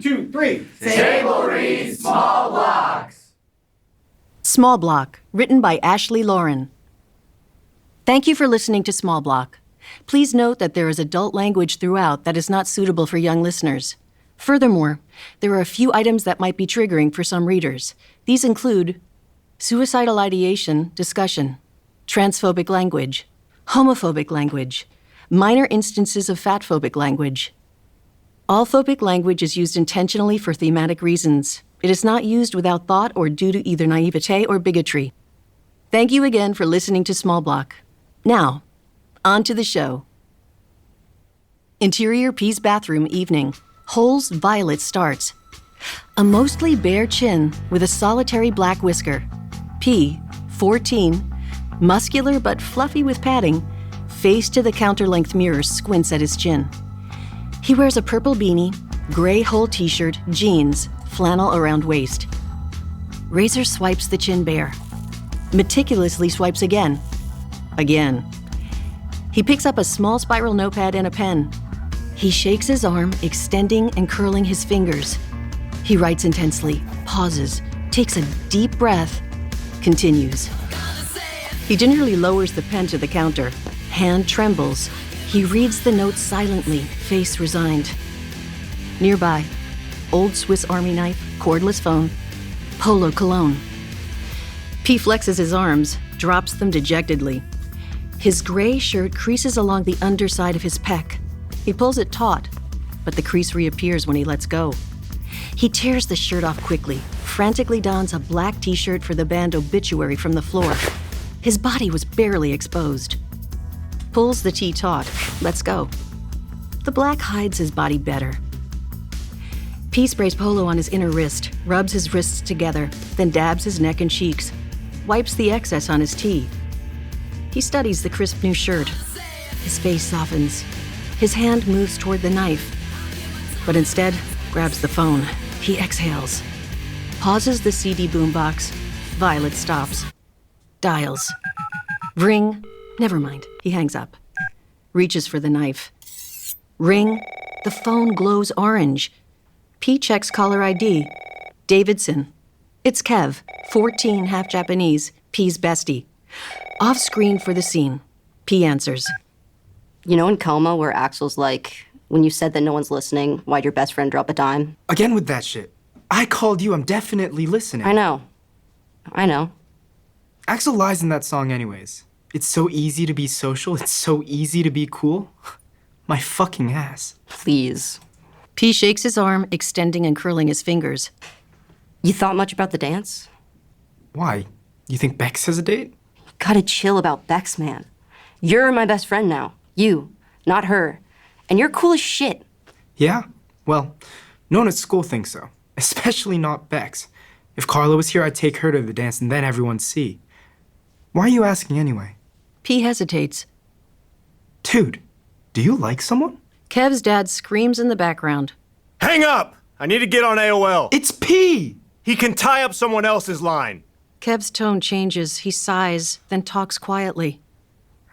2, 3. Table read small blocks. Small Block, written by Ashley Lauren. Thank you for listening to Small Block. Please note that there is adult language throughout that is not suitable for young listeners. Furthermore, there are a few items that might be triggering for some readers. These include suicidal ideation, discussion, transphobic language, homophobic language, minor instances of fatphobic language. All phobic language is used intentionally for thematic reasons. It is not used without thought or due to either naivete or bigotry. Thank you again for listening to Small Block. Now, on to the show. Interior P's bathroom evening. Holes Violet starts. A mostly bare chin with a solitary black whisker. P, 14, muscular but fluffy with padding, face to the counter-length mirror, squints at his chin. He wears a purple beanie, gray whole t-shirt, jeans, flannel around waist. Razor swipes the chin bare. Meticulously swipes again. Again. He picks up a small spiral notepad and a pen. He shakes his arm, extending and curling his fingers. He writes intensely, pauses, takes a deep breath, continues. He gingerly lowers the pen to the counter. Hand trembles. He reads the note silently, face resigned. Nearby, old Swiss Army knife, cordless phone, Polo cologne. P flexes his arms, drops them dejectedly. His gray shirt creases along the underside of his pec. He pulls it taut, but the crease reappears when he lets go. He tears the shirt off quickly, frantically dons a black t-shirt for the band Obituary from the floor. His body was barely exposed. Pulls the tee taut, lets go. The black hides his body better. P sprays Polo on his inner wrist, rubs his wrists together, then dabs his neck and cheeks, wipes the excess on his tee. He studies the crisp new shirt. His face softens. His hand moves toward the knife, but instead grabs the phone. He exhales, pauses the CD boombox. Violet stops, dials. Ring. Never mind. He hangs up. Reaches for the knife. Ring. The phone glows orange. P checks caller ID. Davidson. It's Kev, 14, half Japanese, P's bestie. Off screen for the scene. P answers. You know in Coma where Axel's like, when you said that no one's listening, why'd your best friend drop a dime? Again with that shit. I called you, I'm definitely listening. I know. Axel lies in that song anyways. It's so easy to be social, it's so easy to be cool. My fucking ass. Please. P shakes his arm, extending and curling his fingers. You thought much about the dance? Why? You think Bex has a date? Gotta chill about Bex, man. You're my best friend now. You, not her. And you're cool as shit. Yeah? Well, no one at school thinks so. Especially not Bex. If Carla was here, I'd take her to the dance and then everyone'd see. Why are you asking anyway? P hesitates. Dude, do you like someone? Kev's dad screams in the background. Hang up! I need to get on AOL. It's P! He can tie up someone else's line. Kev's tone changes. He sighs, then talks quietly.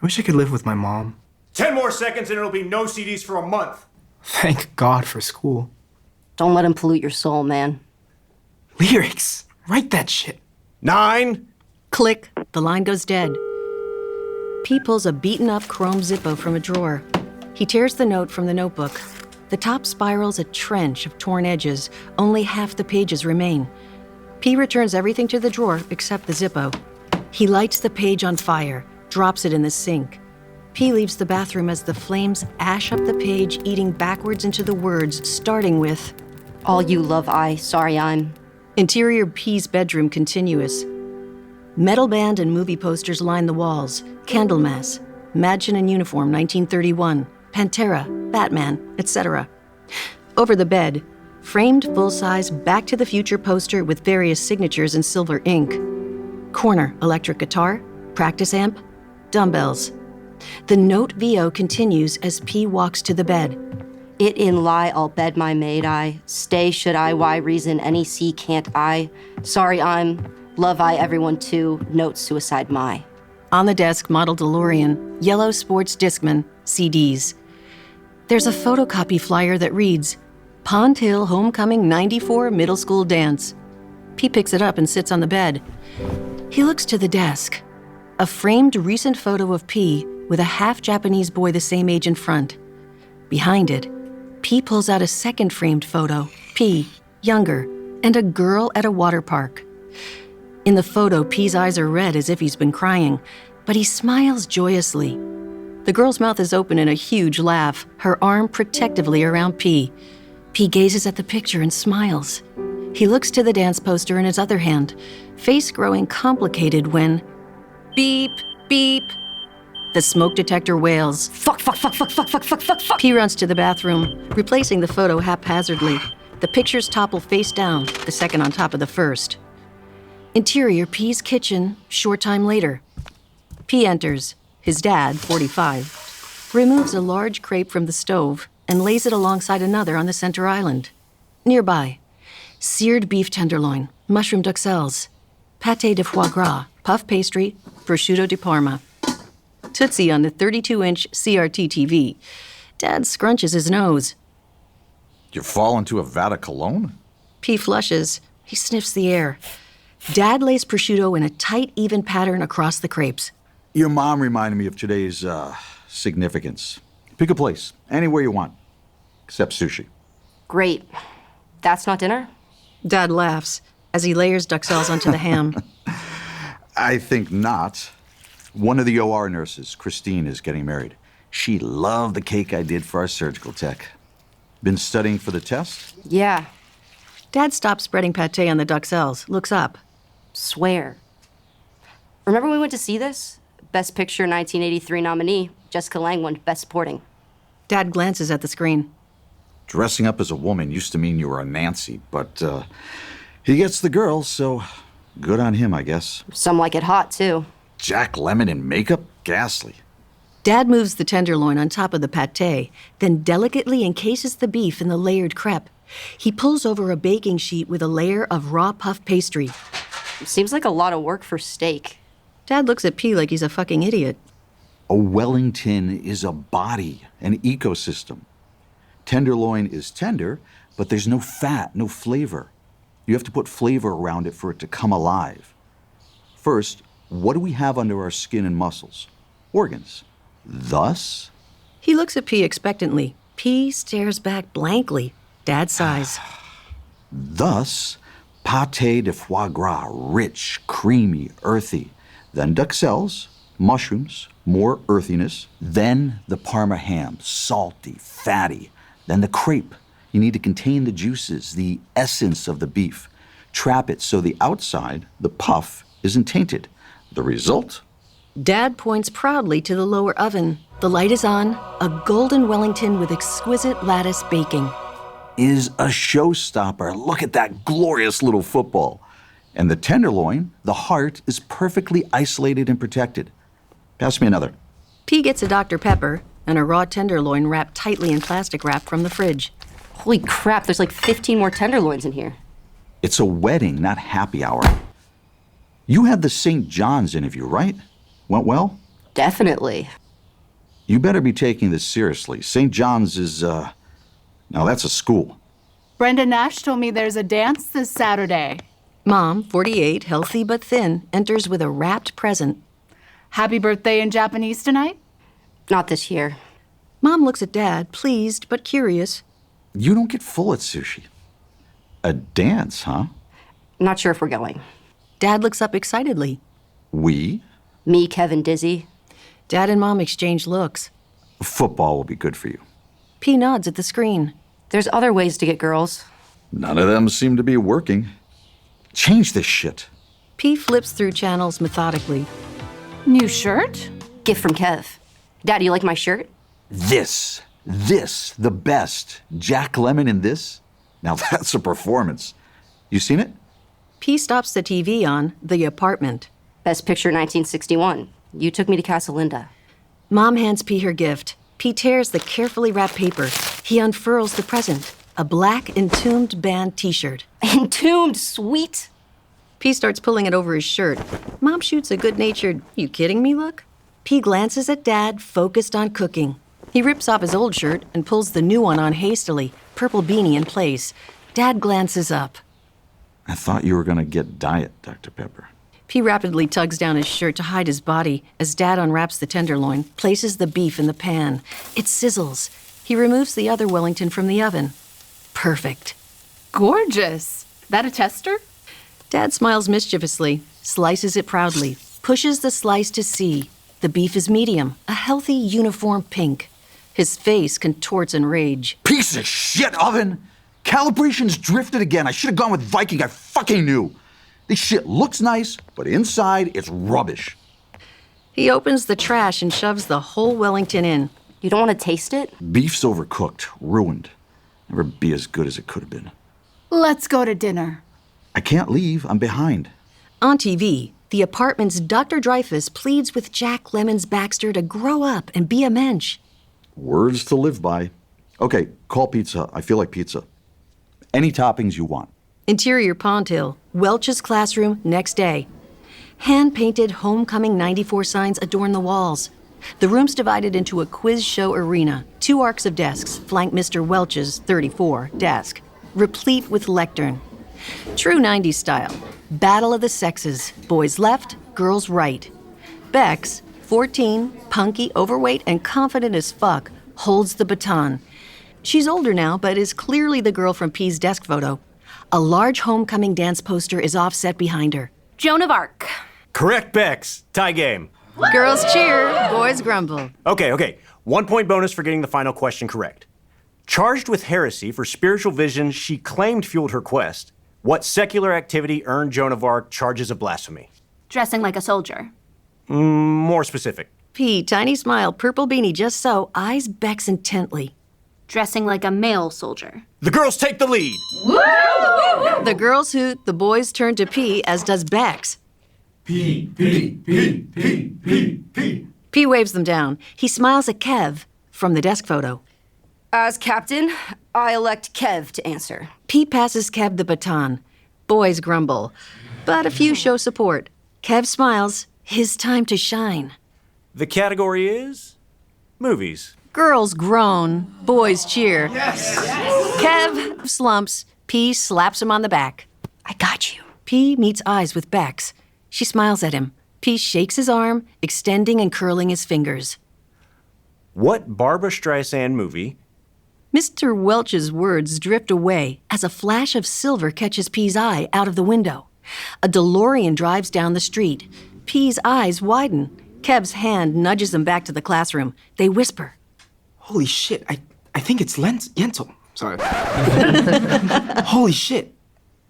I wish I could live with my mom. 10 more seconds and it'll be no CDs for a month. Thank God for school. Don't let him pollute your soul, man. Lyrics. Write that shit. 9. Click. The line goes dead. P pulls a beaten-up chrome Zippo from a drawer. He tears the note from the notebook. The top spirals a trench of torn edges. Only half the pages remain. P returns everything to the drawer except the Zippo. He lights the page on fire, drops it in the sink. P leaves the bathroom as the flames ash up the page, eating backwards into the words, starting with, All you love I, sorry I'm. Interior P's bedroom continuous. Metal band and movie posters line the walls. Candlemas, Madchen in Uniform, 1931, Pantera, Batman, etc. Over the bed, framed full-size Back to the Future poster with various signatures in silver ink. Corner, electric guitar, practice amp, dumbbells. The note VO continues as P walks to the bed. It in lie, I'll bed my maid I. Stay should I, why reason, NEC can't I. Sorry I'm, love I everyone too, note suicide my. On the desk, model DeLorean, yellow sports Discman, CDs. There's a photocopy flyer that reads, Pond Hill Homecoming 94 middle school dance. P picks it up and sits on the bed. He looks to the desk. A framed recent photo of P with a half-Japanese boy the same age in front. Behind it, P pulls out a second framed photo, P, younger, and a girl at a water park. In the photo, P's eyes are red as if he's been crying, but he smiles joyously. The girl's mouth is open in a huge laugh, her arm protectively around P. P gazes at the picture and smiles. He looks to the dance poster in his other hand, face growing complicated when... Beep, beep. The smoke detector wails. Fuck. P runs to the bathroom, replacing the photo haphazardly. The pictures topple face down, the second on top of the first. Interior, P's kitchen, short time later. P enters. His dad, 45, removes a large crepe from the stove and lays it alongside another on the center island. Nearby, seared beef tenderloin, mushroom duxelles, pâté de foie gras, puff pastry, prosciutto di Parma. Tootsie on the 32-inch CRT TV. Dad scrunches his nose. You fall into a vat of cologne? P flushes. He sniffs the air. Dad lays prosciutto in a tight, even pattern across the crepes. Your mom reminded me of today's significance. Pick a place, anywhere you want, except sushi. Great. That's not dinner? Dad laughs as he layers duxelles onto the ham. I think not. One of the OR nurses, Christine, is getting married. She loved the cake I did for our surgical tech. Been studying for the test? Yeah. Dad stops spreading pâté on the duxelles, looks up. Swear. Remember we went to see this? Best Picture 1983 nominee, Jessica Lange won Best Supporting. Dad glances at the screen. Dressing up as a woman used to mean you were a Nancy, but he gets the girls, so good on him, I guess. Some like it hot, too. Jack Lemmon in makeup? Ghastly. Dad moves the tenderloin on top of the pâté, then delicately encases the beef in the layered crepe. He pulls over a baking sheet with a layer of raw puff pastry. Seems like a lot of work for steak. Dad looks at P like he's a fucking idiot. A Wellington is a body, an ecosystem. Tenderloin is tender, but there's no fat, no flavor. You have to put flavor around it for it to come alive. First, what do we have under our skin and muscles? Organs. Thus? He looks at P expectantly. P stares back blankly. Dad sighs. Thus, pâté de foie gras, rich, creamy, earthy. Then duxelles, mushrooms, more earthiness. Then the Parma ham, salty, fatty. Then the crepe. You need to contain the juices, the essence of the beef. Trap it so the outside, the puff, isn't tainted. The result? Dad points proudly to the lower oven. The light is on, a golden Wellington with exquisite lattice baking. Is a showstopper. Look at that glorious little football. And the tenderloin, the heart, is perfectly isolated and protected. Pass me another. P gets a Dr. Pepper and a raw tenderloin wrapped tightly in plastic wrap from the fridge. Holy crap, there's like 15 more tenderloins in here. It's a wedding, not happy hour. You had the St. John's interview, right? Went well? Definitely. You better be taking this seriously. St. John's is, now that's a school. Brenda Nash told me there's a dance this Saturday. Mom, 48, healthy but thin, enters with a wrapped present. Happy birthday in Japanese tonight? Not this year. Mom looks at Dad, pleased but curious. You don't get full at sushi. A dance, huh? Not sure if we're going. Dad looks up excitedly. We? Me, Kevin, Dizzy. Dad and Mom exchange looks. Football will be good for you. P nods at the screen. There's other ways to get girls. None of them seem to be working. Change this shit. P flips through channels methodically. New shirt? Gift from Kev. Dad, you like my shirt? This, the best. Jack Lemmon in this? Now that's a performance. You seen it? P stops the TV on The Apartment. Best Picture 1961. You took me to Casa Linda. Mom hands P her gift. P tears the carefully wrapped paper. He unfurls the present, a black Entombed band t-shirt. Entombed, sweet. P starts pulling it over his shirt. Mom shoots a good-natured, you kidding me look? P glances at Dad, focused on cooking. He rips off his old shirt and pulls the new one on hastily, purple beanie in place. Dad glances up. I thought you were going to get diet, Dr. Pepper. P rapidly tugs down his shirt to hide his body as Dad unwraps the tenderloin, places the beef in the pan. It sizzles. He removes the other Wellington from the oven. Perfect. Gorgeous. That a tester? Dad smiles mischievously, slices it proudly, pushes the slice to see. The beef is medium, a healthy, uniform pink. His face contorts in rage. Piece of shit oven! Calibration's drifted again. I should have gone with Viking. I fucking knew. This shit looks nice, but inside it's rubbish. He opens the trash and shoves the whole Wellington in. You don't want to taste it? Beef's overcooked, ruined. Never be as good as it could have been. Let's go to dinner. I can't leave. I'm behind. On TV, the apartment's Dr. Dreyfus pleads with Jack Lemon's Baxter to grow up and be a mensch. Words to live by. Okay, call pizza. I feel like pizza. Any toppings you want. Interior Pond Hill, Welch's classroom, next day. Hand-painted Homecoming 94 signs adorn the walls. The room's divided into a quiz show arena. 2 arcs of desks flank Mr. Welch's 34 desk, replete with lectern. True 90s style. Battle of the sexes. Boys left, girls right. Bex, 14, punky, overweight, and confident as fuck, holds the baton. She's older now, but is clearly the girl from P's desk photo. A large homecoming dance poster is offset behind her. Joan of Arc. Correct, Bex. Tie game. Girls cheer, boys grumble. Okay. 1 point bonus for getting the final question correct. Charged with heresy for spiritual visions she claimed fueled her quest, what secular activity earned Joan of Arc charges of blasphemy? Dressing like a soldier. More specific. P, tiny smile, purple beanie just so, eyes Bex intently. Dressing like a male soldier. The girls take the lead. The girls hoot, the boys turn to P, as does Bex. P. P waves them down. He smiles at Kev from the desk photo. As captain, I elect Kev to answer. P passes Kev the baton. Boys grumble, but a few show support. Kev smiles. His time to shine. The category is movies. Girls groan. Boys cheer. Yes. Kev slumps. P slaps him on the back. I got you. P meets eyes with Bex. She smiles at him. P shakes his arm, extending and curling his fingers. What Barbra Streisand movie? Mr. Welch's words drift away as a flash of silver catches P's eye out of the window. A DeLorean drives down the street. P's eyes widen. Kev's hand nudges him back to the classroom. They whisper. Holy shit, I think it's Yentl. Sorry. Holy shit,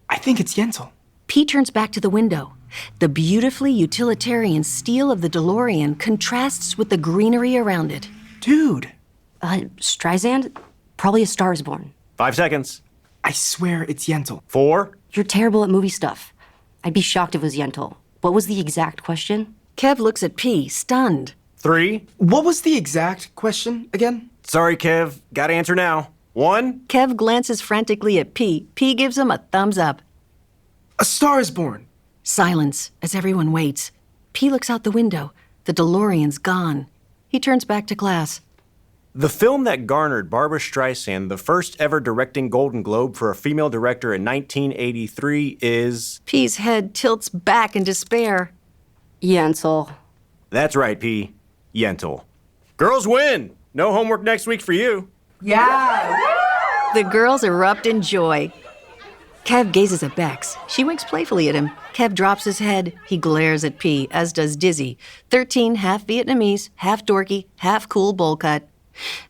I think it's Yentl. P turns back to the window. The beautifully utilitarian steel of the DeLorean contrasts with the greenery around it. Dude. Streisand? Probably A Star is Born. 5 seconds. I swear it's Yentl. 4. You're terrible at movie stuff. I'd be shocked if it was Yentl. What was the exact question? Kev looks at P, stunned. 3. What was the exact question again? Sorry, Kev. Gotta answer now. 1. Kev glances frantically at P. P gives him a thumbs up. A Star is Born. Silence as everyone waits. P looks out the window. The DeLorean's gone. He turns back to class. The film that garnered Barbra Streisand the first ever directing Golden Globe for a female director in 1983 is... P's head tilts back in despair. Yentl. That's right, P. Yentl. Girls win! No homework next week for you. The girls erupt in joy. Kev gazes at Bex. She winks playfully at him. Kev drops his head. He glares at P, as does Dizzy. 13, half Vietnamese, half dorky, half cool bowl cut.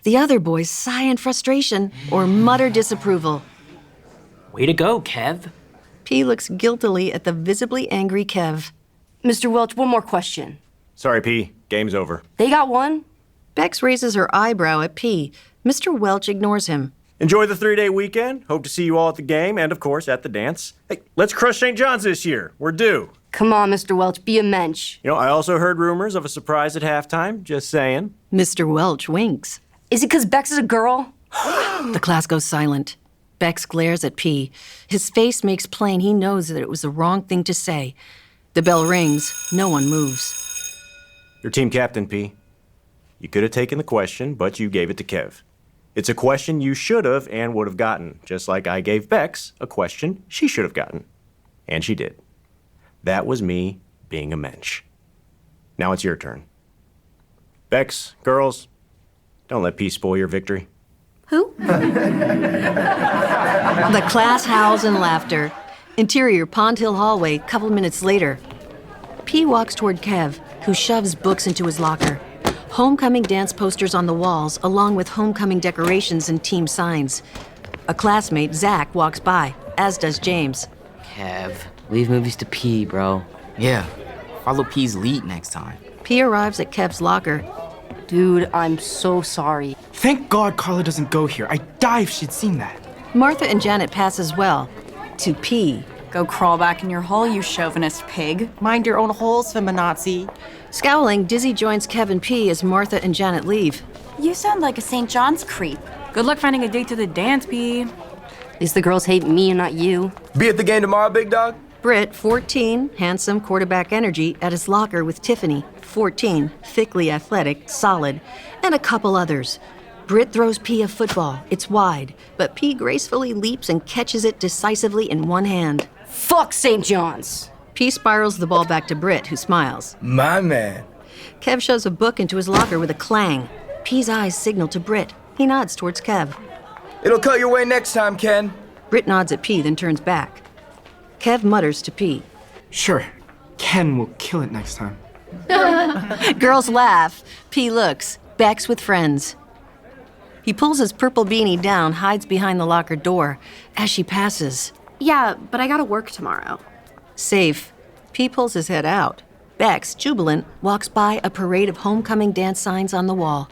The other boys sigh in frustration or mutter disapproval. Way to go, Kev. P looks guiltily at the visibly angry Kev. Mr. Welch, one more question. Sorry, P. Game's over. They got one? Bex raises her eyebrow at P. Mr. Welch ignores him. Enjoy the 3-day weekend. Hope to see you all at the game and, of course, at the dance. Hey, let's crush St. John's this year. We're due. Come on, Mr. Welch, be a mensch. You know, I also heard rumors of a surprise at halftime. Just saying. Mr. Welch winks. Is it because Bex is a girl? The class goes silent. Bex glares at P. His face makes plain he knows that it was the wrong thing to say. The bell rings. No one moves. Your team captain, P. You could have taken the question, but you gave it to Kev. It's a question you should have and would have gotten, just like I gave Bex a question she should have gotten. And she did. That was me being a mensch. Now it's your turn. Bex, girls, don't let peace spoil your victory. Who? The class howls in laughter. Interior Pond Hill hallway, a couple minutes later. P walks toward Kev, who shoves books into his locker. Homecoming dance posters on the walls, along with homecoming decorations and team signs. A classmate, Zach, walks by, as does James. Kev, leave movies to P, bro. Yeah, follow P's lead next time. P arrives at Kev's locker. Dude, I'm so sorry. Thank God Carla doesn't go here. I'd die if she'd seen that. Martha and Janet pass as well. To P. Go crawl back in your hole, you chauvinist pig. Mind your own holes, feminazi. Scowling, Dizzy joins Kev and P as Martha and Janet leave. You sound like a St. John's creep. Good luck finding a date to the dance, P. At least the girls hate me and not you. Be at the game tomorrow, big dog? Britt, 14, handsome, quarterback energy, at his locker with Tiffany, 14, thickly athletic, solid, and a couple others. Britt throws P a football. It's wide, but P gracefully leaps and catches it decisively in one hand. Fuck St. John's! P spirals the ball back to Britt, who smiles. My man. Kev shoves a book into his locker with a clang. P's eyes signal to Britt. He nods towards Kev. It'll cut your way next time, Ken. Britt nods at P, then turns back. Kev mutters to P. Sure, Ken will kill it next time. Girls laugh. P looks. Bex with friends. He pulls his purple beanie down, hides behind the locker door. As she passes. Yeah, but I gotta work tomorrow. Safe. P pulls his head out. Bex, jubilant, walks by a parade of homecoming dance signs on the wall.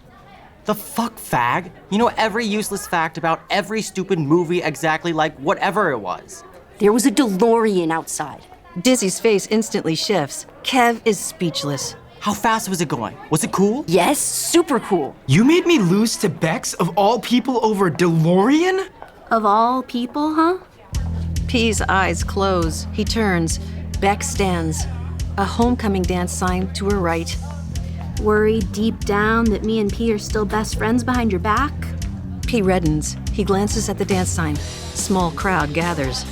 The fuck, fag? You know every useless fact about every stupid movie exactly like whatever it was. There was a DeLorean outside. Dizzy's face instantly shifts. Kev is speechless. How fast was it going? Was it cool? Yes, super cool. You made me lose to Bex, of all people, over DeLorean? Of all people, huh? P's eyes close. He turns. Bex stands. A homecoming dance sign to her right. Worried deep down that me and P are still best friends behind your back? P reddens. He glances at the dance sign. Small crowd gathers.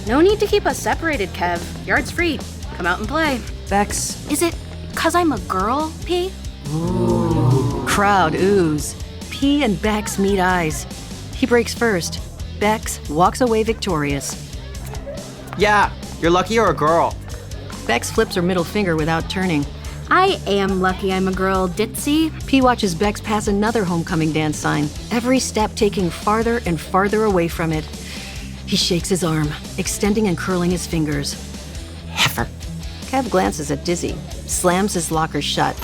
No need to keep us separated, Kev. Yard's free. Come out and play. Bex. Is it 'cause I'm a girl, P? Ooh. Crowd oohs. P and Bex meet eyes. He breaks first. Bex walks away victorious. Yeah, you're lucky you're a girl. Bex flips her middle finger without turning. I am lucky I'm a girl, ditzy. P watches Bex pass another homecoming dance sign, every step taking farther and farther away from it. He shakes his arm, extending and curling his fingers. Heifer. Kev glances at Dizzy, slams his locker shut.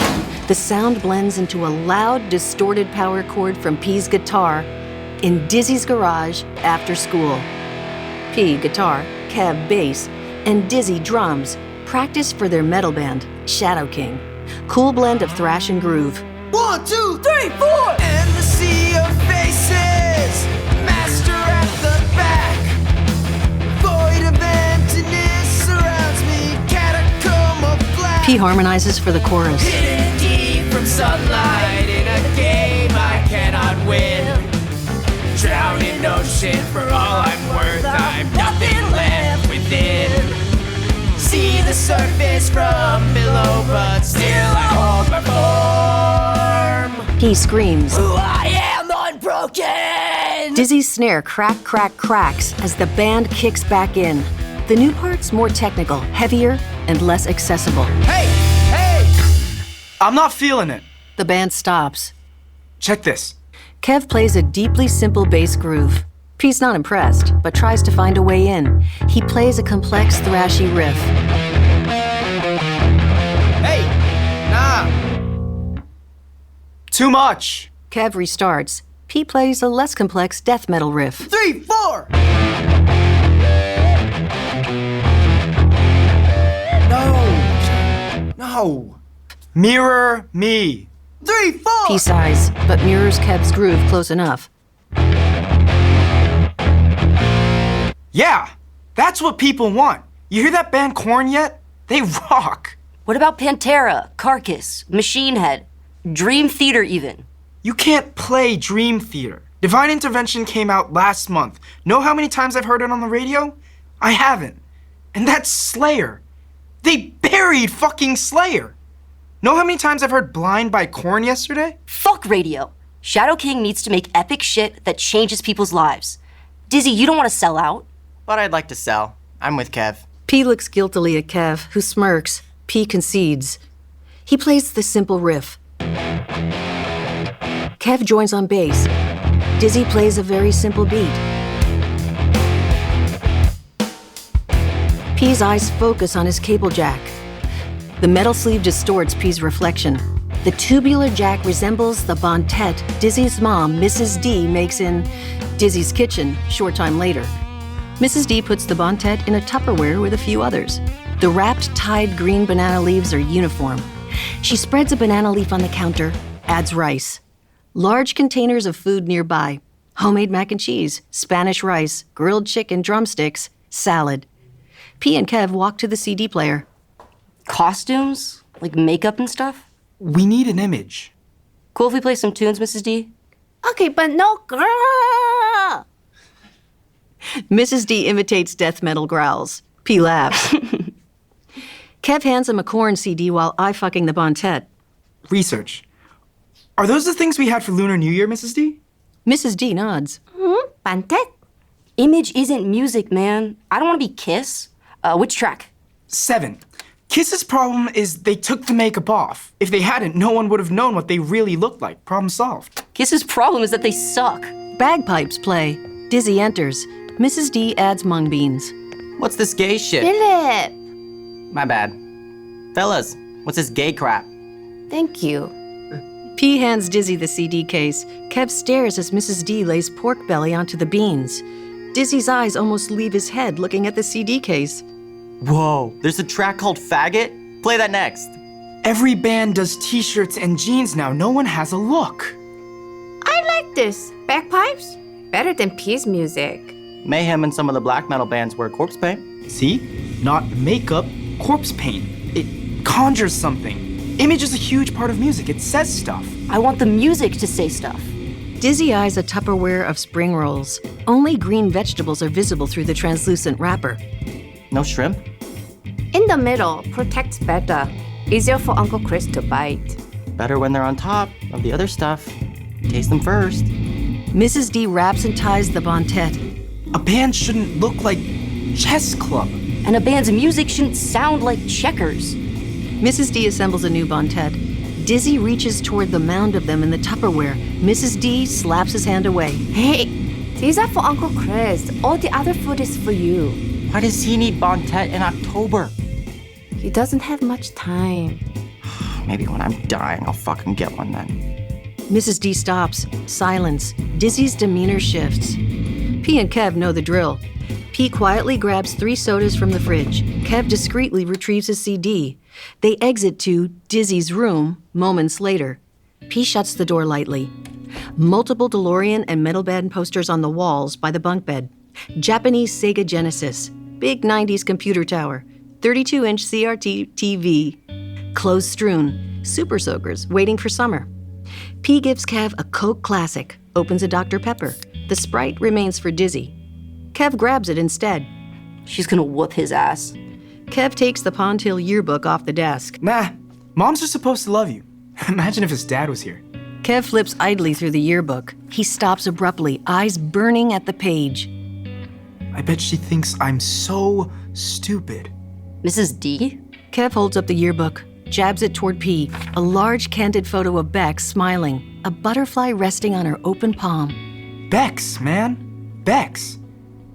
The sound blends into a loud, distorted power chord from P's guitar in Dizzy's garage after school. P, guitar, Kev, bass, and Dizzy, drums, practice for their metal band, Shadow King. Cool blend of thrash and groove. 1, 2, 3, 4! And the sea of faces, master at the back. Void of emptiness surrounds me, catacomb of black. P harmonizes for the chorus. Hidden deep from sunlight in a game I cannot win. Drown in ocean for all I'm worth, I'm nothing left within. See the surface from below, but still I hold my form. P screams. Who I am unbroken! Dizzy's snare cracks as the band kicks back in. The new part's more technical, heavier, and less accessible. Hey! I'm not feeling it. The band stops. Check this. Kev plays a deeply simple bass groove. P's not impressed, but tries to find a way in. He plays a complex, thrashy riff. Hey! Nah! Too much! Kev restarts. P plays a less complex death metal riff. 3, 4! No! Mirror me! 3, 4! P sighs, but mirrors Kev's groove close enough. Yeah! That's what people want. You hear that band Korn yet? They rock! What about Pantera, Carcass, Machine Head? Dream Theater, even. You can't play Dream Theater. Divine Intervention came out last month. Know how many times I've heard it on the radio? I haven't. And that's Slayer. They buried fucking Slayer. Know how many times I've heard Blind by Korn yesterday? Fuck radio. Shadow King needs to make epic shit that changes people's lives. Dizzy, you don't want to sell out. But I'd like to sell. I'm with Kev. P looks guiltily at Kev, who smirks. P concedes. He plays the simple riff. Kev joins on bass. Dizzy plays a very simple beat. P's eyes focus on his cable jack. The metal sleeve distorts P's reflection. The tubular jack resembles the bontet Dizzy's mom, Mrs. D, makes in Dizzy's kitchen short time later. Mrs. D puts the bontet in a Tupperware with a few others. The wrapped, tied green banana leaves are uniform. She spreads a banana leaf on the counter, adds rice. Large containers of food nearby. Homemade mac and cheese, Spanish rice, grilled chicken drumsticks, salad. P and Kev walk to the CD player. Costumes? Like makeup and stuff? We need an image. Cool if we play some tunes, Mrs. D? Okay, but no girl! Mrs. D imitates death metal growls. P laughs. Kev hands him a Korn CD while eye-fucking the bontet. Research. Are those the things we had for Lunar New Year, Mrs. D? Mrs. D nods. Pantet? Image isn't music, man. I don't want to be Kiss. Which track? 7. Kiss's problem is they took the makeup off. If they hadn't, no one would have known what they really looked like. Problem solved. Kiss's problem is that they suck. Bagpipes play. Dizzy enters. Mrs. D adds mung beans. What's this gay shit? Philip! My bad. Fellas, what's this gay crap? Thank you. P hands Dizzy the CD case. Kev stares as Mrs. D lays pork belly onto the beans. Dizzy's eyes almost leave his head looking at the CD case. Whoa, there's a track called Faggot? Play that next. Every band does t-shirts and jeans now. No one has a look. I like this. Bagpipes? Better than P's music. Mayhem and some of the black metal bands wear corpse paint. See? Not makeup, corpse paint. It conjures something. Image is a huge part of music. It says stuff. I want the music to say stuff. Dizzy eyes a Tupperware of spring rolls. Only green vegetables are visible through the translucent wrapper. No shrimp? In the middle, protects better. Easier for Uncle Chris to bite. Better when they're on top of the other stuff. Taste them first. Mrs. D wraps and ties the bontet. A band shouldn't look like Chess Club. And a band's music shouldn't sound like checkers. Mrs. D assembles a new bontet. Dizzy reaches toward the mound of them in the Tupperware. Mrs. D slaps his hand away. Hey, these are for Uncle Chris. All the other food is for you. Why does he need bontet in October? He doesn't have much time. Maybe when I'm dying, I'll fucking get one then. Mrs. D stops. Silence. Dizzy's demeanor shifts. P and Kev know the drill. P quietly grabs 3 sodas from the fridge. Kev discreetly retrieves his CD. They exit to Dizzy's room moments later. P shuts the door lightly. Multiple DeLorean and metal band posters on the walls by the bunk bed. Japanese Sega Genesis. Big 90s computer tower. 32-inch CRT TV. Clothes strewn. Super soakers waiting for summer. P gives Kev a Coke Classic. Opens a Dr. Pepper. The Sprite remains for Dizzy. Kev grabs it instead. She's gonna whoop his ass. Kev takes the Pond Hill yearbook off the desk. Nah, moms are supposed to love you. Imagine if his dad was here. Kev flips idly through the yearbook. He stops abruptly, eyes burning at the page. I bet she thinks I'm so stupid. Mrs. D? Kev holds up the yearbook, jabs it toward P. A large candid photo of Bex smiling, a butterfly resting on her open palm. Bex, man. Bex.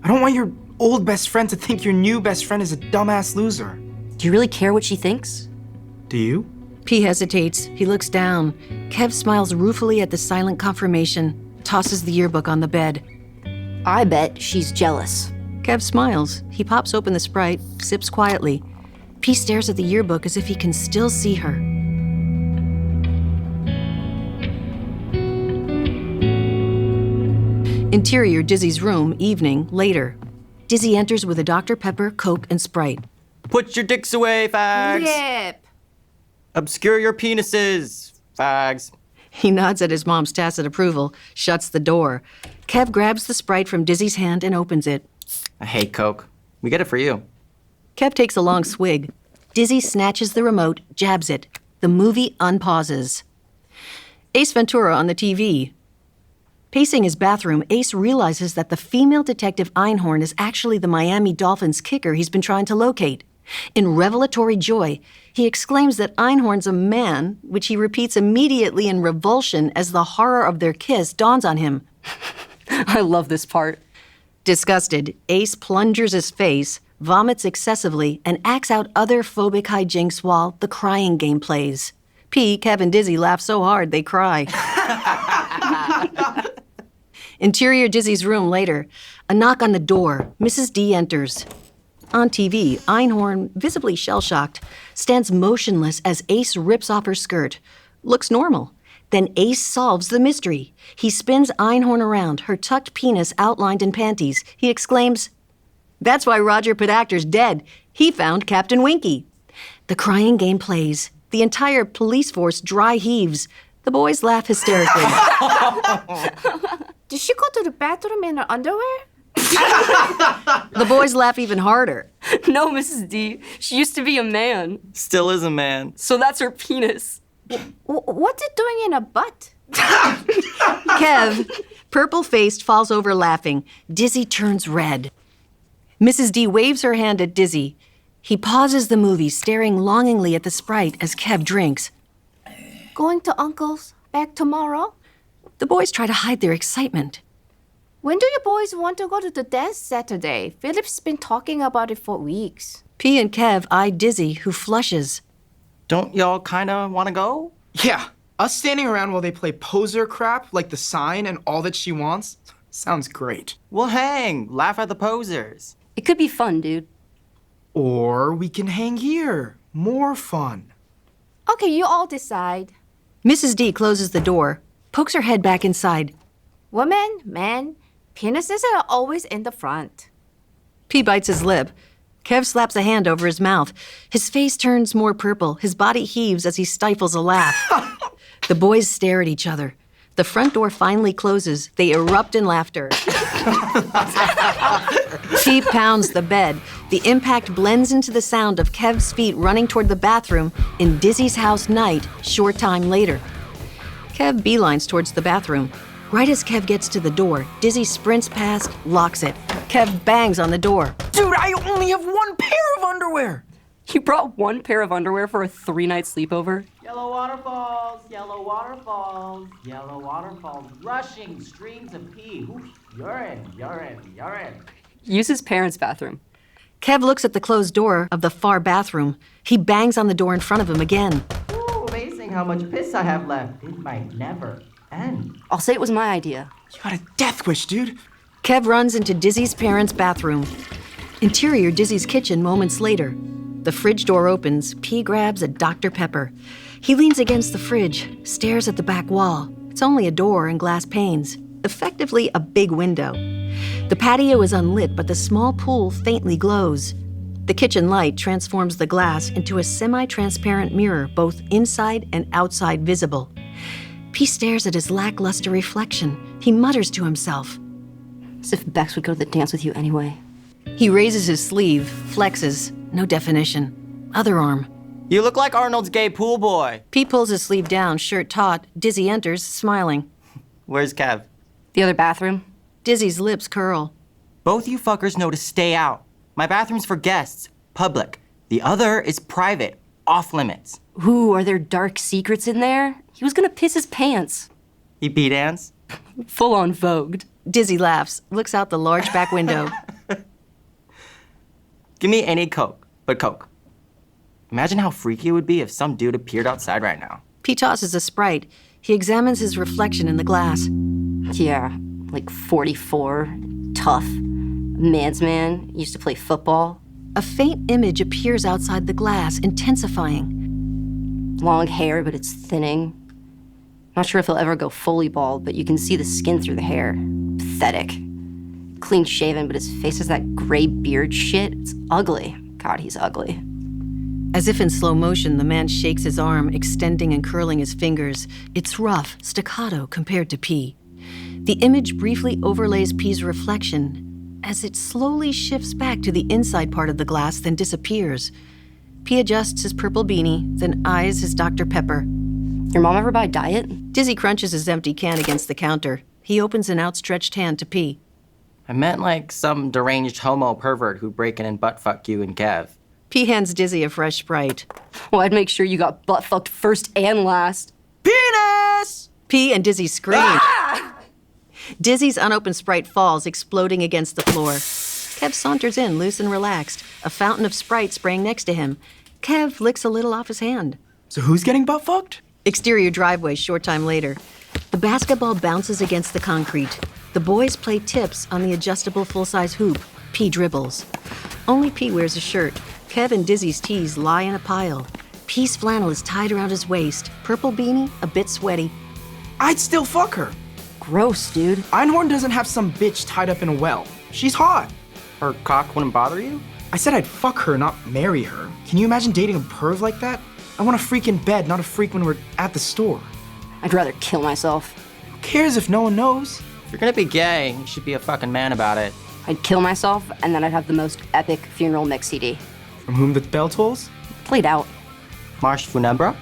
I don't want your old best friend to think your new best friend is a dumbass loser. Do you really care what she thinks? Do you? P hesitates. He looks down. Kev smiles ruefully at the silent confirmation, tosses the yearbook on the bed. I bet she's jealous. Kev smiles. He pops open the Sprite, sips quietly. P stares at the yearbook as if he can still see her. Interior Dizzy's room, evening, later. Dizzy enters with a Dr. Pepper, Coke, and Sprite. Put your dicks away, fags! Flip! Obscure your penises! Fags. He nods at his mom's tacit approval, shuts the door. Kev grabs the Sprite from Dizzy's hand and opens it. I hate Coke. We get it for you. Kev takes a long swig. Dizzy snatches the remote, jabs it. The movie unpauses. Ace Ventura on the TV. Pacing his bathroom, Ace realizes that the female detective Einhorn is actually the Miami Dolphins kicker he's been trying to locate. In revelatory joy, he exclaims that Einhorn's a man, which he repeats immediately in revulsion as the horror of their kiss dawns on him. I love this part. Disgusted, Ace plungers his face, vomits excessively, and acts out other phobic hijinks while the crying game plays. P, Kev, and Dizzy laugh so hard they cry. Interior Dizzy's room later. A knock on the door. Mrs. D enters. On TV, Einhorn, visibly shell-shocked, stands motionless as Ace rips off her skirt. Looks normal. Then Ace solves the mystery. He spins Einhorn around, her tucked penis outlined in panties. He exclaims, "That's why Roger Podacter's dead. He found Captain Winky." The crying game plays. The entire police force dry heaves. The boys laugh hysterically. Did she go to the bathroom in her underwear? The boys laugh even harder. No, Mrs. D. She used to be a man. Still is a man. So that's her penis. What's it doing in a butt? Kev, purple-faced, falls over laughing. Dizzy turns red. Mrs. D waves her hand at Dizzy. He pauses the movie, staring longingly at the Sprite as Kev drinks. Going to Uncle's back tomorrow? The boys try to hide their excitement. When do you boys want to go to the dance Saturday? Philip's been talking about it for weeks. P and Kev eye Dizzy, who flushes. Don't y'all kinda wanna go? Yeah, us standing around while they play poser crap like The Sign and All That She Wants sounds great. We'll hang, laugh at the posers. It could be fun, dude. Or we can hang here. More fun. Okay, you all decide. Mrs. D closes the door, pokes her head back inside. Woman, man, penises are always in the front. P bites his lip. Kev slaps a hand over his mouth. His face turns more purple. His body heaves as he stifles a laugh. The boys stare at each other. The front door finally closes. They erupt in laughter. P pounds the bed. The impact blends into the sound of Kev's feet running toward the bathroom in Dizzy's house night, short time later. Kev beelines towards the bathroom. Right as Kev gets to the door, Dizzy sprints past, locks it. Kev bangs on the door. Dude, I only have one pair of underwear. You brought one pair of underwear for a 3-night sleepover? Yellow waterfalls, yellow waterfalls, yellow waterfalls, rushing streams of pee. Ooh, urine, urine, urine. Use his parents' bathroom. Kev looks at the closed door of the far bathroom. He bangs on the door in front of him again. Ooh, amazing how much piss I have left. It might never end. I'll say it was my idea. You got a death wish, dude. Kev runs into Dizzy's parents' bathroom. Interior Dizzy's kitchen moments later. The fridge door opens. P grabs a Dr. Pepper. He leans against the fridge, stares at the back wall. It's only a door and glass panes, effectively a big window. The patio is unlit, but the small pool faintly glows. The kitchen light transforms the glass into a semi-transparent mirror, both inside and outside visible. P stares at his lackluster reflection. He mutters to himself. As if Bex would go to the dance with you anyway. He raises his sleeve, flexes. No definition. Other arm. You look like Arnold's gay pool boy. P pulls his sleeve down, shirt taut. Dizzy enters, smiling. Where's Kev? The other bathroom? Dizzy's lips curl. Both you fuckers know to stay out. My bathroom's for guests, public. The other is private, off limits. Ooh, are there dark secrets in there? He was gonna piss his pants. He dance? Full on vogued. Dizzy laughs, looks out the large back window. Give me any Coke, but Coke. Imagine how freaky it would be if some dude appeared outside right now. P tosses a Sprite. He examines his reflection in the glass. Yeah, like 44, tough, man's man, used to play football. A faint image appears outside the glass, intensifying. Long hair, but it's thinning. Not sure if he'll ever go fully bald, but you can see the skin through the hair. Pathetic. Clean shaven, but his face has that gray beard shit. It's ugly. God, he's ugly. As if in slow motion, the man shakes his arm, extending and curling his fingers. It's rough, staccato compared to P. The image briefly overlays P's reflection as it slowly shifts back to the inside part of the glass, then disappears. P adjusts his purple beanie, then eyes his Dr. Pepper. Your mom ever buy diet? Dizzy crunches his empty can against the counter. He opens an outstretched hand to P. I meant like some deranged homo pervert who'd break in and butt-fuck you and Kev. P hands Dizzy a fresh Sprite. Well, I'd make sure you got butt-fucked first and last. Penis! P and Dizzy scream. Ah! Dizzy's unopened Sprite falls, exploding against the floor. Kev saunters in, loose and relaxed, a fountain of Sprite spraying next to him. Kev licks a little off his hand. So who's getting butt-fucked? Exterior driveway, short time later. The basketball bounces against the concrete. The boys play tips on the adjustable full-size hoop. P dribbles. Only P wears a shirt. Kev and Dizzy's tees lie in a pile. P's flannel is tied around his waist. Purple beanie, a bit sweaty. I'd still fuck her. Gross, dude. Einhorn doesn't have some bitch tied up in a well. She's hot. Her cock wouldn't bother you? I said I'd fuck her, not marry her. Can you imagine dating a perv like that? I want a freak in bed, not a freak when we're at the store. I'd rather kill myself. Who cares if no one knows? If you're gonna be gay, you should be a fucking man about it. I'd kill myself, and then I'd have the most epic funeral mix CD. From whom the bell tolls? Played out. Marche Funèbre?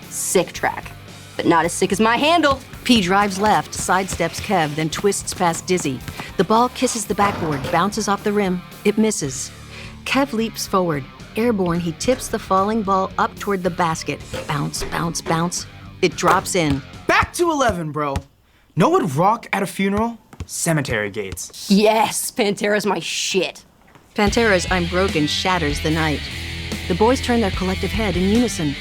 Sick track, but not as sick as my handle. P drives left, sidesteps Kev, then twists past Dizzy. The ball kisses the backboard, bounces off the rim. It misses. Kev leaps forward. Airborne, he tips the falling ball up toward the basket. Bounce, bounce, bounce. It drops in. Back to 11, bro. Know what would rock at a funeral? Cemetery gates. Yes, Pantera's my shit. Pantera's I'm Broken shatters the night. The boys turn their collective head in unison.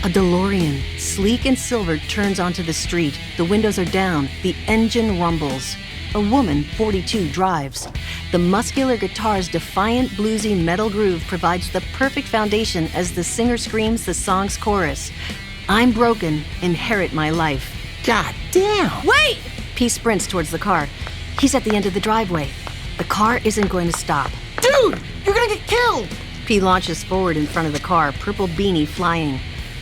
A DeLorean, sleek and silver, turns onto the street. The windows are down. The engine rumbles. A woman, 42, drives. The muscular guitar's defiant, bluesy metal groove provides the perfect foundation as the singer screams the song's chorus. I'm broken, inherit my life. God damn! Wait! P sprints towards the car. He's at the end of the driveway. The car isn't going to stop. Dude! You're gonna get killed! P launches forward in front of the car, purple beanie flying.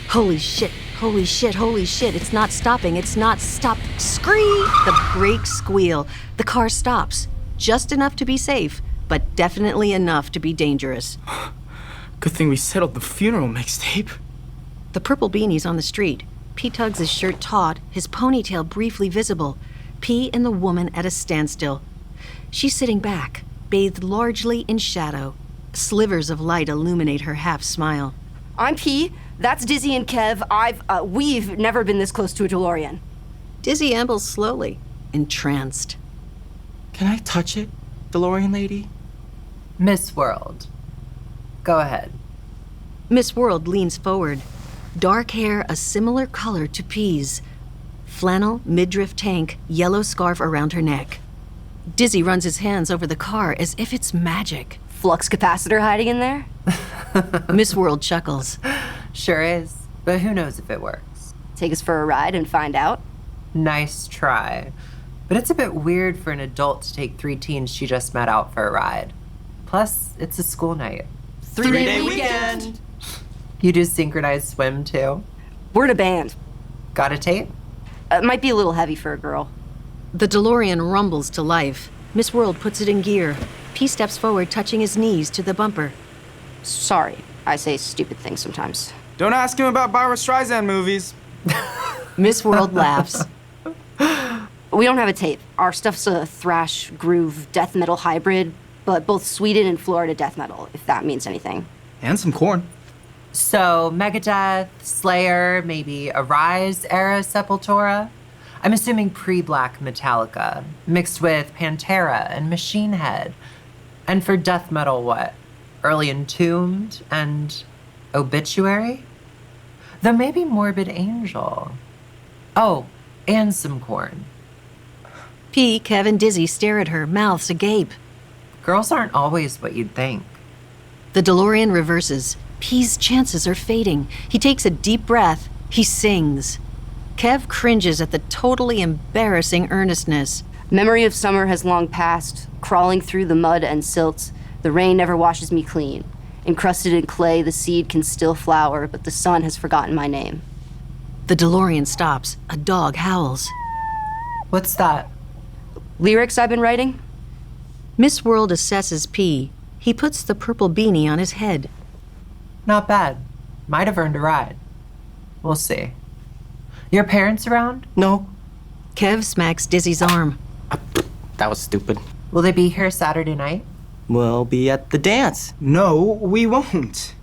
Holy shit, holy shit, holy shit. It's not stopping, it's not stop. Scream! The brakes squeal. The car stops. Just enough to be safe, but definitely enough to be dangerous. Good thing we settled the funeral mixtape. The purple beanie's on the street. P tugs his shirt taut, his ponytail briefly visible. P and the woman at a standstill. She's sitting back, bathed largely in shadow. Slivers of light illuminate her half smile. I'm P. That's Dizzy and Kev. We've never been this close to a DeLorean. Dizzy ambles slowly, entranced. Can I touch it, DeLorean lady? Miss World. Go ahead. Miss World leans forward. Dark hair a similar color to P's. Flannel, midriff tank, yellow scarf around her neck. Dizzy runs his hands over the car as if it's magic. Flux capacitor hiding in there? Miss World chuckles. Sure is, but who knows if it works. Take us for a ride and find out? Nice try. But it's a bit weird for an adult to take 3 teens she just met out for a ride. Plus, it's a school night. 3-day weekend! You do synchronized swim, too? We're in a band. Got a tape? It might be a little heavy for a girl. The DeLorean rumbles to life. Miss World puts it in gear. P steps forward, touching his knees to the bumper. Sorry, I say stupid things sometimes. Don't ask him about Barbra Streisand movies. Miss World laughs. We don't have a tape. Our stuff's a thrash, groove, death metal hybrid, but both Sweden and Florida death metal, if that means anything. And some corn. So, Megadeth, Slayer, maybe a Rise-era Sepultura? I'm assuming pre-Black Metallica, mixed with Pantera and Machine Head. And for death metal, what? Early Entombed and Obituary? Though maybe Morbid Angel. Oh, and some corn. P, Kev, and Dizzy stare at her, mouths agape. Girls aren't always what you'd think. The DeLorean reverses. P's chances are fading. He takes a deep breath. He sings. Kev cringes at the totally embarrassing earnestness. Memory of summer has long passed, crawling through the mud and silt. The rain never washes me clean. Encrusted in clay, the seed can still flower, but the sun has forgotten my name. The DeLorean stops. A dog howls. What's that? Lyrics I've been writing? Miss World assesses P. He puts the purple beanie on his head. Not bad. Might have earned a ride. We'll see. Your parents around? No. Kev smacks Dizzy's arm. That was stupid. Will they be here Saturday night? We'll be at the dance. No, we won't.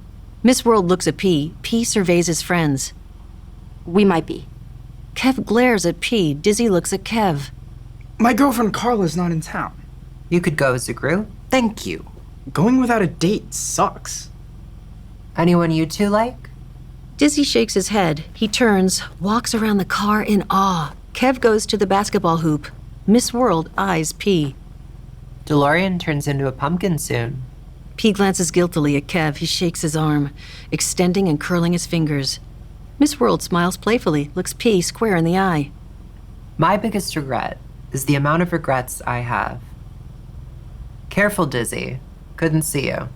Miss World looks at P. P surveys his friends. We might be. Kev glares at P. Dizzy looks at Kev. My girlfriend Carla's not in town. You could go as a group. Thank you. Going without a date sucks. Anyone you two like? Dizzy shakes his head. He turns, walks around the car in awe. Kev goes to the basketball hoop. Miss World eyes P. DeLorean turns into a pumpkin soon. P glances guiltily at Kev. He shakes his arm, extending and curling his fingers. Miss World smiles playfully, looks P square in the eye. My biggest regret is the amount of regrets I have. Careful, Dizzy. Couldn't see you.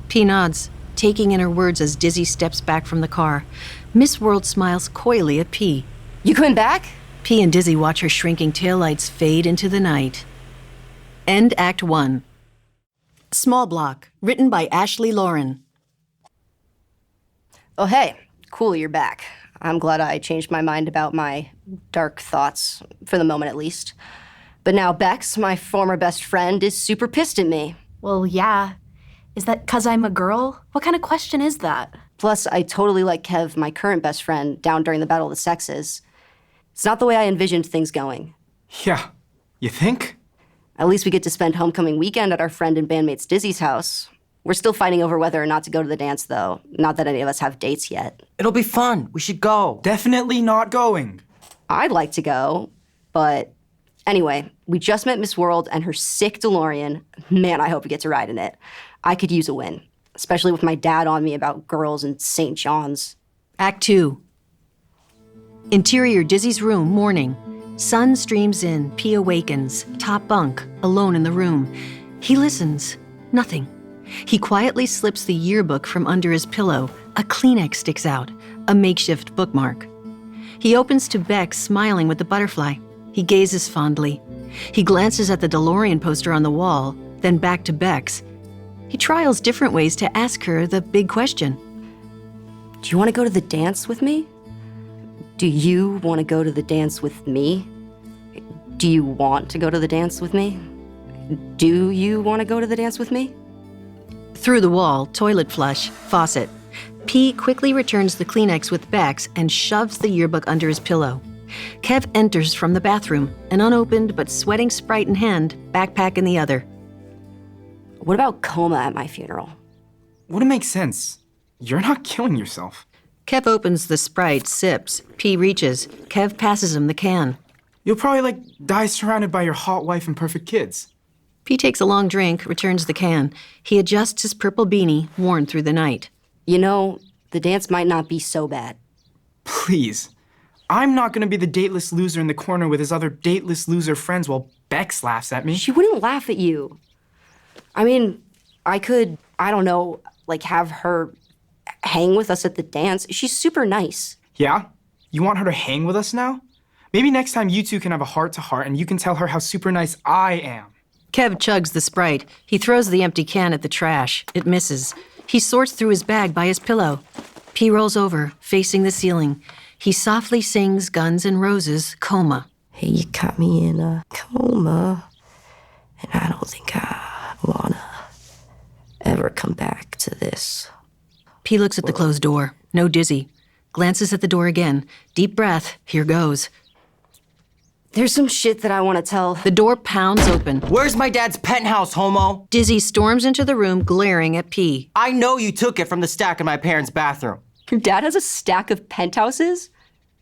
P nods, taking in her words as Dizzy steps back from the car. Miss World smiles coyly at P. You coming back? P and Dizzy watch her shrinking taillights fade into the night. End Act 1. Small Block, written by Ashley Lauren. Oh, hey. Cool, you're back. I'm glad I changed my mind about my dark thoughts, for the moment at least. But now Bex, my former best friend, is super pissed at me. Well, yeah. Is that 'cause I'm a girl? What kind of question is that? Plus, I totally like Kev, my current best friend, down during the Battle of the Sexes. It's not the way I envisioned things going. Yeah, you think? At least we get to spend homecoming weekend at our friend and bandmate's Dizzy's house. We're still fighting over whether or not to go to the dance, though. Not that any of us have dates yet. It'll be fun. We should go. Definitely not going. I'd like to go, but anyway, we just met Miss World and her sick DeLorean. Man, I hope we get to ride in it. I could use a win, especially with my dad on me about girls and St. John's. Act 2. Interior Dizzy's room, morning. Sun streams in, P awakens, top bunk, alone in the room. He listens. Nothing. He quietly slips the yearbook from under his pillow. A Kleenex sticks out, a makeshift bookmark. He opens to Bex, smiling with the butterfly. He gazes fondly. He glances at the DeLorean poster on the wall, then back to Bex. He trials different ways to ask her the big question. Do you want to go to the dance with me? Do you want to go to the dance with me? Do you want to go to the dance with me? Do you want to go to the dance with me? Through the wall, toilet flush, faucet. P quickly returns the Kleenex with Bex and shoves the yearbook under his pillow. Kev enters from the bathroom, an unopened but sweating Sprite in hand, backpack in the other. What about coma at my funeral? Wouldn't make sense. You're not killing yourself. Kev opens the Sprite, sips. P reaches. Kev passes him the can. You'll probably, die surrounded by your hot wife and perfect kids. P takes a long drink, returns the can. He adjusts his purple beanie, worn through the night. You know, the dance might not be so bad. Please. I'm not gonna be the dateless loser in the corner with his other dateless loser friends while Bex laughs at me. She wouldn't laugh at you. I mean, I could, have her hang with us at the dance. She's super nice. Yeah? You want her to hang with us now? Maybe next time you two can have a heart-to-heart and you can tell her how super nice I am. Kev chugs the Sprite. He throws the empty can at the trash. It misses. He sorts through his bag by his pillow. P rolls over, facing the ceiling. He softly sings Guns N' Roses' Coma. Hey, you caught me in a coma, and I don't think I wanna ever come back to this. P looks at the closed door. No Dizzy. Glances at the door again. Deep breath. Here goes. There's some shit that I want to tell. The door pounds open. Where's my dad's penthouse, homo? Dizzy storms into the room, glaring at P. I know you took it from the stack in my parents' bathroom. Your dad has a stack of penthouses?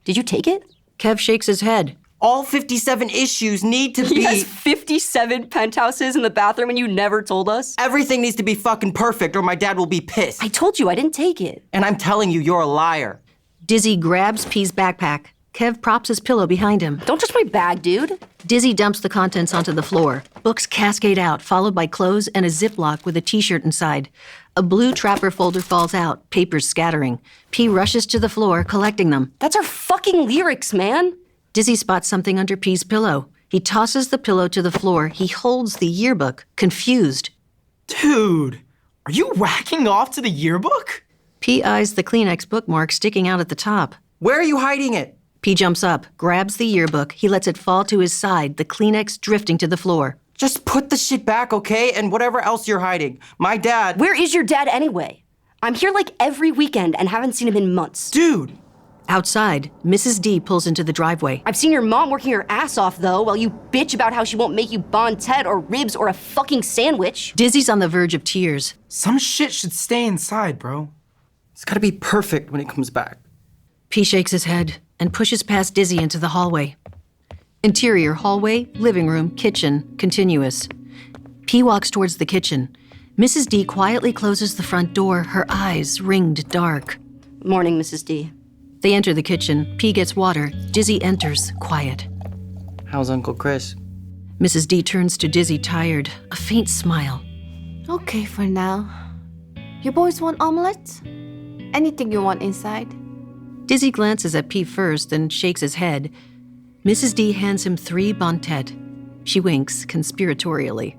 Did you take it? Kev shakes his head. All 57 issues need to be... He has 57 penthouses in the bathroom and you never told us? Everything needs to be fucking perfect or my dad will be pissed. I told you I didn't take it. And I'm telling you, you're a liar. Dizzy grabs P's backpack. Kev props his pillow behind him. Don't touch my bag, dude. Dizzy dumps the contents onto the floor. Books cascade out, followed by clothes and a Ziploc with a t-shirt inside. A blue trapper folder falls out, papers scattering. P rushes to the floor, collecting them. That's our fucking lyrics, man. Dizzy spots something under P's pillow. He tosses the pillow to the floor. He holds the yearbook, confused. Dude, are you whacking off to the yearbook? P eyes the Kleenex bookmark sticking out at the top. Where are you hiding it? P jumps up, grabs the yearbook. He lets it fall to his side, the Kleenex drifting to the floor. Just put the shit back, okay? And whatever else you're hiding. My dad... Where is your dad anyway? I'm here like every weekend and haven't seen him in months. Dude! Outside, Mrs. D pulls into the driveway. I've seen your mom working her ass off, though, while you bitch about how she won't make you bon Ted or ribs or a fucking sandwich. Dizzy's on the verge of tears. Some shit should stay inside, bro. It's gotta be perfect when he comes back. P shakes his head and pushes past Dizzy into the hallway. Interior hallway, living room, kitchen, continuous. P walks towards the kitchen. Mrs. D quietly closes the front door, her eyes ringed dark. Morning, Mrs. D. They enter the kitchen. P gets water. Dizzy enters, quiet. How's Uncle Chris? Mrs. D turns to Dizzy, tired, a faint smile. Okay for now. You boys want omelette? Anything you want inside? Dizzy glances at P first and shakes his head. Mrs. D hands him 3 bon tête. She winks conspiratorially.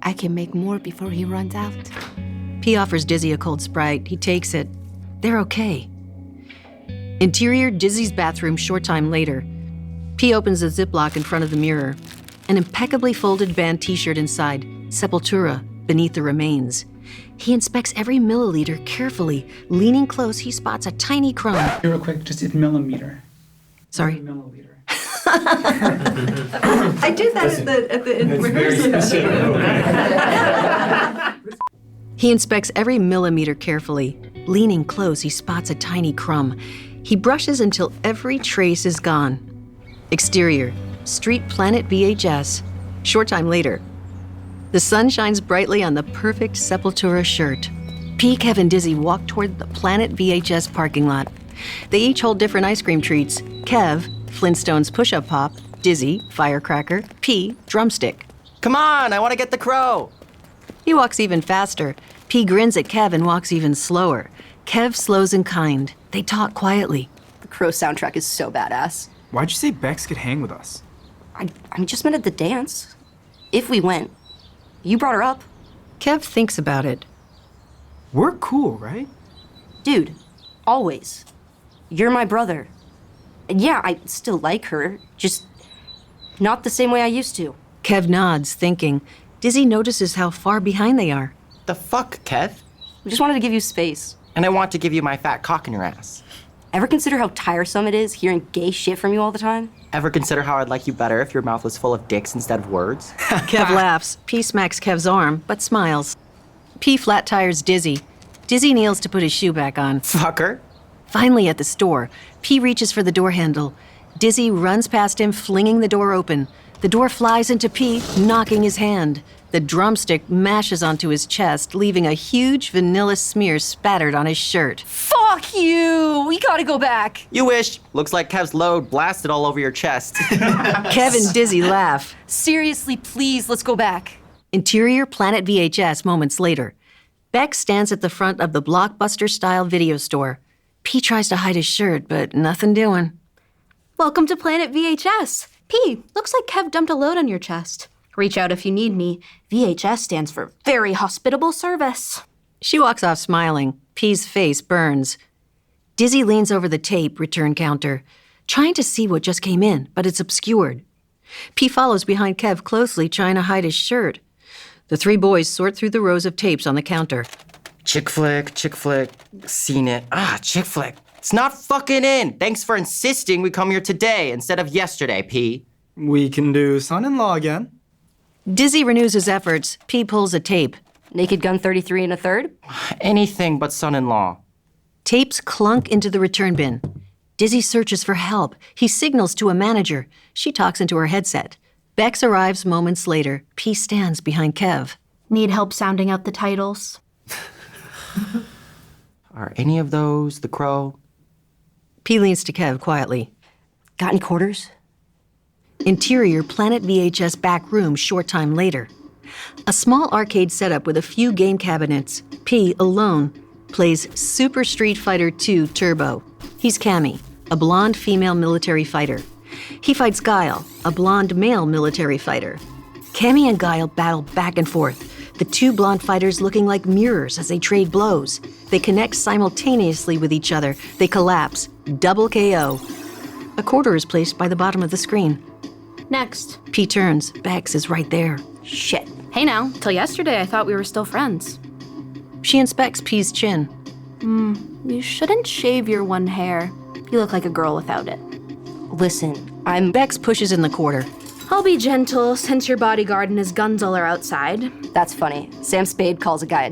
I can make more before he runs out. P offers Dizzy a cold Sprite. He takes it. They're okay. Interior Dizzy's bathroom short time later. P opens a Ziploc in front of the mirror. An impeccably folded band t-shirt inside. Sepultura beneath the remains. He inspects every milliliter carefully. Leaning close, he spots a tiny crumb. Real quick, just in millimeter. Sorry? Milliliter. I did that at the rehearsal. He inspects every millimeter carefully. Leaning close, he spots a tiny crumb. He brushes until every trace is gone. Exterior, Street Planet VHS. Short time later. The sun shines brightly on the perfect Sepultura shirt. P, Kev, and Dizzy walk toward the Planet VHS parking lot. They each hold different ice cream treats. Kev, Flintstones push-up pop. Dizzy, firecracker. P, drumstick. Come on, I want to get the crow. He walks even faster. P grins at Kev and walks even slower. Kev slows and kind. They talk quietly. The Crow soundtrack is so badass. Why'd you say Bex could hang with us? I just meant at the dance. If we went. You brought her up. Kev thinks about it. We're cool, right? Dude, always. You're my brother. And yeah, I still like her, just not the same way I used to. Kev nods, thinking. Dizzy notices how far behind they are. The fuck, Kev? I just wanted to give you space. And I want to give you my fat cock in your ass. Ever consider how tiresome it is hearing gay shit from you all the time? Ever consider how I'd like you better if your mouth was full of dicks instead of words? Kev laughs. P smacks Kev's arm, but smiles. P flat tires Dizzy. Dizzy kneels to put his shoe back on. Fucker. Finally at the store, P reaches for the door handle. Dizzy runs past him, flinging the door open. The door flies into P, knocking his hand. The drumstick mashes onto his chest, leaving a huge vanilla smear spattered on his shirt. Fuck you! We gotta go back. You wish. Looks like Kev's load blasted all over your chest. Kev and Dizzy laugh. Seriously, please, let's go back. Interior Planet VHS moments later. Bex stands at the front of the Blockbuster-style video store. P tries to hide his shirt, but nothing doing. Welcome to Planet VHS. P, looks like Kev dumped a load on your chest. Reach out if you need me. VHS stands for Very Hospitable Service. She walks off smiling. P's face burns. Dizzy leans over the tape return counter, trying to see what just came in, but it's obscured. P follows behind Kev closely, trying to hide his shirt. The 3 boys sort through the rows of tapes on the counter. Chick flick, seen it. Chick flick. It's not fucking in. Thanks for insisting we come here today instead of yesterday, P. We can do son-in-law again. Dizzy renews his efforts. P pulls a tape. Naked Gun 33 1/3? Anything but son-in-law. Tapes clunk into the return bin. Dizzy searches for help. He signals to a manager. She talks into her headset. Bex arrives moments later. P stands behind Kev. Need help sounding out the titles? Are any of those the Crow? P leans to Kev quietly. Got any quarters? Interior Planet VHS back room short time later. A small arcade setup with a few game cabinets. P, alone, plays Super Street Fighter II Turbo. He's Cammy, a blonde female military fighter. He fights Guile, a blonde male military fighter. Cammy and Guile battle back and forth, the two blonde fighters looking like mirrors as they trade blows. They connect simultaneously with each other. They collapse. Double KO. A quarter is placed by the bottom of the screen. Next. P turns. Bex is right there. Shit. Hey now, till yesterday I thought we were still friends. She inspects P's chin. You shouldn't shave your one hair. You look like a girl without it. Listen, Bex pushes in the quarter. I'll be gentle since your bodyguard and his Gunzel are outside. That's funny. Sam Spade calls a guy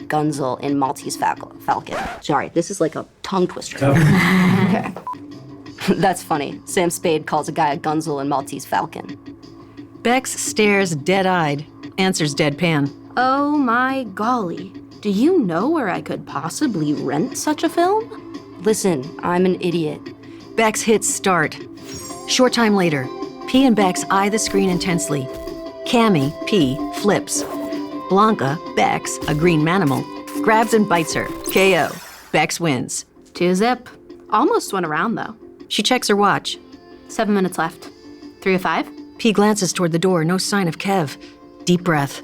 Gunzel in Maltese Falcon. Sorry, this is like a tongue twister. Okay. That's funny. Sam Spade calls a guy a Gunzel in Maltese Falcon. Bex stares dead-eyed, answers deadpan. Oh my golly. Do you know where I could possibly rent such a film? Listen, I'm an idiot. Bex hits start. Short time later, P and Bex eye the screen intensely. Cammy, P, flips. Blanca, Bex, a green manimal, grabs and bites her. KO. Bex wins. 2-zip. Almost went around, though. She checks her watch. 7 minutes left. 3 of 5? P glances toward the door, no sign of Kev. Deep breath.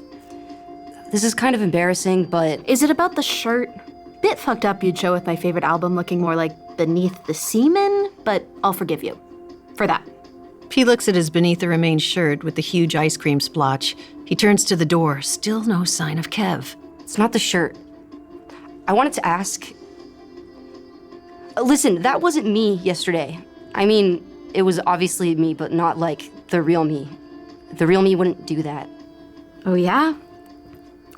This is kind of embarrassing, but... Is it about the shirt? Bit fucked up you'd show with my favorite album looking more like Beneath the Semen, but I'll forgive you. For that. P looks at his beneath the remains shirt with the huge ice cream splotch. He turns to the door, still no sign of Kev. It's not the shirt. I wanted to ask... Listen, that wasn't me yesterday. I mean, it was obviously me, but not like the real me. The real me wouldn't do that. Oh yeah?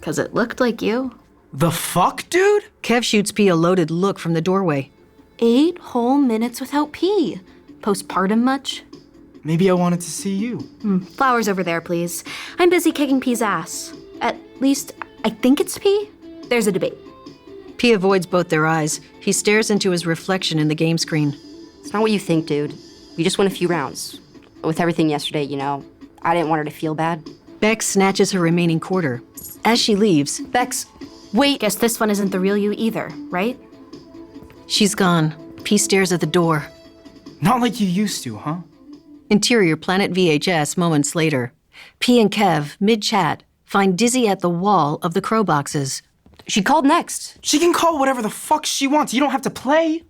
'Cause it looked like you. The fuck, dude? Kev shoots P a loaded look from the doorway. 8 whole minutes without P. Postpartum much? Maybe I wanted to see you. Flowers over there, please. I'm busy kicking P's ass. At least, I think it's P. There's a debate. P avoids both their eyes. He stares into his reflection in the game screen. It's not what you think, dude. We just won a few rounds. With everything yesterday, you know, I didn't want her to feel bad. Bex snatches her remaining quarter. As she leaves, Bex, wait. Guess this one isn't the real you either, right? She's gone. P stares at the door. Not like you used to, huh? Interior Planet VHS moments later. P and Kev, mid-chat, find Dizzy at the wall of the crow boxes. She called next. She can call whatever the fuck she wants. You don't have to play.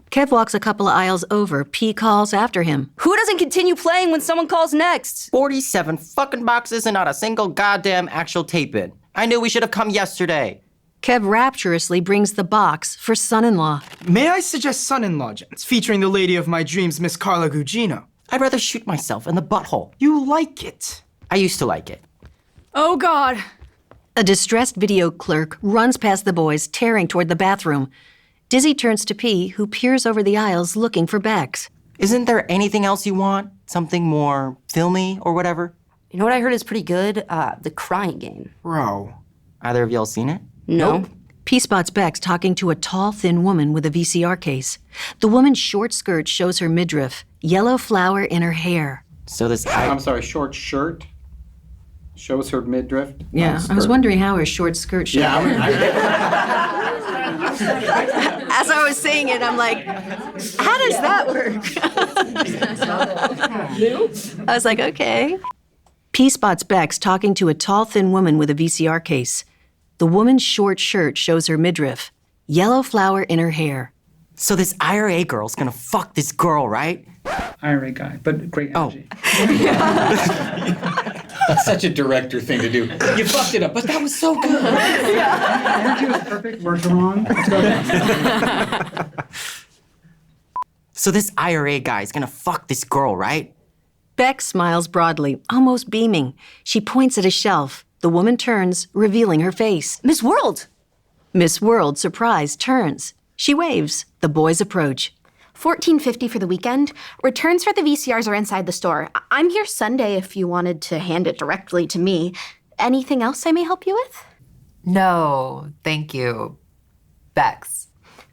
Kev walks a couple of aisles over. P calls after him. Who doesn't continue playing when someone calls next? 47 fucking boxes and not a single goddamn actual tape in. I knew we should have come yesterday. Kev rapturously brings the box for son-in-law. May I suggest son-in-law, gents, featuring the lady of my dreams, Miss Carla Gugino? I'd rather shoot myself in the butthole. You like it. I used to like it. Oh God. A distressed video clerk runs past the boys, tearing toward the bathroom. Dizzy turns to P, who peers over the aisles looking for Bex. Isn't there anything else you want? Something more filmy or whatever? You know what I heard is pretty good? The Crying Game. Bro. Either of y'all seen it? No. Nope. P spots Bex talking to a tall, thin woman with a VCR case. The woman's short skirt shows her midriff, yellow flower in her hair. So this... I'm sorry, short shirt shows her midriff? Yeah, I was wondering how her short skirt showed. Yeah, As I was saying it, I'm like, how does that work? I was like, okay. P spots Bex talking to a tall, thin woman with a VCR case. The woman's short shirt shows her midriff, yellow flower in her hair. So this IRA girl's gonna fuck this girl, right? IRA guy, but great energy. That's such a director thing to do. You fucked it up, but that was so good. Energy was perfect, words wrong. Let's go next. So this IRA guy's gonna fuck this girl, right? Bex smiles broadly, almost beaming. She points at a shelf. The woman turns, revealing her face. Miss World! Miss World, surprised, turns. She waves. The boys approach. $14.50 for the weekend. Returns for the VCRs are inside the store. I'm here Sunday if you wanted to hand it directly to me. Anything else I may help you with? No, thank you. Bex.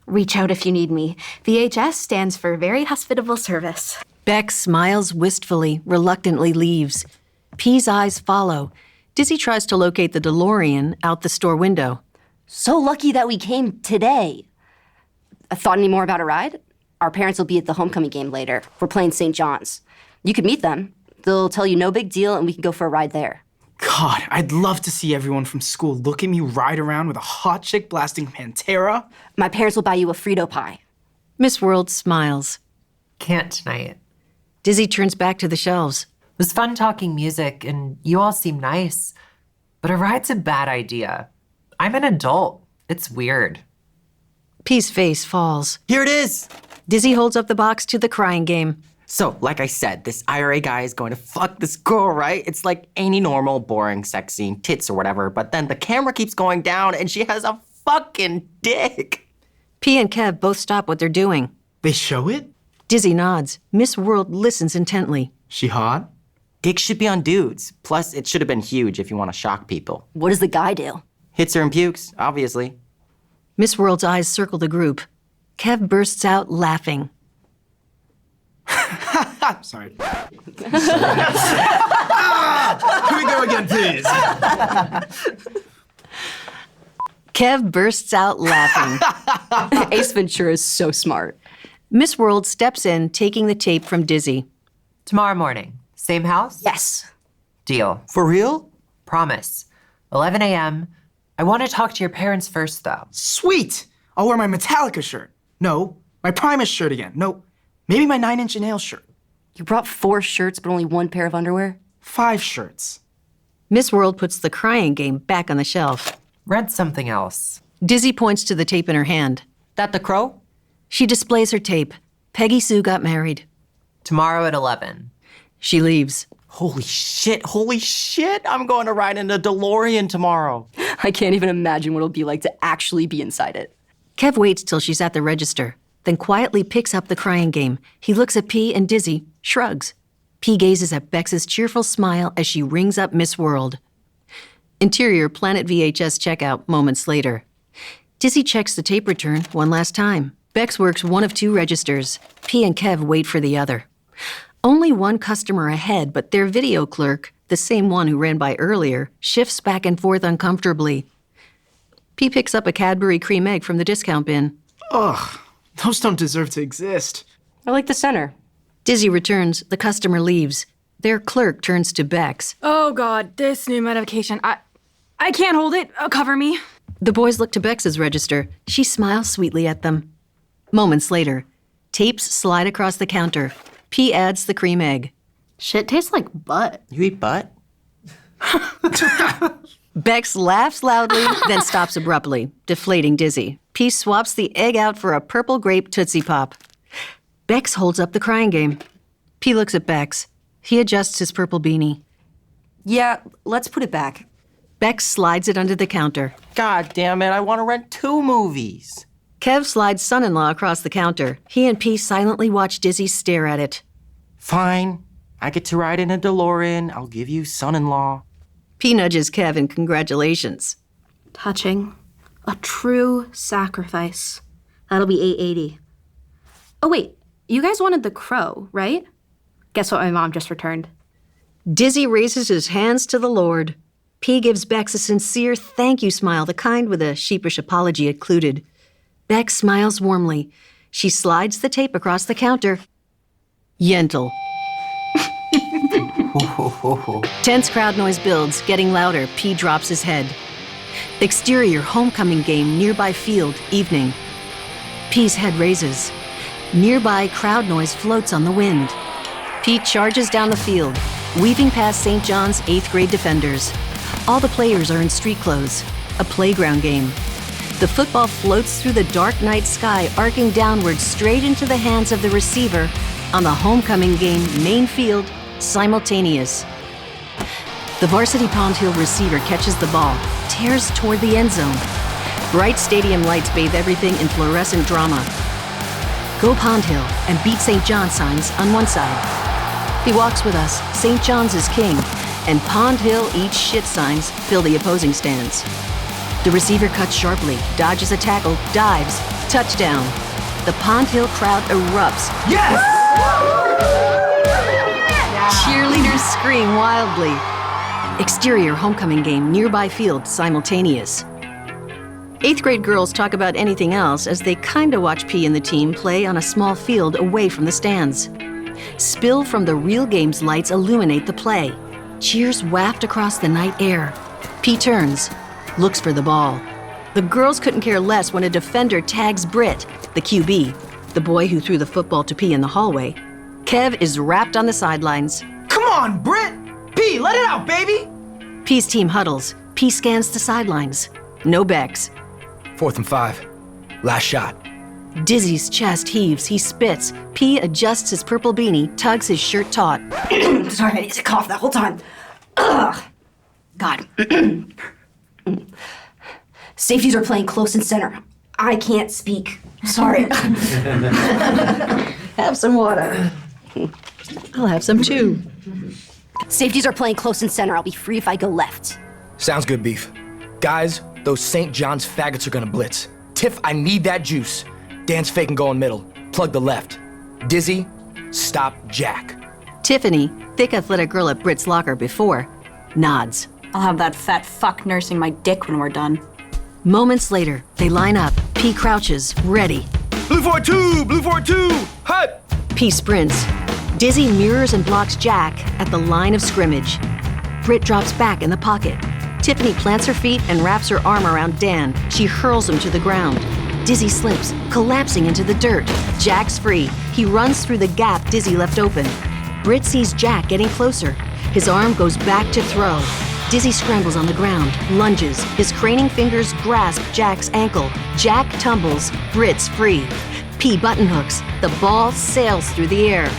Reach out if you need me. VHS stands for Very Hospitable Service. Bex smiles wistfully, reluctantly leaves. P's eyes follow. Dizzy tries to locate the DeLorean out the store window. So lucky that we came today. Thought any more about a ride? Our parents will be at the homecoming game later. We're playing St. John's. You could meet them. They'll tell you no big deal and we can go for a ride there. God, I'd love to see everyone from school look at me ride around with a hot chick blasting Pantera. My parents will buy you a Frito pie. Miss World smiles. Can't tonight. Dizzy turns back to the shelves. It was fun talking music, and you all seem nice. But a ride's a bad idea. I'm an adult. It's weird. P's face falls. Here it is. Dizzy holds up the box to the crying game. So, like I said, this IRA guy is going to fuck this girl, right? It's like any normal, boring sex scene, tits or whatever, but then the camera keeps going down and she has a fucking dick. P and Kev both stop what they're doing. They show it? Dizzy nods. Miss World listens intently. She hot? Dick should be on dudes. Plus, it should have been huge if you want to shock people. What does the guy do? Hits her and pukes, obviously. Miss World's eyes circle the group. Kev bursts out laughing. Sorry. Can we go again, please? Kev bursts out laughing. Ace Ventura is so smart. Miss World steps in, taking the tape from Dizzy. Tomorrow morning. Same house? Yes. Deal. For real? Promise. 11 a.m. I want to talk to your parents first, though. Sweet! I'll wear my Metallica shirt. No, my Primus shirt again. No, maybe my 9 Inch Nails shirt. You brought 4 shirts but only 1 pair of underwear? 5 shirts. Miss World puts the crying game back on the shelf. Rent something else. Dizzy points to the tape in her hand. That the crow? She displays her tape. Peggy Sue got married. Tomorrow at 11. She leaves. Holy shit, I'm going to ride in a DeLorean tomorrow. I can't even imagine what it'll be like to actually be inside it. Kev waits till she's at the register, then quietly picks up the crying game. He looks at P and Dizzy, shrugs. P gazes at Bex's cheerful smile as she rings up Miss World. Interior Planet VHS checkout moments later. Dizzy checks the tape return one last time. Bex works one of 2 registers. P and Kev wait for the other. Only one customer ahead, but their video clerk, the same one who ran by earlier, shifts back and forth uncomfortably. P picks up a Cadbury cream egg from the discount bin. Ugh, those don't deserve to exist. I like the center. Dizzy returns, the customer leaves. Their clerk turns to Bex. Oh God, this new medication. I can't hold it. Cover me. The boys look to Bex's register. She smiles sweetly at them. Moments later, tapes slide across the counter. P adds the cream egg. Shit tastes like butt. You eat butt? Bex laughs loudly, then stops abruptly, deflating Dizzy. P swaps the egg out for a purple grape Tootsie Pop. Bex holds up the crying game. P looks at Bex. He adjusts his purple beanie. Yeah, let's put it back. Bex slides it under the counter. God damn it, I want to rent 2 movies. Kev slides son-in-law across the counter. He and P silently watch Dizzy stare at it. Fine. I get to ride in a DeLorean. I'll give you son-in-law. P nudges Kev in congratulations. Touching. A true sacrifice. That'll be $8.80. Oh wait, you guys wanted the crow, right? Guess what my mom just returned? Dizzy raises his hands to the Lord. P gives Bex a sincere thank you smile, the kind with a sheepish apology included. Bex smiles warmly. She slides the tape across the counter. Yentl. Tense crowd noise builds, getting louder. P drops his head. Exterior homecoming game, nearby field, evening. P's head raises. Nearby crowd noise floats on the wind. P charges down the field, weaving past St. John's 8th grade defenders. All the players are in street clothes. A playground game. The football floats through the dark night sky, arcing downward straight into the hands of the receiver on the homecoming game main field, simultaneous. The varsity Pond Hill receiver catches the ball, tears toward the end zone. Bright stadium lights bathe everything in fluorescent drama. Go Pond Hill and beat St. John signs on one side. He walks with us, St. John's is king, and Pond Hill eats shit signs fill the opposing stands. The receiver cuts sharply, dodges a tackle, dives, touchdown. The Pond Hill crowd erupts. Yes! Cheerleaders scream wildly. Exterior homecoming game, nearby field, simultaneous. 8th grade girls talk about anything else as they kinda watch P and the team play on a small field away from the stands. Spill from the real game's lights illuminate the play. Cheers waft across the night air. P turns, looks for the ball. The girls couldn't care less when a defender tags Britt, the QB, the boy who threw the football to P in the hallway. Kev is wrapped on the sidelines. Come on, Britt! P, let it out, baby! P's team huddles. P scans the sidelines. No Becks. 4th and 5. Last shot. Dizzy's chest heaves. He spits. P adjusts his purple beanie, tugs his shirt taut. Sorry, I need to cough that whole time. Ugh. God. Safeties are playing close and center. I can't speak. Sorry. Have some water. I'll have some too. Safeties are playing close and center. I'll be free if I go left. Sounds good, Beef. Guys, those St. John's faggots are gonna blitz. Tiff, I need that juice. Dan's faking going middle. Plug the left. Dizzy, stop Jack. Tiffany, thick athletic girl at Britt's locker before, nods. I'll have that fat fuck nursing my dick when we're done. Moments later, they line up. P crouches, ready. Blue 4-2, blue 4-2, hut! P sprints. Dizzy mirrors and blocks Jack at the line of scrimmage. Britt drops back in the pocket. Tiffany plants her feet and wraps her arm around Dan. She hurls him to the ground. Dizzy slips, collapsing into the dirt. Jack's free. He runs through the gap Dizzy left open. Britt sees Jack getting closer. His arm goes back to throw. Dizzy scrambles on the ground, lunges. His craning fingers grasp Jack's ankle. Jack tumbles. Britt's free. P button hooks. The ball sails through the air.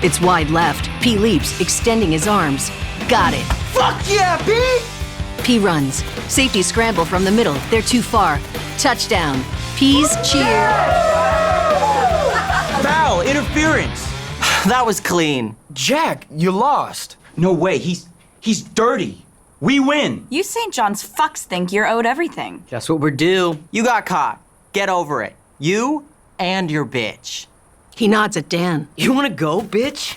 It's wide left. P leaps, extending his arms. Got it. Fuck yeah, P! P runs. Safety scramble from the middle. They're too far. Touchdown. P's cheer. Foul! Interference! That was clean. Jack, you lost. No way, he's dirty. We win. You St. John's fucks think you're owed everything. Just what we're due. You got caught. Get over it. You and your bitch. He nods at Dan. You wanna go, bitch?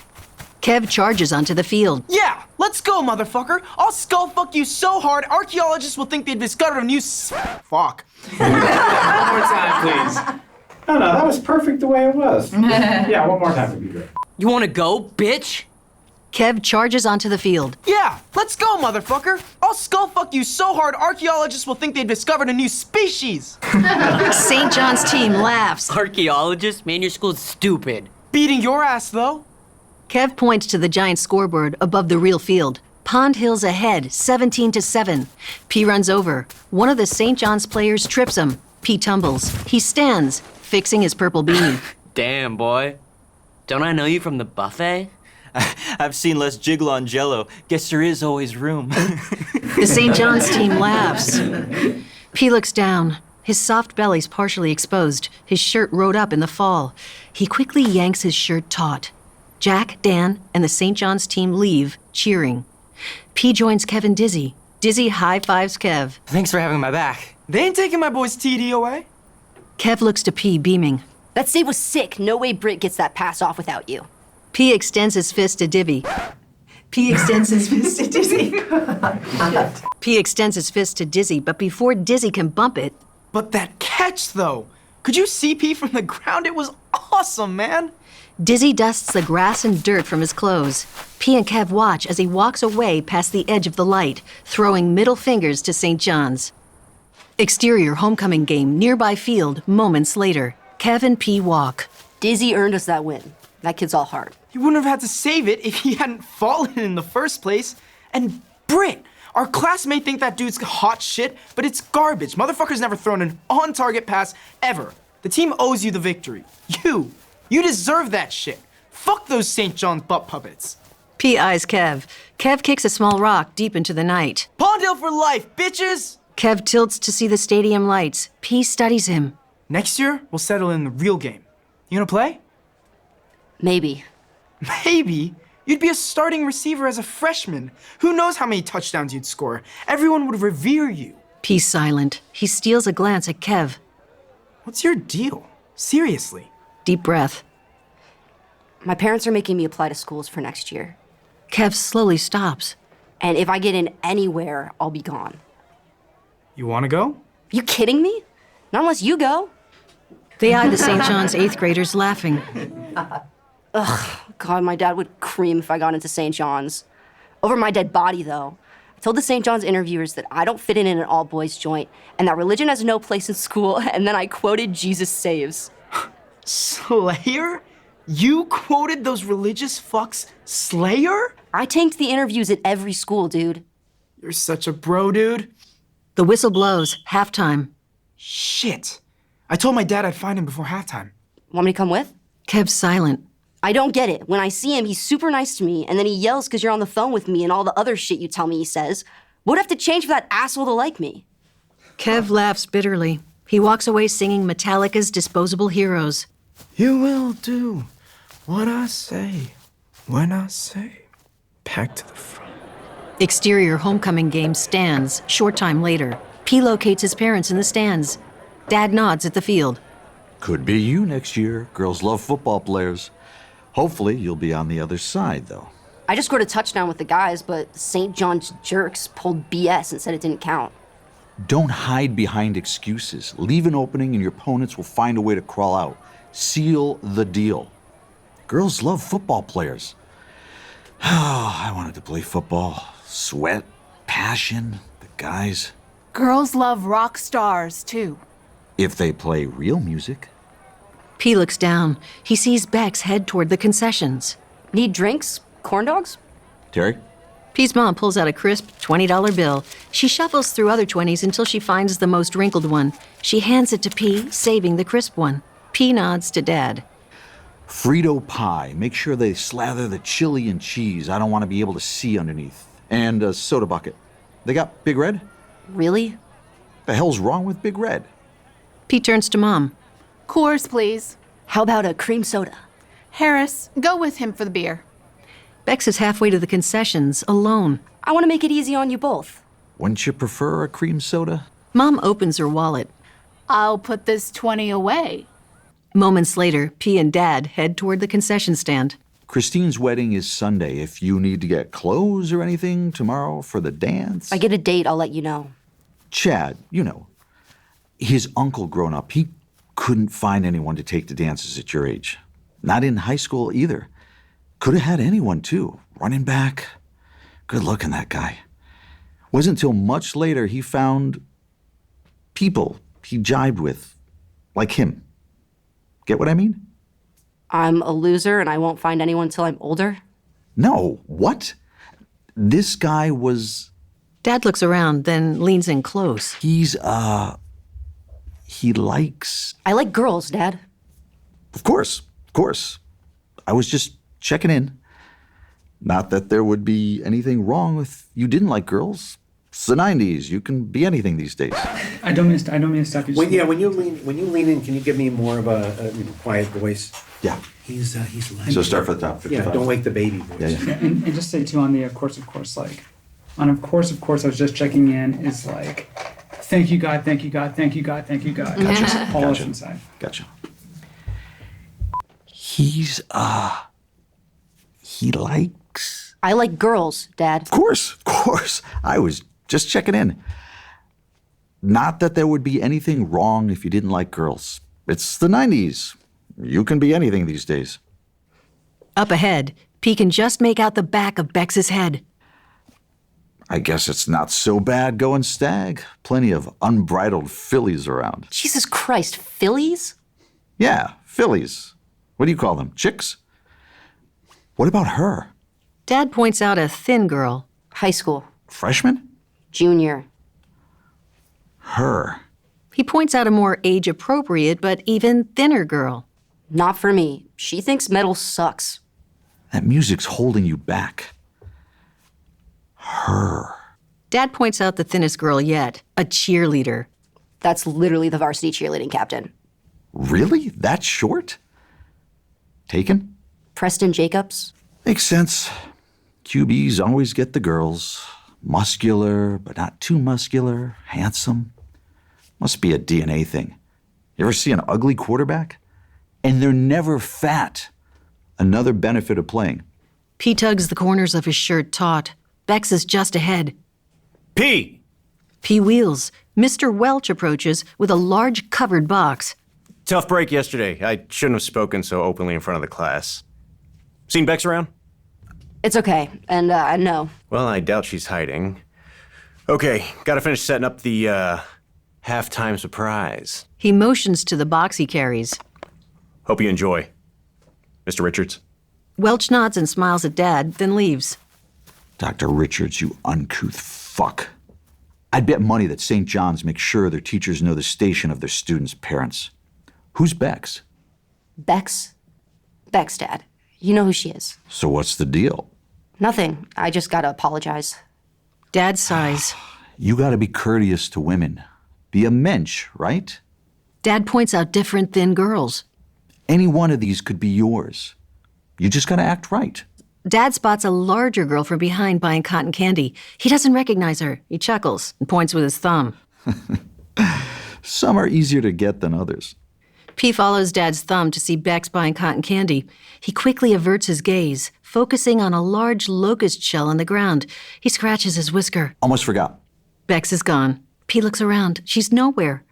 Kev charges onto the field. Yeah, let's go, motherfucker. I'll skull fuck you so hard, archaeologists will think they've discovered a new fuck. One more time, please. No, that was perfect the way it was. Yeah, one more time would be great. You wanna go, bitch? Kev charges onto the field. Yeah, let's go, motherfucker. I'll skull fuck you so hard, archaeologists will think they've discovered a new species. St. John's team laughs. Archaeologist? Man, your school's stupid. Beating your ass, though. Kev points to the giant scoreboard above the real field. Pond Hill's ahead, 17-7. P runs over. One of the St. John's players trips him. P tumbles. He stands, fixing his purple beanie. Damn, boy. Don't I know you from the buffet? I've seen less jiggle on Jello. Guess there is always room. The St. John's team laughs. P looks down. His soft belly's partially exposed, his shirt rode up in the fall. He quickly yanks his shirt taut. Jack, Dan, and the St. John's team leave, cheering. P joins Kev and Dizzy. Dizzy high-fives Kev. Thanks for having my back. They ain't taking my boy's TD away. Kev looks to P, beaming. That save was sick. No way Britt gets that pass off without you. P extends his fist to Divvy. P extends his fist to Dizzy. P extends his fist to Dizzy, but before Dizzy can bump it... But that catch, though! Could you see P from the ground? It was awesome, man! Dizzy dusts the grass and dirt from his clothes. P and Kev watch as he walks away past the edge of the light, throwing middle fingers to St. John's. Exterior homecoming game, nearby field, moments later. Kev and P walk. Dizzy earned us that win. That kid's all heart. He wouldn't have had to save it if he hadn't fallen in the first place. And Britt, our class may think that dude's hot shit, but it's garbage. Motherfucker's never thrown an on-target pass ever. The team owes you the victory. You deserve that shit. Fuck those St. John's butt puppets. P eyes Kev. Kev kicks a small rock deep into the night. Pondale for life, bitches! Kev tilts to see the stadium lights. P studies him. Next year, we'll settle in the real game. You gonna play? Maybe. Maybe? You'd be a starting receiver as a freshman. Who knows how many touchdowns you'd score? Everyone would revere you. P's silent. He steals a glance at Kev. What's your deal? Seriously. Deep breath. My parents are making me apply to schools for next year. Kev slowly stops. And if I get in anywhere, I'll be gone. You want to go? You kidding me? Not unless you go. They eye the St. John's 8th graders laughing. Ugh, God, my dad would cream if I got into St. John's. Over my dead body, though. I told the St. John's interviewers that I don't fit in an all-boys joint and that religion has no place in school, and then I quoted Jesus Saves. Slayer? You quoted those religious fucks Slayer? I tanked the interviews at every school, dude. You're such a bro, dude. The whistle blows. Halftime. Shit. I told my dad I'd find him before halftime. Want me to come with? Kev's silent. I don't get it. When I see him, he's super nice to me, and then he yells because you're on the phone with me and all the other shit you tell me he says. What would have to change for that asshole to like me? Kev laughs bitterly. He walks away singing Metallica's Disposable Heroes. You will do what I say when I say. Back to the front. Exterior homecoming game stands. Short time later, P locates his parents in the stands. Dad nods at the field. Could be you next year. Girls love football players. Hopefully, you'll be on the other side, though. I just scored a touchdown with the guys, but St. John's jerks pulled BS and said it didn't count. Don't hide behind excuses. Leave an opening and your opponents will find a way to crawl out. Seal the deal. Girls love football players. Oh, I wanted to play football. Sweat, passion, the guys. Girls love rock stars, too. If they play real music. P looks down. He sees Bex head toward the concessions. Need drinks? Corn dogs? Terry? P's mom pulls out a crisp $20 bill. She shuffles through other 20s until she finds the most wrinkled one. She hands it to P, saving the crisp one. P nods to Dad. Frito pie. Make sure they slather the chili and cheese. I don't want to be able to see underneath. And a soda bucket. They got Big Red? Really? The hell's wrong with Big Red? P turns to Mom. Coors, please. How about a cream soda? Harris, go with him for the beer. Bex is halfway to the concessions, alone. I want to make it easy on you both. Wouldn't you prefer a cream soda? Mom opens her wallet. I'll put this 20 away. Moments later, P and Dad head toward the concession stand. Christine's wedding is Sunday. If you need to get clothes or anything tomorrow for the dance. If I get a date, I'll let you know. Chad, you know, his uncle grown up, he couldn't find anyone to take to dances at your age. Not in high school either. Could have had anyone too. Running back. Good looking, that guy. Wasn't until much later he found people he jibed with, like him. Get what I mean? I'm a loser and I won't find anyone till I'm older? No, what? This guy was... Dad looks around, then leans in close. He likes... I like girls, Dad. Of course. I was just checking in. Not that there would be anything wrong if you didn't like girls. It's the 90s. You can be anything these days. I don't mean to stop you. When you lean in, can you give me more of a quiet voice? Yeah. He's like. So start from the top. 55. Yeah, don't wake the baby voice. Yeah, and just say too on the of course, like, on of course, I was just checking in is like, thank you God, thank you God, thank you God, thank you God. Gotcha. All is inside. Gotcha. He likes... I like girls, Dad. Of course. I was just checking in. Not that there would be anything wrong if you didn't like girls. It's the 90s. You can be anything these days. Up ahead, P can just make out the back of Bex's head. I guess it's not so bad going stag. Plenty of unbridled fillies around. Jesus Christ, fillies? Yeah, fillies. What do you call them? Chicks? What about her? Dad points out a thin girl. High school. Freshman? Junior. Her. He points out a more age-appropriate but even thinner girl. Not for me. She thinks metal sucks. That music's holding you back. Her. Dad points out the thinnest girl yet, a cheerleader. That's literally the varsity cheerleading captain. Really? That short? Taken? Preston Jacobs. Makes sense. QBs always get the girls. Muscular, but not too muscular. Handsome. Must be a DNA thing. You ever see an ugly quarterback? And they're never fat. Another benefit of playing. P tugs the corners of his shirt taut. Bex is just ahead. P! P wheels. Mr. Welch approaches with a large covered box. Tough break yesterday. I shouldn't have spoken so openly in front of the class. Seen Bex around? It's okay, and no. Well, I doubt she's hiding. Okay, gotta finish setting up the, halftime surprise. He motions to the box he carries. Hope you enjoy. Mr. Richards? Welch nods and smiles at Dad, then leaves. Dr. Richards, you uncouth fuck. I'd bet money that St. John's makes sure their teachers know the station of their students' parents. Who's Bex? Bex? Bex, Dad. You know who she is. So what's the deal? Nothing. I just gotta apologize. Dad sighs. You gotta be courteous to women. Be a mensch, right? Dad points out different thin girls. Any one of these could be yours. You just gotta act right. Dad spots a larger girl from behind buying cotton candy. He doesn't recognize her. He chuckles and points with his thumb. Some are easier to get than others. P follows Dad's thumb to see Bex buying cotton candy. He quickly averts his gaze, focusing on a large locust shell on the ground. He scratches his whisker. Almost forgot. Bex is gone. P looks around. She's nowhere.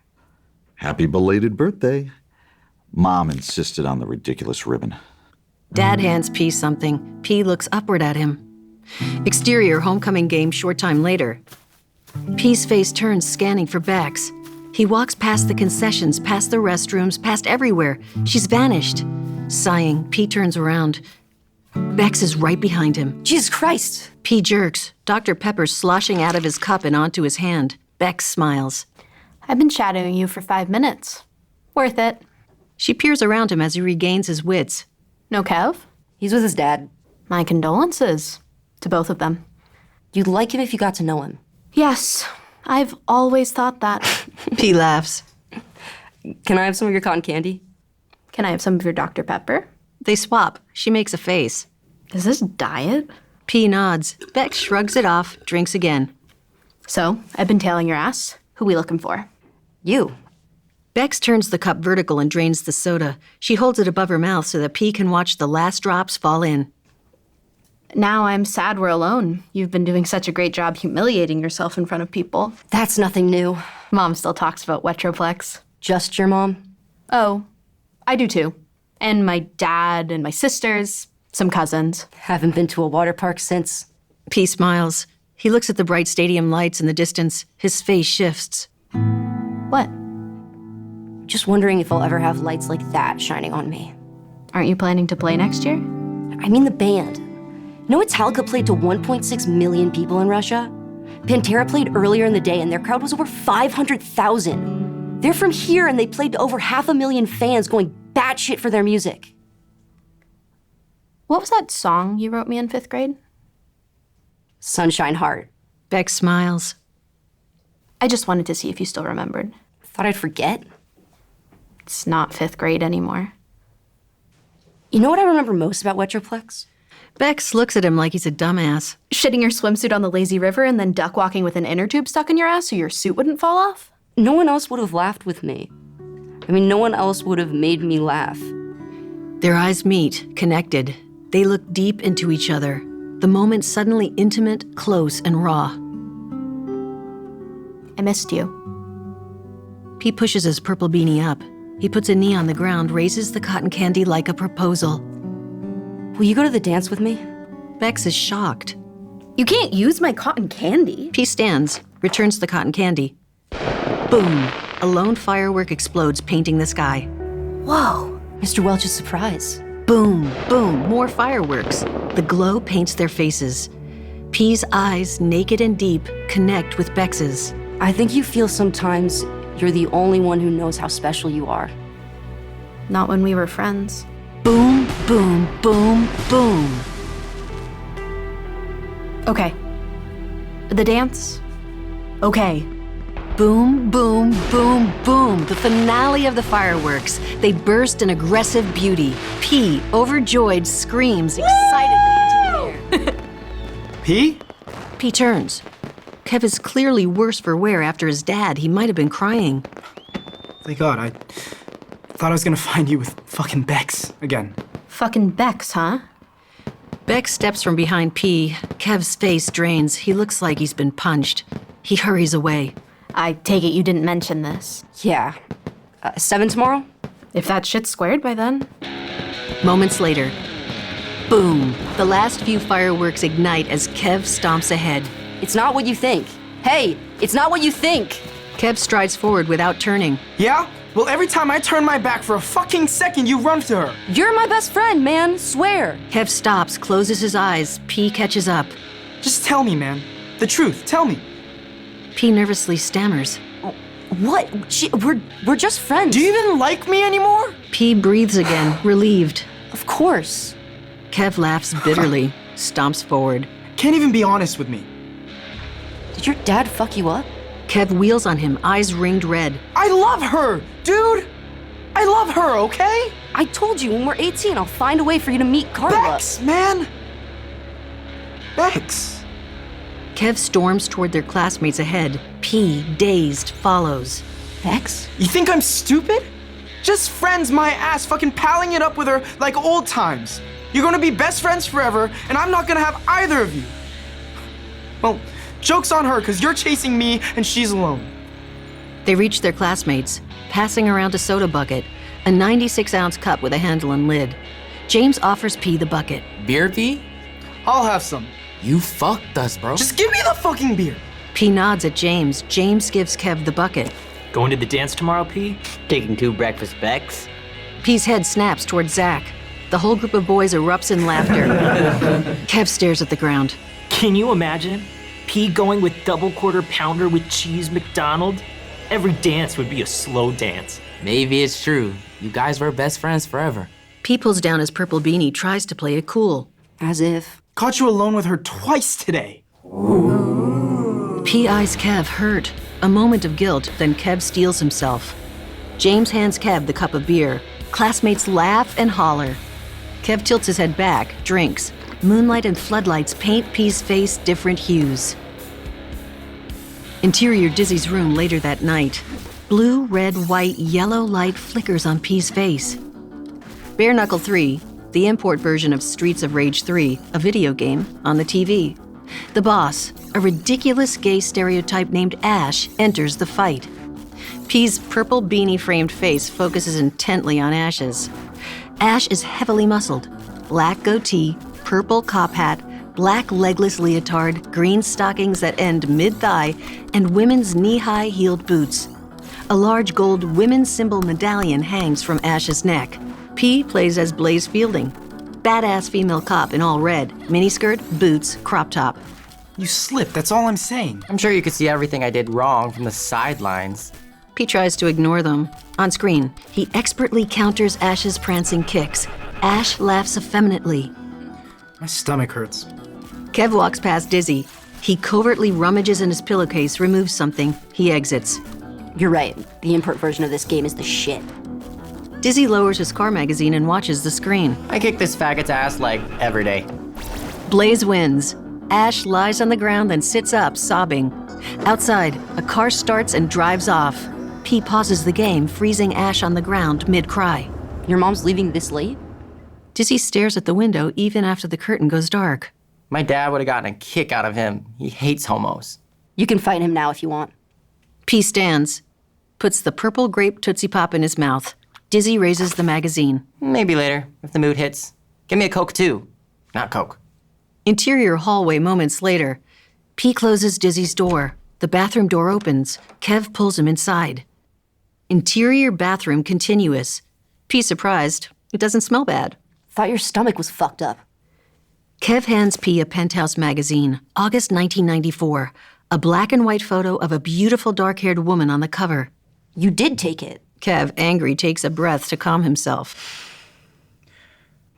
Happy belated birthday. Mom insisted on the ridiculous ribbon. Dad hands P something. P looks upward at him. Exterior homecoming game short time later. P's face turns, scanning for Bex. He walks past the concessions, past the restrooms, past everywhere. She's vanished. Sighing, P turns around. Bex is right behind him. Jesus Christ! P jerks, Dr. Pepper sloshing out of his cup and onto his hand. Bex smiles. I've been shadowing you for 5 minutes. Worth it. She peers around him as he regains his wits. No Kev? He's with his dad. My condolences to both of them. You'd like him if you got to know him. Yes, I've always thought that. P laughs. Can I have some of your cotton candy? Can I have some of your Dr. Pepper? They swap. She makes a face. Is this diet? P nods. Bex shrugs it off, drinks again. So, I've been tailing your ass. Who we looking for? You. Bex turns the cup vertical and drains the soda. She holds it above her mouth so that P can watch the last drops fall in. Now I'm sad we're alone. You've been doing such a great job humiliating yourself in front of people. That's nothing new. Mom still talks about Wetroplex. Just your mom? Oh, I do too. And my dad and my sisters, some cousins. Haven't been to a water park since. P smiles. He looks at the bright stadium lights in the distance. His face shifts. What? Just wondering if I'll ever have lights like that shining on me. Aren't you planning to play next year? I mean the band. You know Metallica played to 1.6 million people in Russia? Pantera played earlier in the day and their crowd was over 500,000. They're from here and they played to over 500,000 fans going batshit for their music. What was that song you wrote me in 5th grade? Sunshine Heart. Bex smiles. I just wanted to see if you still remembered. Thought I'd forget. It's not 5th grade anymore. You know what I remember most about Wetroplex? Bex looks at him like he's a dumbass. Shitting your swimsuit on the lazy river and then duck walking with an inner tube stuck in your ass so your suit wouldn't fall off? No one else would have laughed with me. I mean, no one else would have made me laugh. Their eyes meet, connected. They look deep into each other. The moment suddenly intimate, close, and raw. I missed you. He pushes his purple beanie up. He puts a knee on the ground, raises the cotton candy like a proposal. Will you go to the dance with me? Bex is shocked. You can't use my cotton candy. P stands, returns the cotton candy. Boom! A lone firework explodes, painting the sky. Whoa! Mr. Welch's surprise. Boom! Boom! More fireworks. The glow paints their faces. P's eyes, naked and deep, connect with Bex's. I think you feel sometimes you're the only one who knows how special you are. Not when we were friends. Boom, boom, boom, boom. Okay. The dance? Okay. Boom, boom, boom, boom. The finale of the fireworks. They burst in aggressive beauty. P, overjoyed, screams excitedly into the air. P? P turns. Kev is clearly worse for wear after his dad. He might have been crying. Thank God, I thought I was gonna find you with fucking Bex again. Fucking Bex, huh? Beck steps from behind P. Kev's face drains. He looks like he's been punched. He hurries away. I take it you didn't mention this. Yeah. 7 tomorrow? If that shit's squared by then. Moments later, boom! The last few fireworks ignite as Kev stomps ahead. It's not what you think. Hey, it's not what you think. Kev strides forward without turning. Yeah? Well, every time I turn my back for a fucking second, you run to her. You're my best friend, man. Swear. Kev stops, closes his eyes. P catches up. Just tell me, man. The truth, tell me. P nervously stammers. What? We're just friends. Do you even like me anymore? P breathes again, relieved. Of course. Kev laughs bitterly, stomps forward. Can't even be honest with me. Did your dad fuck you up? Kev wheels on him, eyes ringed red. I love her, dude! I love her, okay? I told you, when we're 18, I'll find a way for you to meet Carla. Bex, man! Bex! Kev storms toward their classmates ahead. P, dazed, follows. Bex? You think I'm stupid? Just friends my ass, fucking palling it up with her like old times. You're gonna be best friends forever, and I'm not gonna have either of you. Well, joke's on her, because you're chasing me and she's alone. They reach their classmates, passing around a soda bucket, a 96-ounce cup with a handle and lid. James offers P the bucket. Beer, P? I'll have some. You fucked us, bro. Just give me the fucking beer. P nods at James. James gives Kev the bucket. Going to the dance tomorrow, P? Taking 2 breakfast Becks? P's head snaps toward Zach. The whole group of boys erupts in laughter. Kev stares at the ground. Can you imagine? P going with double quarter pounder with cheese McDonald? Every dance would be a slow dance. Maybe it's true. You guys were best friends forever. P pulls down his purple beanie, tries to play it cool. As if. Caught you alone with her twice today. P eyes Kev, hurt. A moment of guilt, then Kev steels himself. James hands Kev the cup of beer. Classmates laugh and holler. Kev tilts his head back, drinks. Moonlight and floodlights paint P's face different hues. Interior Dizzy's room later that night. Blue, red, white, yellow light flickers on P's face. Bare Knuckle 3, the import version of Streets of Rage 3, a video game, on the TV. The boss, a ridiculous gay stereotype named Ash, enters the fight. P's purple beanie-framed face focuses intently on Ash's. Ash is heavily muscled. Black goatee, purple cop hat, black legless leotard, green stockings that end mid-thigh, and women's knee-high heeled boots. A large gold women's symbol medallion hangs from Ash's neck. P plays as Blaze Fielding. Badass female cop in all red, miniskirt, boots, crop top. You slipped, that's all I'm saying. I'm sure you could see everything I did wrong from the sidelines. P tries to ignore them. On screen, he expertly counters Ash's prancing kicks. Ash laughs effeminately. My stomach hurts. Kev walks past Dizzy. He covertly rummages in his pillowcase, removes something. He exits. You're right. The import version of this game is the shit. Dizzy lowers his car magazine and watches the screen. I kick this faggot's ass like every day. Blaze wins. Ash lies on the ground and sits up, sobbing. Outside, a car starts and drives off. P pauses the game, freezing Ash on the ground mid-cry. Your mom's leaving this late? Dizzy stares at the window even after the curtain goes dark. My dad would have gotten a kick out of him. He hates homos. You can fight him now if you want. P stands, puts the purple grape Tootsie Pop in his mouth. Dizzy raises the magazine. Maybe later, if the mood hits. Give me a Coke too. Not Coke. Interior hallway moments later. P closes Dizzy's door. The bathroom door opens. Kev pulls him inside. Interior bathroom continuous. P surprised. It doesn't smell bad. Thought your stomach was fucked up. Kev hands P a Penthouse magazine, August 1994. A black and white photo of a beautiful dark-haired woman on the cover. You did take it. Kev, angry, takes a breath to calm himself.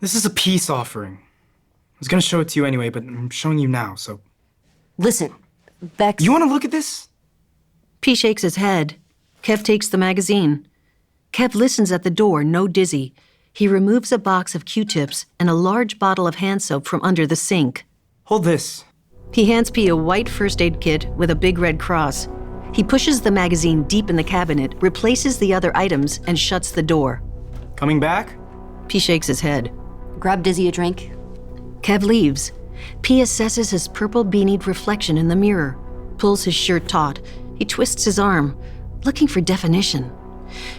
This is a peace offering. I was gonna show it to you anyway, but I'm showing you now, so... Listen, Bex... You wanna look at this? P shakes his head. Kev takes the magazine. Kev listens at the door, no Dizzy. He removes a box of Q-tips and a large bottle of hand soap from under the sink. Hold this. He hands P a white first aid kit with a big red cross. He pushes the magazine deep in the cabinet, replaces the other items, and shuts the door. Coming back? P shakes his head. Grab Dizzy a drink. Kev leaves. P assesses his purple beanied reflection in the mirror, pulls his shirt taut. He twists his arm, looking for definition.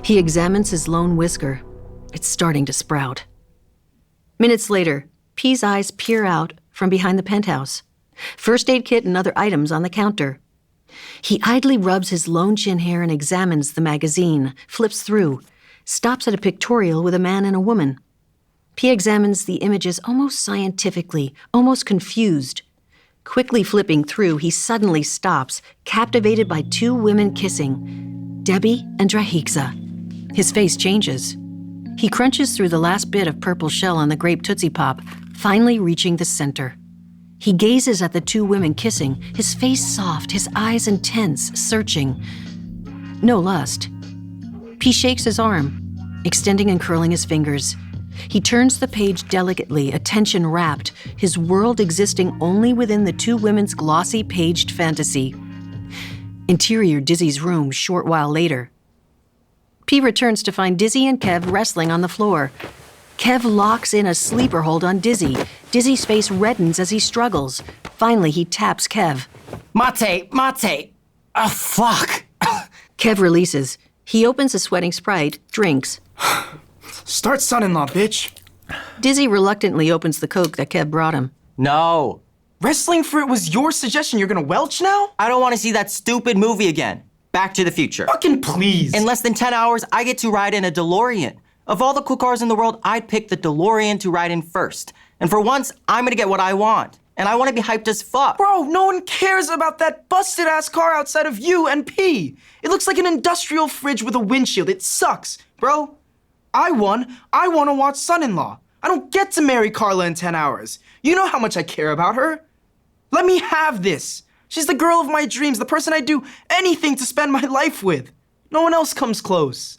He examines his lone whisker. It's starting to sprout. Minutes later, P's eyes peer out from behind the penthouse. First aid kit and other items on the counter. He idly rubs his lone chin hair and examines the magazine, flips through, stops at a pictorial with a man and a woman. P examines the images almost scientifically, almost confused. Quickly flipping through, he suddenly stops, captivated by two women kissing, Debbie and Drahixa. His face changes. He crunches through the last bit of purple shell on the grape Tootsie Pop, finally reaching the center. He gazes at the two women kissing, his face soft, his eyes intense, searching. No lust. P shakes his arm, extending and curling his fingers. He turns the page delicately, attention rapt, his world existing only within the two women's glossy paged fantasy. Interior Dizzy's room short while later. P returns to find Dizzy and Kev wrestling on the floor. Kev locks in a sleeper hold on Dizzy. Dizzy's face reddens as he struggles. Finally, he taps Kev. Mate. Oh, fuck. Kev releases. He opens a sweating Sprite, drinks. Start son-in-law, bitch. Dizzy reluctantly opens the Coke that Kev brought him. No. Wrestling for it was your suggestion. You're gonna Welch now? I don't want to see that stupid movie again. Back to the Future. Fucking please. In less than 10 hours, I get to ride in a DeLorean. Of all the cool cars in the world, I'd pick the DeLorean to ride in first. And for once, I'm gonna get what I want. And I want to be hyped as fuck. Bro, no one cares about that busted-ass car outside of you and P. It looks like an industrial fridge with a windshield. It sucks, bro. I won. I want to watch Son-in-Law. I don't get to marry Carla in 10 hours. You know how much I care about her. Let me have this. She's the girl of my dreams, the person I'd do anything to spend my life with. No one else comes close.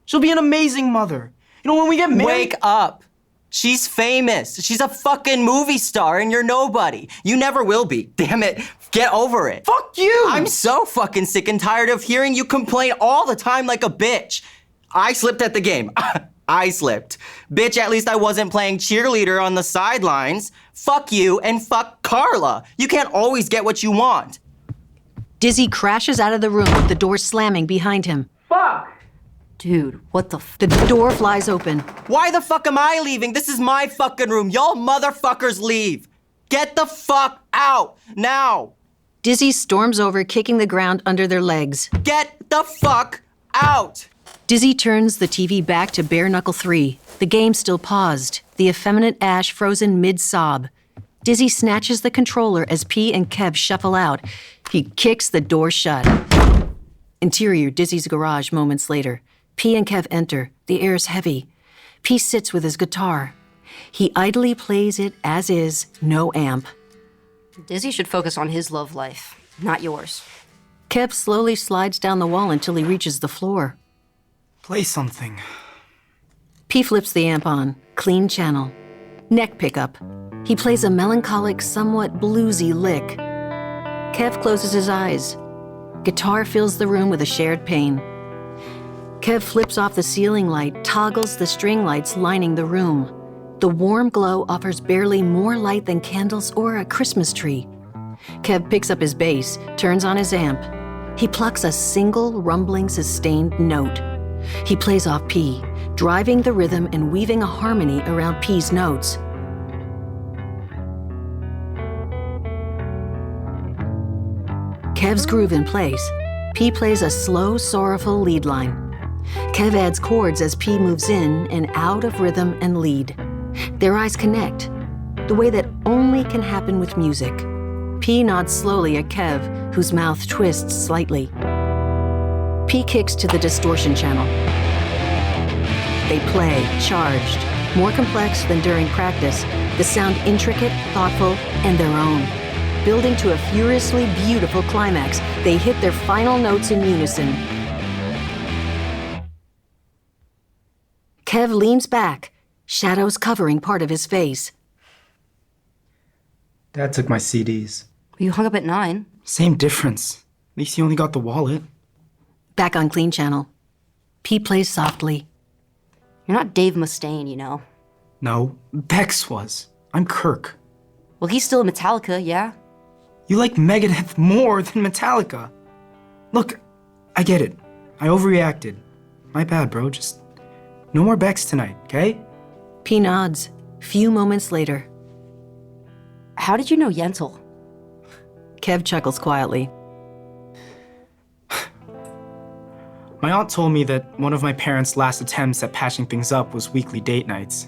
She'll be an amazing mother. You know, when we get married... Wake up. She's famous. She's a fucking movie star and you're nobody. You never will be. Damn it. Get over it. Fuck you! I'm so fucking sick and tired of hearing you complain all the time like a bitch. I slipped at the game. I slipped. Bitch, at least I wasn't playing cheerleader on the sidelines. Fuck you and fuck Carla. You can't always get what you want. Dizzy crashes out of the room with the door slamming behind him. Fuck! Dude, what the The door flies open. Why the fuck am I leaving? This is my fucking room. Y'all motherfuckers leave. Get the fuck out, now. Dizzy storms over, kicking the ground under their legs. Get the fuck out. Dizzy turns the TV back to Bare Knuckle 3. The game still paused, the effeminate Ash frozen mid-sob. Dizzy snatches the controller as P and Kev shuffle out. He kicks the door shut. Interior Dizzy's garage moments later. P and Kev enter. The air's heavy. P sits with his guitar. He idly plays it as is, no amp. Dizzy should focus on his love life, not yours. Kev slowly slides down the wall until he reaches the floor. Play something. P flips the amp on. Clean channel. Neck pickup. He plays a melancholic, somewhat bluesy lick. Kev closes his eyes. Guitar fills the room with a shared pain. Kev flips off the ceiling light, toggles the string lights lining the room. The warm glow offers barely more light than candles or a Christmas tree. Kev picks up his bass, turns on his amp. He plucks a single, rumbling, sustained note. He plays off P, driving the rhythm and weaving a harmony around P's notes. Kev's groove in place. P plays a slow, sorrowful lead line. Kev adds chords as P moves in and out of rhythm and lead. Their eyes connect, the way that only can happen with music. P nods slowly at Kev, whose mouth twists slightly. P kicks to the distortion channel. They play, charged, more complex than during practice, the sound intricate, thoughtful, and their own. Building to a furiously beautiful climax, they hit their final notes in unison. Kev leans back, shadows covering part of his face. Dad took my CDs. You hung up at 9. Same difference. At least he only got the wallet. Back on Clean Channel. P plays softly. You're not Dave Mustaine, you know. No, Bex was. I'm Kirk. Well, he's still in Metallica, yeah? You like Megadeth more than Metallica. Look, I get it. I overreacted. My bad, bro. Just no more Becks tonight, okay? P nods. Few moments later. How did you know Yentl? Kev chuckles quietly. My aunt told me that one of my parents' last attempts at patching things up was weekly date nights.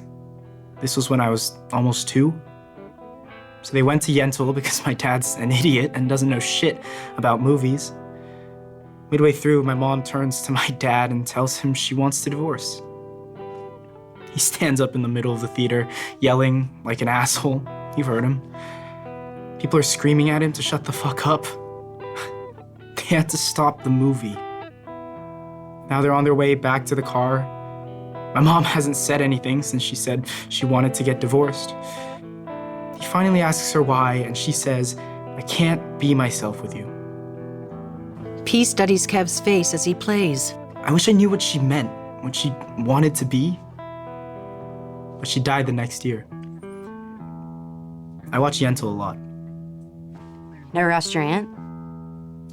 This was when I was almost 2. So they went to Yentl because my dad's an idiot and doesn't know shit about movies. Midway through, my mom turns to my dad and tells him she wants to divorce. He stands up in the middle of the theater, yelling like an asshole. You've heard him. People are screaming at him to shut the fuck up. They had to stop the movie. Now they're on their way back to the car. My mom hasn't said anything since she said she wanted to get divorced. He finally asks her why, and she says, I can't be myself with you. P studies Kev's face as he plays. I wish I knew what she meant, what she wanted to be. But she died the next year. I watch Yentl a lot. Never asked your aunt?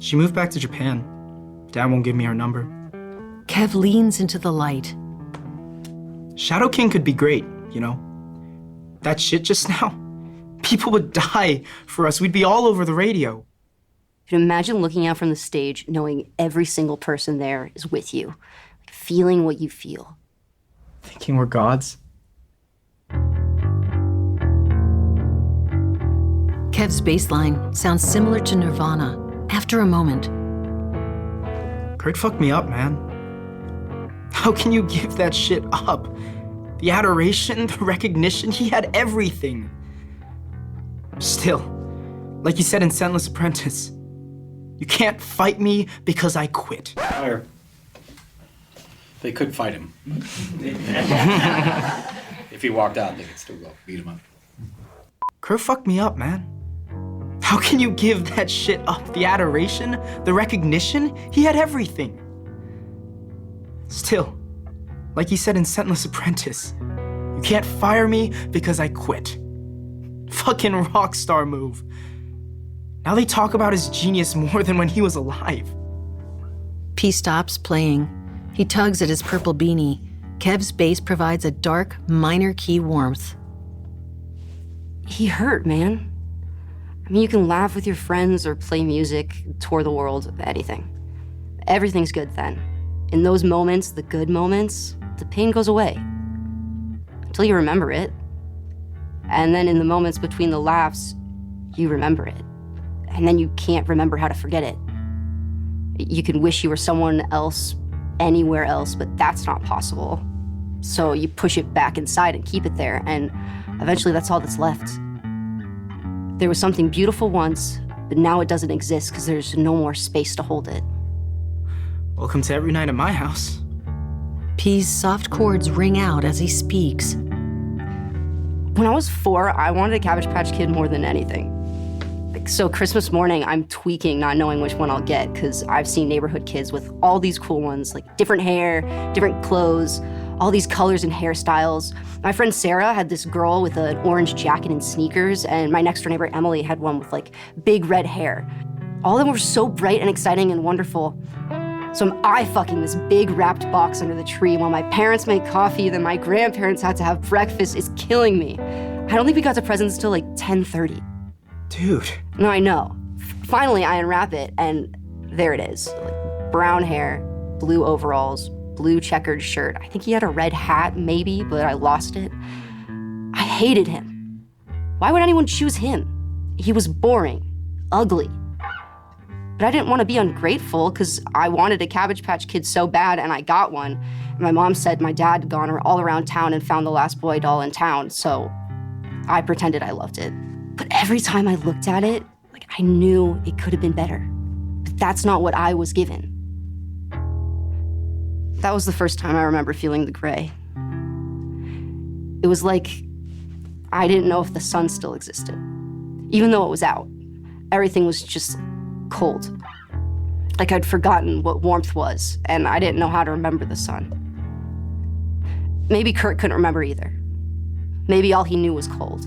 She moved back to Japan. Dad won't give me her number. Kev leans into the light. Shadow King could be great, you know? That shit just now? People would die for us. We'd be all over the radio. You can imagine looking out from the stage, knowing every single person there is with you, like feeling what you feel. Thinking we're gods? Kev's bass line sounds similar to Nirvana. After a moment. Kurt fucked me up, man. How can you give that shit up? The adoration, the recognition, he had everything. Still, like you said in Scentless Apprentice, you can't fight me because I quit. Fire. They could fight him. If he walked out, they could still go beat him up. Kurt fucked me up, man. How can you give that shit up? The adoration, the recognition, he had everything. Still, like he said in Scentless Apprentice, you can't fire me because I quit. Fucking rock star move. Now they talk about his genius more than when he was alive. P stops playing. He tugs at his purple beanie. Kev's bass provides a dark, minor key warmth. He hurt, man. I mean, you can laugh with your friends or play music, tour the world, anything. Everything's good then. In those moments, the good moments, the pain goes away. Until you remember it. And then in the moments between the laughs, you remember it. And then you can't remember how to forget it. You can wish you were someone else, anywhere else, but that's not possible. So you push it back inside and keep it there, and eventually that's all that's left. There was something beautiful once, but now it doesn't exist because there's no more space to hold it. Welcome to every night at my house. P's soft chords ring out as he speaks. When I was 4, I wanted a Cabbage Patch Kid more than anything. So Christmas morning, I'm tweaking, not knowing which one I'll get, because I've seen neighborhood kids with all these cool ones, like different hair, different clothes, all these colors and hairstyles. My friend Sarah had this girl with an orange jacket and sneakers, and my next door neighbor Emily had one with like big red hair. All of them were so bright and exciting and wonderful. So I'm eye-fucking this big wrapped box under the tree while my parents make coffee, then my grandparents had to have breakfast. It's killing me. I don't think we got to presents till like 10:30. Dude. No, I know. Finally, I unwrap it, and there it is. Like, brown hair, blue overalls, blue checkered shirt. I think he had a red hat, maybe, but I lost it. I hated him. Why would anyone choose him? He was boring, ugly. But I didn't want to be ungrateful because I wanted a Cabbage Patch Kid so bad, and I got one. And my mom said my dad had gone all around town and found the last boy doll in town, so I pretended I loved it. But every time I looked at it, like I knew it could have been better. But that's not what I was given. That was the first time I remember feeling the gray. It was like I didn't know if the sun still existed. Even though it was out, everything was just cold. Like I'd forgotten what warmth was, and I didn't know how to remember the sun. Maybe Kurt couldn't remember either. Maybe all he knew was cold.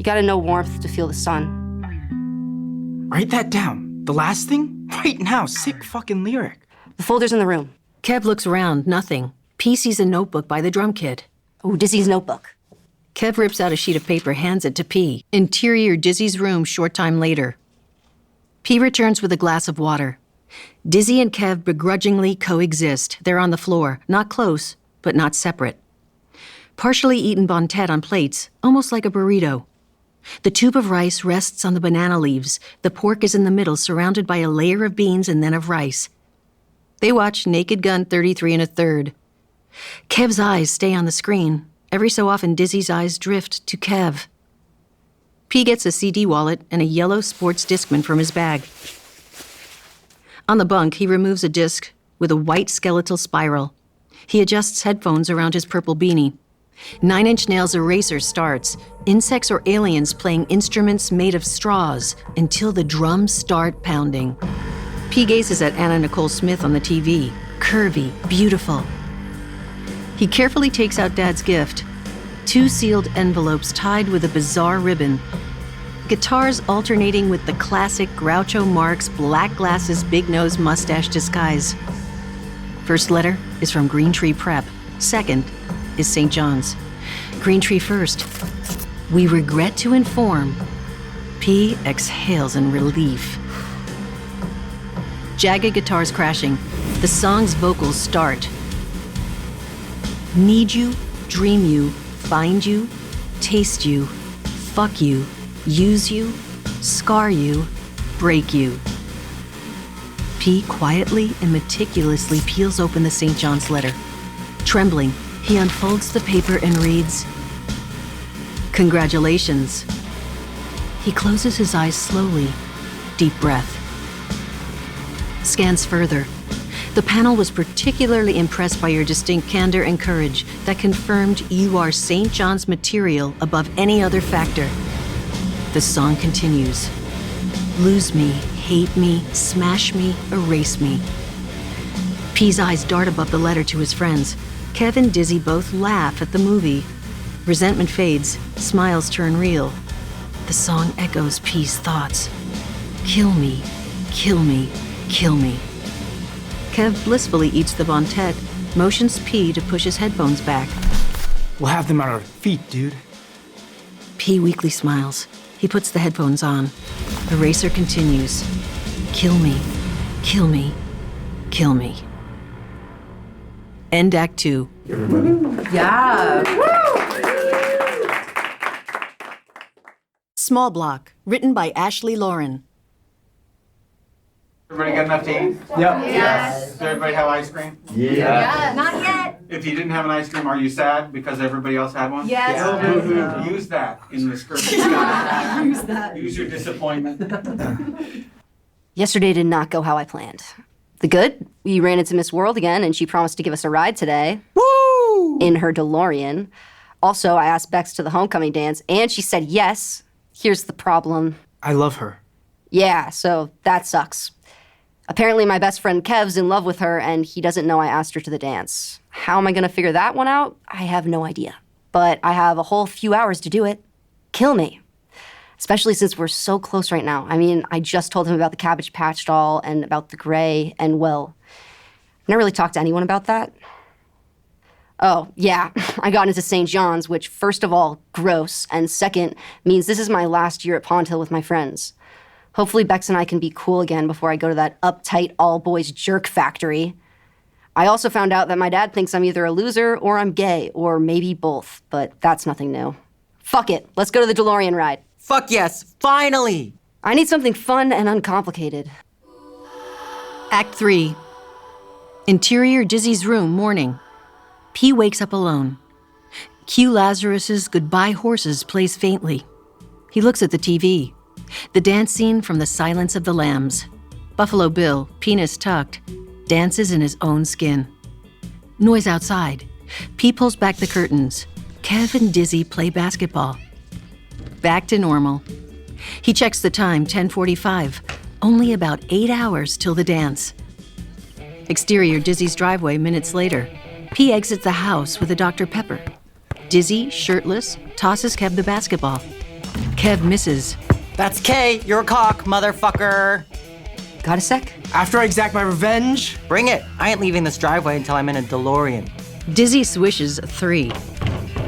You gotta know warmth to feel the sun. Write that down. The last thing? Right now, sick fucking lyric. The folder's in the room. Kev looks around, nothing. P sees a notebook by the drum kit. Oh, Dizzy's notebook. Kev rips out a sheet of paper, hands it to P. Interior Dizzy's room, short time later. P returns with a glass of water. Dizzy and Kev begrudgingly coexist. They're on the floor, not close, but not separate. Partially eaten bontet on plates, almost like a burrito. The tube of rice rests on the banana leaves. The pork is in the middle, surrounded by a layer of beans and then of rice. They watch Naked Gun 33 1/3. Kev's eyes stay on the screen. Every so often, Dizzy's eyes drift to Kev. P gets a CD wallet and a yellow sports Discman from his bag. On the bunk, he removes a disc with a white skeletal spiral. He adjusts headphones around his purple beanie. 9 Inch Nails eraser starts, insects or aliens playing instruments made of straws until the drums start pounding. P gazes at Anna Nicole Smith on the TV, curvy, beautiful. He carefully takes out Dad's gift, 2 sealed envelopes tied with a bizarre ribbon. Guitars alternating with the classic Groucho Marx black glasses, big nose, mustache disguise. First letter is from Green Tree Prep. Second is St. John's. Green Tree first. We regret to inform. P exhales in relief. Jagged guitars crashing. The song's vocals start. Need you, dream you, find you, taste you, fuck you, use you, scar you, break you. P quietly and meticulously peels open the St. John's letter. Trembling, he unfolds the paper and reads, "Congratulations." He closes his eyes slowly, deep breath. Scans further. The panel was particularly impressed by your distinct candor and courage that confirmed you are St. John's material above any other factor. The song continues. Lose me, hate me, smash me, erase me. P's eyes dart above the letter to his friends. Kev and Dizzy both laugh at the movie. Resentment fades, smiles turn real. The song echoes P's thoughts. Kill me, kill me, kill me. Kev blissfully eats the bontet, motions P to push his headphones back. We'll have them at our feet, dude. P weakly smiles. He puts the headphones on. Eraser continues. Kill me, kill me, kill me. End Act 2. Yeah. Small Block, written by Ashley Lauren. Everybody got enough to eat? Yep. Yes. Does everybody have ice cream? Yeah. Not yet. If you didn't have an ice cream, are you sad because everybody else had one? Yes. Yeah. Use that in the script. Use that. Use your disappointment. Yesterday did not go how I planned. The good? We ran into Miss World again, and she promised to give us a ride today. Woo! In her DeLorean. Also, I asked Bex to the homecoming dance, and she said yes. Here's the problem. I love her. Yeah, so that sucks. Apparently, my best friend Kev's in love with her, and he doesn't know I asked her to the dance. How am I gonna figure that one out? I have no idea. But I have a whole few hours to do it. Kill me. Especially since we're so close right now. I mean, I just told him about the Cabbage Patch doll and about the gray, and well, I never really talked to anyone about that. Oh, yeah, I got into St. John's, which first of all, gross, and second, means this is my last year at Pond Hill with my friends. Hopefully Bex and I can be cool again before I go to that uptight all-boys jerk factory. I also found out that my dad thinks I'm either a loser or I'm gay, or maybe both, but that's nothing new. Fuck it, let's go to the DeLorean ride. Fuck yes, finally! I need something fun and uncomplicated. Act 3. Interior Dizzy's room, morning. P wakes up alone. Q Lazarus's Goodbye Horses plays faintly. He looks at the TV. The dance scene from The Silence of the Lambs. Buffalo Bill, penis tucked, dances in his own skin. Noise outside. P pulls back the curtains. Kev and Dizzy play basketball. Back to normal. He checks the time, 10:45. Only about 8 hours till the dance. Exterior Dizzy's driveway, minutes later. P exits the house with a Dr. Pepper. Dizzy, shirtless, tosses Kev the basketball. Kev misses. That's K. You're a cock, motherfucker. Got a sec? After I exact my revenge? Bring it. I ain't leaving this driveway until I'm in a DeLorean. Dizzy swishes 3.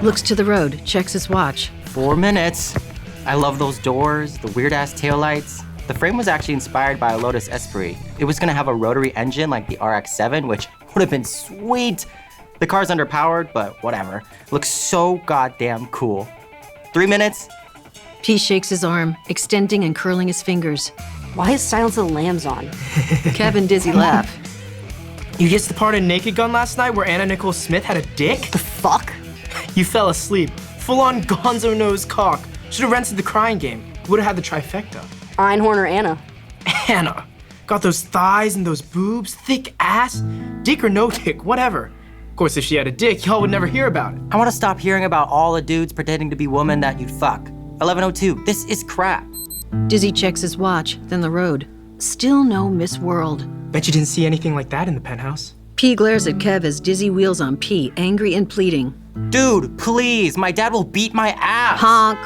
Looks to the road, checks his watch. 4 minutes. I love those doors, the weird-ass taillights. The frame was actually inspired by a Lotus Esprit. It was gonna have a rotary engine like the RX-7, which would have been sweet. The car's underpowered, but whatever. Looks so goddamn cool. 3 minutes. P shakes his arm, extending and curling his fingers. Why is Silence of the Lambs on? Kev and Dizzy laugh. You guessed the part in Naked Gun last night where Anna Nicole Smith had a dick? The fuck? You fell asleep. Full-on gonzo-nosed cock. Should have rented the Crying Game. Would have had the trifecta. Einhorn or Anna? Anna. Got those thighs and those boobs, thick ass. Dick or no dick, whatever. Of course, if she had a dick, y'all would never hear about it. I want to stop hearing about all the dudes pretending to be women that you'd fuck. 11:02. This is crap. Dizzy checks his watch, then the road. Still no Miss World. Bet you didn't see anything like that in the penthouse. P glares at Kev as Dizzy wheels on P, angry and pleading. Dude, please, my dad will beat my ass. Honk.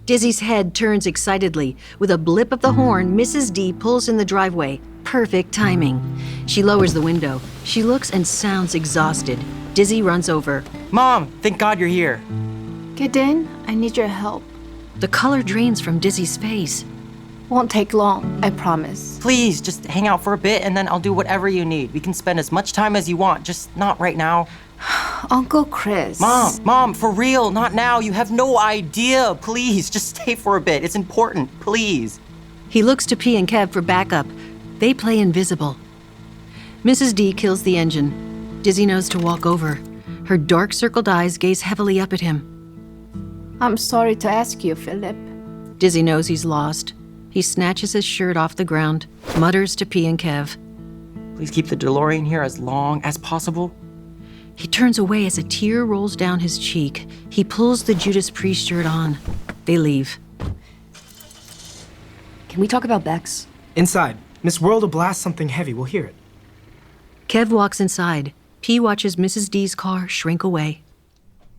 Dizzy's head turns excitedly. With a blip of the horn, Mrs. D pulls in the driveway. Perfect timing. She lowers the window. She looks and sounds exhausted. Dizzy runs over. Mom, thank God you're here. Get in. I need your help. The color drains from Dizzy's face. Won't take long, I promise. Please, just hang out for a bit and then I'll do whatever you need. We can spend as much time as you want, just not right now. Uncle Chris. Mom, for real, not now. You have no idea. Please, just stay for a bit. It's important, please. He looks to P and Kev for backup. They play invisible. Mrs. D kills the engine. Dizzy knows to walk over. Her dark circled eyes gaze heavily up at him. I'm sorry to ask you, Philip. Dizzy knows he's lost. He snatches his shirt off the ground, mutters to P and Kev. Please keep the DeLorean here as long as possible. He turns away as a tear rolls down his cheek. He pulls the Judas Priest shirt on. They leave. Can we talk about Bex? Inside. Miss World will blast something heavy. We'll hear it. Kev walks inside. P watches Mrs. D's car shrink away.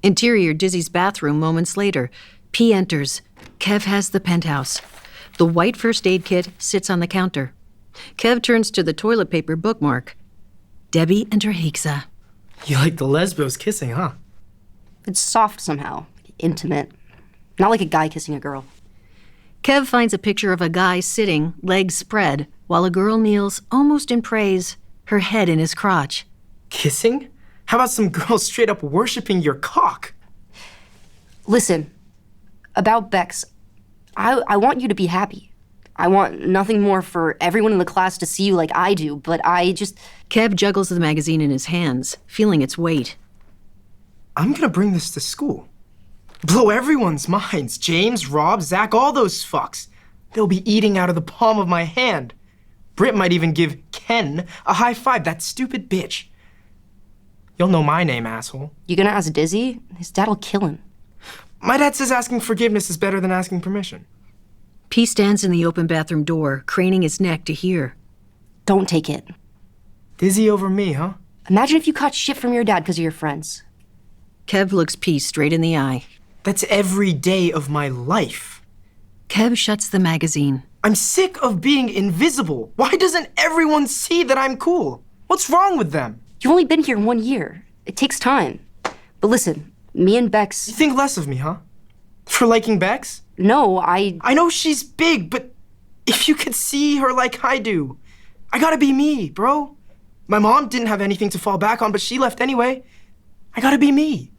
Interior Dizzy's bathroom moments later. P enters. Kev has the penthouse. The white first aid kit sits on the counter. Kev turns to the toilet paper bookmark. Debbie and her Hicksa. You like the lesbos kissing, huh? It's soft somehow. Intimate. Not like a guy kissing a girl. Kev finds a picture of a guy sitting, legs spread, while a girl kneels almost in praise, her head in his crotch. Kissing? How about some girls straight up worshiping your cock? Listen, about Bex, I want you to be happy. I want nothing more for everyone in the class to see you like I do, but I just... Kev juggles the magazine in his hands, feeling its weight. I'm gonna bring this to school. Blow everyone's minds. James, Rob, Zach, all those fucks. They'll be eating out of the palm of my hand. Britt might even give Ken a high five, that stupid bitch. You'll know my name, asshole. You gonna ask Dizzy? His dad'll kill him. My dad says asking forgiveness is better than asking permission. P stands in the open bathroom door, craning his neck to hear. Don't take it. Dizzy over me, huh? Imagine if you caught shit from your dad because of your friends. Kev looks P straight in the eye. That's every day of my life. Kev shuts the magazine. I'm sick of being invisible. Why doesn't everyone see that I'm cool? What's wrong with them? You've only been here 1 year. It takes time. But listen, me and Bex... You think less of me, huh? For liking Bex? No, I know she's big, but if you could see her like I do, I gotta be me, bro. My mom didn't have anything to fall back on, but she left anyway. I gotta be me.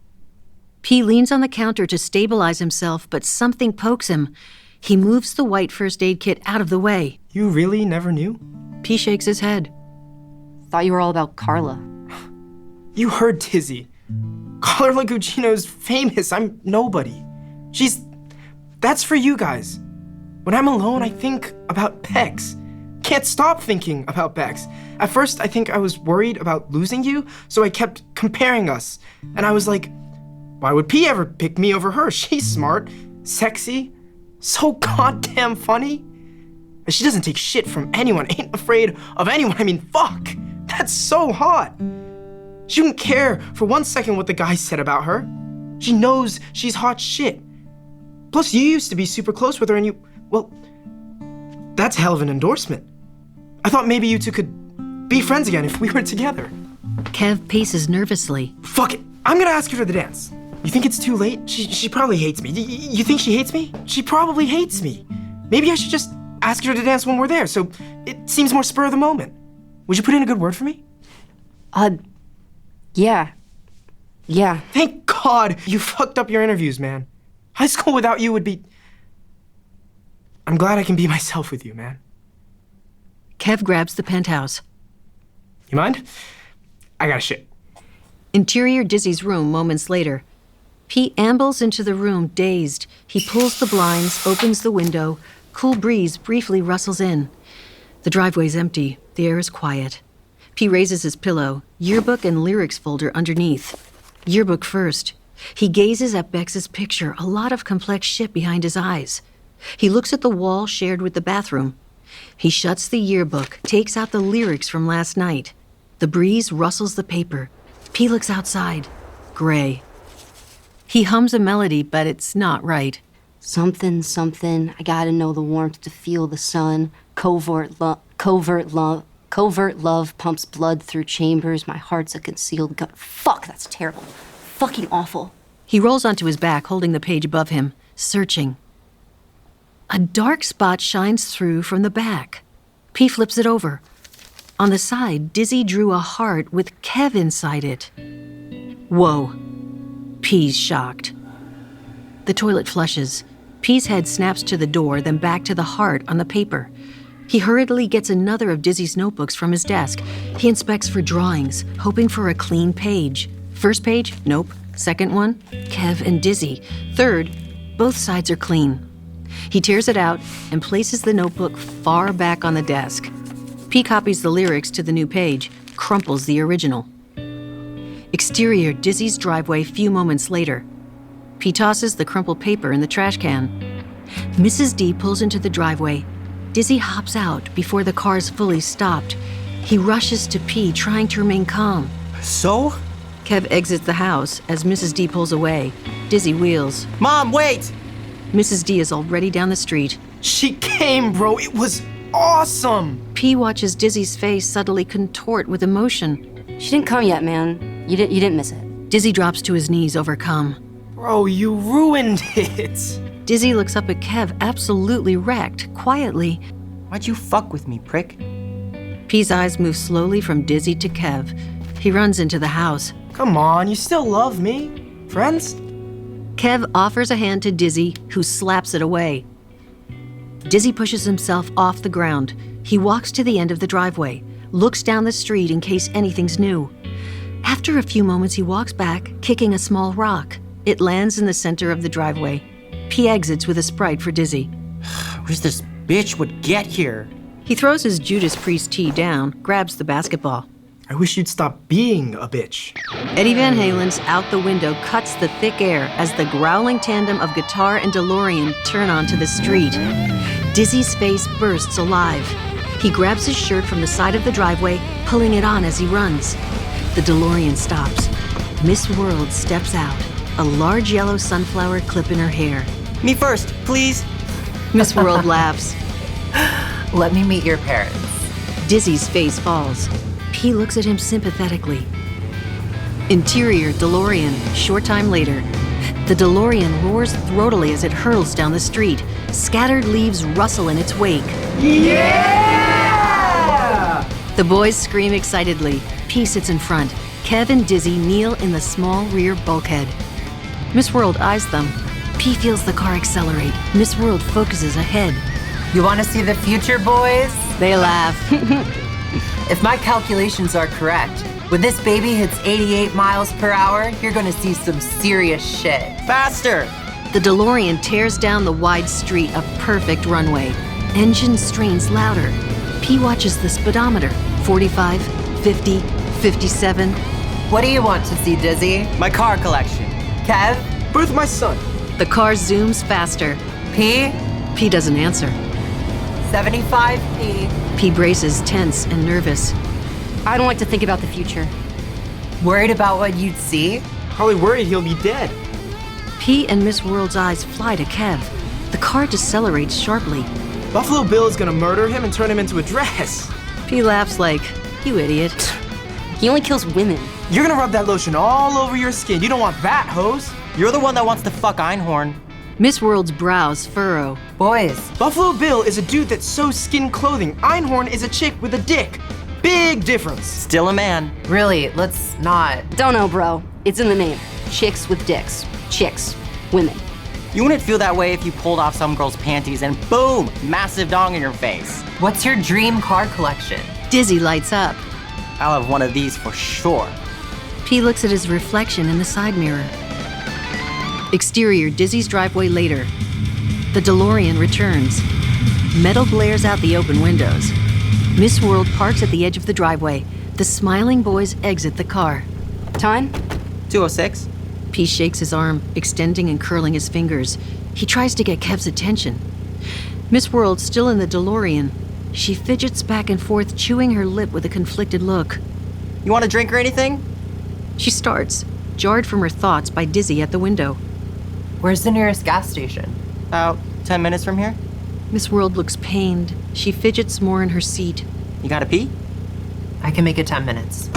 P leans on the counter to stabilize himself, but something pokes him. He moves the white first aid kit out of the way. You really never knew? P shakes his head. Thought you were all about Carla. You heard Dizzy. Carla Gugino's famous. I'm nobody. That's for you guys. When I'm alone, I think about Bex. Can't stop thinking about Bex. At first, I think I was worried about losing you, so I kept comparing us. And I was like, why would P ever pick me over her? She's smart, sexy, so goddamn funny. And she doesn't take shit from anyone, ain't afraid of anyone. I mean, fuck, that's so hot. She wouldn't care for 1 second what the guy said about her. She knows she's hot shit. Plus, you used to be super close with her and well, that's a hell of an endorsement. I thought maybe you two could be friends again if we were together. Kev paces nervously. Fuck it. I'm gonna ask her to the dance. You think it's too late? She probably hates me. You think she hates me? She probably hates me. Maybe I should just ask her to dance when we're there, so it seems more spur of the moment. Would you put in a good word for me? Yeah. Yeah. Thank God you fucked up your interviews, man. High school without you would be... I'm glad I can be myself with you, man. Kev grabs the penthouse. You mind? I gotta shit. Interior Dizzy's room moments later. P ambles into the room, dazed. He pulls the blinds, opens the window. Cool breeze briefly rustles in. The driveway's empty. The air is quiet. P raises his pillow, yearbook and lyrics folder underneath. Yearbook first. He gazes at Bex's picture, a lot of complex shit behind his eyes. He looks at the wall shared with the bathroom. He shuts the yearbook, takes out the lyrics from last night. The breeze rustles the paper. P looks outside. Gray. He hums a melody, but it's not right. Something, something. I gotta know the warmth to feel the sun. Covert love pumps blood through chambers. My heart's a concealed gun. Fuck, that's terrible. Fucking awful. He rolls onto his back, holding the page above him, searching. A dark spot shines through from the back. P flips it over. On the side, Dizzy drew a heart with Kev inside it. Whoa. P's shocked. The toilet flushes. P's head snaps to the door, then back to the heart on the paper. He hurriedly gets another of Dizzy's notebooks from his desk. He inspects for drawings, hoping for a clean page. First page? Nope. Second one? Kev and Dizzy. Third? Both sides are clean. He tears it out and places the notebook far back on the desk. P copies the lyrics to the new page, crumples the original. Exterior Dizzy's driveway few moments later. P tosses the crumpled paper in the trash can. Mrs. D pulls into the driveway. Dizzy hops out before the car's fully stopped. He rushes to P, trying to remain calm. So? Kev exits the house as Mrs. D pulls away. Dizzy wheels. Mom, wait! Mrs. D is already down the street. She came, bro. It was awesome. P watches Dizzy's face subtly contort with emotion. She didn't come yet, man. You didn't miss it. Dizzy drops to his knees, overcome. Bro, you ruined it. Dizzy looks up at Kev, absolutely wrecked, quietly. Why'd you fuck with me, prick? P's eyes move slowly from Dizzy to Kev. He runs into the house. Come on, you still love me. Friends? Kev offers a hand to Dizzy, who slaps it away. Dizzy pushes himself off the ground. He walks to the end of the driveway, looks down the street in case anything's new. After a few moments, he walks back, kicking a small rock. It lands in the center of the driveway. P exits with a Sprite for Dizzy. Wish this bitch would get here. He throws his Judas Priest tee down, grabs the basketball. I wish you'd stop being a bitch. Eddie Van Halen's Out the Window cuts the thick air as the growling tandem of guitar and DeLorean turn onto the street. Dizzy's face bursts alive. He grabs his shirt from the side of the driveway, pulling it on as he runs. The DeLorean stops. Miss World steps out, a large yellow sunflower clip in her hair. Me first, please. Miss World laughs. Let me meet your parents. Dizzy's face falls. P looks at him sympathetically. Interior DeLorean, short time later. The DeLorean roars throatily as it hurls down the street. Scattered leaves rustle in its wake. Yeah! The boys scream excitedly. P sits in front. Kev and Dizzy kneel in the small rear bulkhead. Miss World eyes them. P feels the car accelerate. Miss World focuses ahead. You want to see the future, boys? They laugh. If my calculations are correct, when this baby hits 88 miles per hour, you're gonna see some serious shit. Faster! The DeLorean tears down the wide street, a perfect runway. Engine strains louder. P watches the speedometer. 45, 50, 57. What do you want to see, Dizzy? My car collection. Kev? Birth of my son. The car zooms faster. P? P doesn't answer. 75 P. P braces, tense and nervous. I don't like to think about the future. Worried about what you'd see? Probably worried he'll be dead. P P and Miss World's eyes fly to Kev. The car decelerates sharply. Buffalo Bill is gonna murder him and turn him into a dress. P laughs like, you idiot. He only kills women. You're gonna rub that lotion all over your skin. You don't want that, hose. You're the one that wants to fuck Einhorn. Miss World's brows furrow. Boys. Buffalo Bill is a dude that sews skin clothing. Einhorn is a chick with a dick. Big difference. Still a man. Really, let's not. Don't know, bro. It's in the name. Chicks with dicks. Chicks. Women. You wouldn't feel that way if you pulled off some girl's panties and boom, massive dong in your face. What's your dream car collection? Dizzy lights up. I'll have one of these for sure. P looks at his reflection in the side mirror. Exterior, Dizzy's driveway later. The DeLorean returns. Metal glares out the open windows. Miss World parks at the edge of the driveway. The smiling boys exit the car. Time? 2:06. P shakes his arm, extending and curling his fingers. He tries to get Kev's attention. Miss World, still in the DeLorean. She fidgets back and forth, chewing her lip with a conflicted look. You want a drink or anything? She starts, jarred from her thoughts by Dizzy at the window. Where's the nearest gas station? About 10 minutes from here. Miss World looks pained. She fidgets more in her seat. You gotta pee? I can make it 10 minutes.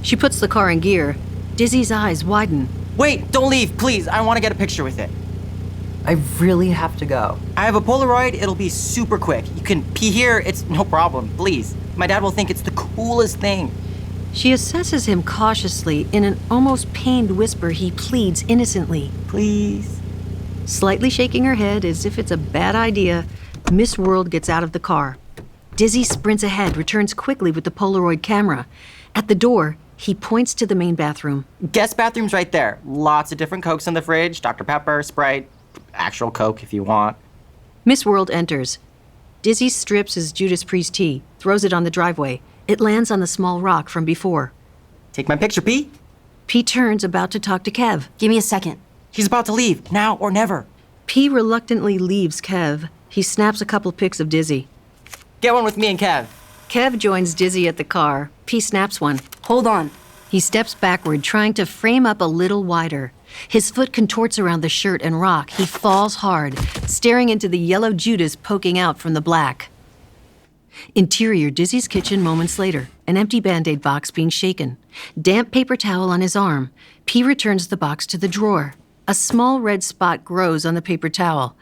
She puts the car in gear. Dizzy's eyes widen. Wait, don't leave, please. I want to get a picture with it. I really have to go. I have a Polaroid. It'll be super quick. You can pee here. It's no problem. Please. My dad will think it's the coolest thing. She assesses him cautiously. In an almost pained whisper, he pleads innocently. Please. Slightly shaking her head as if it's a bad idea, Miss World gets out of the car. Dizzy sprints ahead, returns quickly with the Polaroid camera. At the door, he points to the main bathroom. Guest bathroom's right there. Lots of different Cokes in the fridge. Dr. Pepper, Sprite, actual Coke if you want. Miss World enters. Dizzy strips his Judas Priest tea, throws it on the driveway. It lands on the small rock from before. Take my picture, P. P turns, about to talk to Kev. Give me a second. He's about to leave, now or never. P reluctantly leaves Kev. He snaps a couple pics of Dizzy. Get one with me and Kev. Kev joins Dizzy at the car. P snaps one. Hold on. He steps backward, trying to frame up a little wider. His foot contorts around the shirt and rock. He falls hard, staring into the yellow Judas poking out from the black. Interior, Dizzy's kitchen moments later. An empty Band-Aid box being shaken. Damp paper towel on his arm. P returns the box to the drawer. A small red spot grows on the paper towel.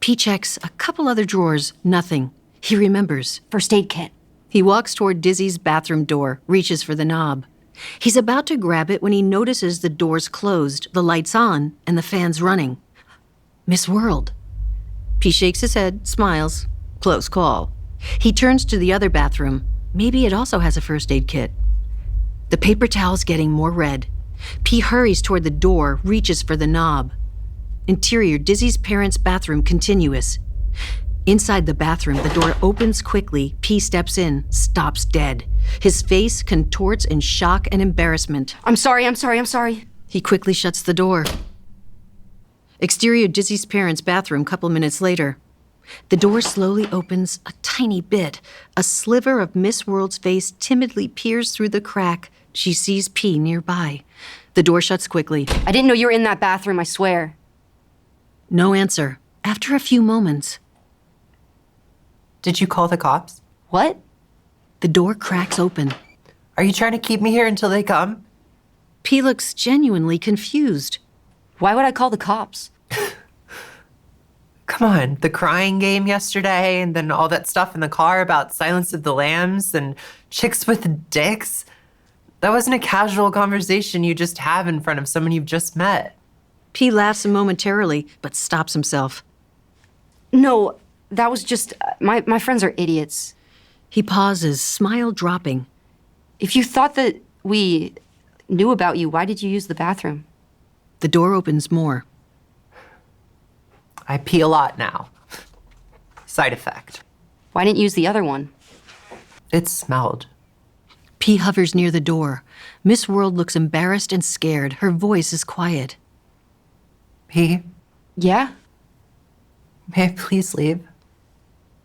P checks a couple other drawers. Nothing. He remembers. First aid kit. He walks toward Dizzy's bathroom door, reaches for the knob. He's about to grab it when he notices the door's closed, the lights on, and the fans running. Miss World. P shakes his head, smiles. Close call. He turns to the other bathroom. Maybe it also has a first aid kit. The paper towel's getting more red. P hurries toward the door, reaches for the knob. Interior, Dizzy's parents' bathroom continuous. Inside the bathroom, the door opens quickly. P steps in, stops dead. His face contorts in shock and embarrassment. I'm sorry. He quickly shuts the door. Exterior, Dizzy's parents' bathroom, couple minutes later. The door slowly opens a tiny bit. A sliver of Miss World's face timidly peers through the crack. She sees P nearby. The door shuts quickly. I didn't know you were in that bathroom, I swear. No answer. After a few moments. Did you call the cops? What? The door cracks open. Are you trying to keep me here until they come? P looks genuinely confused. Why would I call the cops? Come on, the crying game yesterday, and then all that stuff in the car about Silence of the Lambs and chicks with dicks. That wasn't a casual conversation you just have in front of someone you've just met. P laughs momentarily, but stops himself. No, that was just... My friends are idiots. He pauses, smile dropping. If you thought that we knew about you, why did you use the bathroom? The door opens more. I pee a lot now. Side effect. Why didn't you use the other one? It smelled. P hovers near the door. Miss World looks embarrassed and scared. Her voice is quiet. P? Yeah? May I please leave?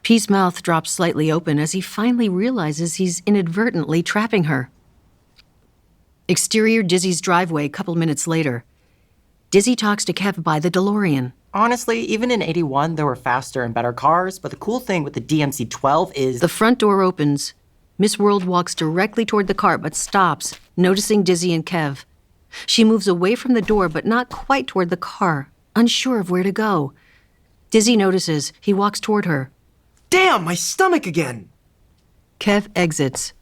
P's mouth drops slightly open as he finally realizes he's inadvertently trapping her. Exterior, Dizzy's driveway, couple minutes later. Dizzy talks to Kev by the DeLorean. Honestly, even in 81, there were faster and better cars, but the cool thing with the DMC-12 is... The front door opens. Miss World walks directly toward the car but stops, noticing Dizzy and Kev. She moves away from the door but not quite toward the car, unsure of where to go. Dizzy notices. He walks toward her. Damn, my stomach again! Kev exits.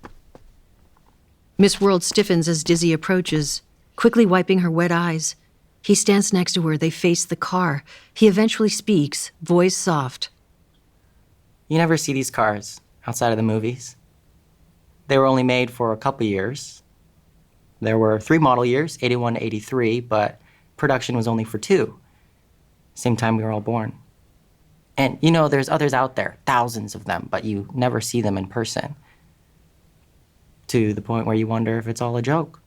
Miss World stiffens as Dizzy approaches, quickly wiping her wet eyes. He stands next to her. They face the car. He eventually speaks, voice soft. You never see these cars outside of the movies. They were only made for a couple years. There were 3 model years, 81 to 83, but production was only for 2. Same time we were all born. And you know, there's others out there, thousands of them, but you never see them in person. To the point where you wonder if it's all a joke.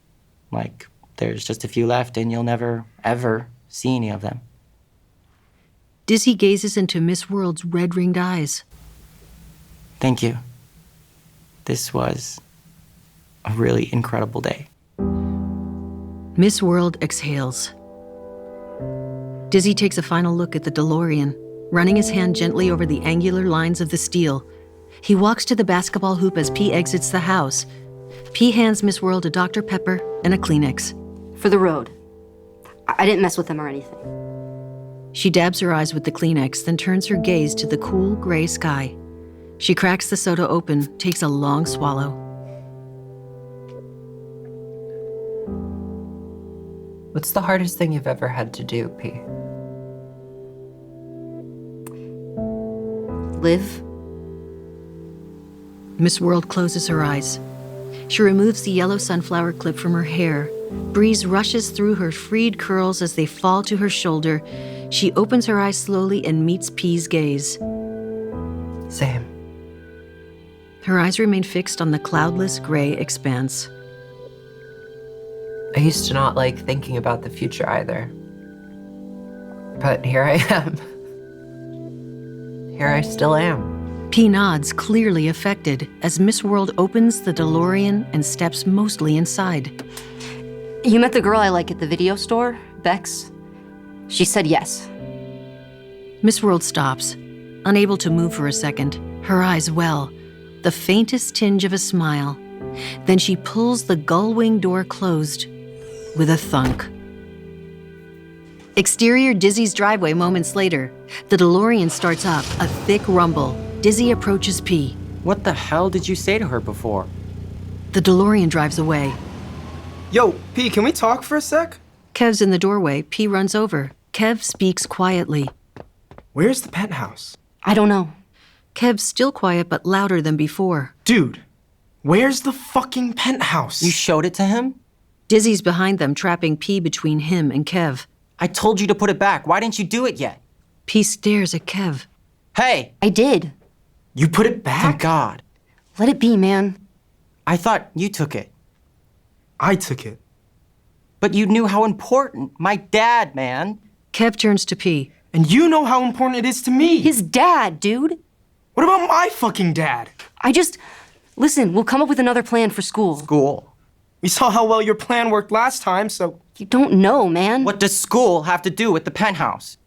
Like, there's just a few left and you'll never, ever see any of them. Dizzy gazes into Miss World's red-ringed eyes. Thank you. This was a really incredible day. Miss World exhales. Dizzy takes a final look at the DeLorean, running his hand gently over the angular lines of the steel. He walks to the basketball hoop as P exits the house. P hands Miss World a Dr. Pepper and a Kleenex. For the road. I didn't mess with them or anything. She dabs her eyes with the Kleenex, then turns her gaze to the cool gray sky. She cracks the soda open, takes a long swallow. What's the hardest thing you've ever had to do, P? Live. Miss World closes her eyes. She removes the yellow sunflower clip from her hair. Breeze rushes through her freed curls as they fall to her shoulder. She opens her eyes slowly and meets P's gaze. Same. Her eyes remain fixed on the cloudless gray expanse. I used to not like thinking about the future either. But here I am. Here I still am. P nods, clearly affected, as Miss World opens the DeLorean and steps mostly inside. You met the girl I like at the video store, Bex? She said yes. Miss World stops, unable to move for a second, her eyes well, the faintest tinge of a smile. Then she pulls the gull-wing door closed with a thunk. Exterior Dizzy's driveway moments later. The DeLorean starts up, a thick rumble. Dizzy approaches P. What the hell did you say to her before? The DeLorean drives away. Yo, P, can we talk for a sec? Kev's in the doorway. P runs over. Kev speaks quietly. Where's the penthouse? I don't know. Kev's still quiet but louder than before. Dude, where's the fucking penthouse? You showed it to him? Dizzy's behind them, trapping P between him and Kev. I told you to put it back. Why didn't you do it yet? P stares at Kev. Hey! I did. You put it back? Thank God. Let it be, man. I thought you took it. I took it. But you knew how important. My dad, man. Kev turns to P. And you know how important it is to me. His dad, dude. What about my fucking dad? Listen, we'll come up with another plan for school. School? We saw how well your plan worked last time, so... You don't know, man. What does school have to do with the penthouse?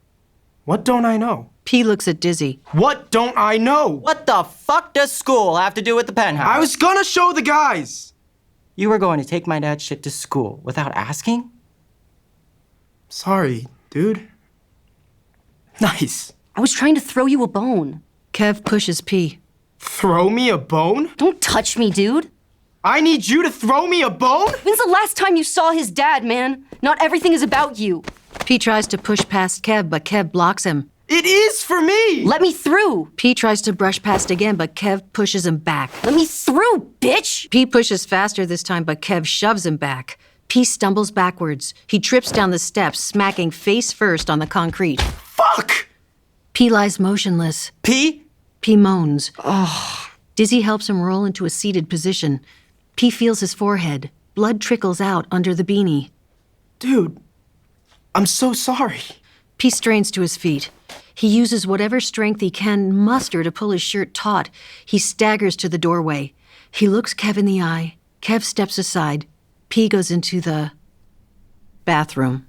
What don't I know? P looks at Dizzy. What don't I know? What the fuck does school have to do with the penthouse? I was gonna show the guys. You were going to take my dad's shit to school without asking? Sorry, dude. Nice. I was trying to throw you a bone. Kev pushes P. Throw me a bone? Don't touch me, dude. I need you to throw me a bone? When's the last time you saw his dad, man? Not everything is about you. P tries to push past Kev, but Kev blocks him. It is for me! Let me through! P tries to brush past again, but Kev pushes him back. Let me through, bitch! P pushes faster this time, but Kev shoves him back. P stumbles backwards. He trips down the steps, smacking face first on the concrete. Fuck! P lies motionless. P? P moans. Oh. Dizzy helps him roll into a seated position. P feels his forehead. Blood trickles out under the beanie. Dude, I'm so sorry. P strains to his feet. He uses whatever strength he can muster to pull his shirt taut. He staggers to the doorway. He looks Kev in the eye. Kev steps aside. P goes into the bathroom.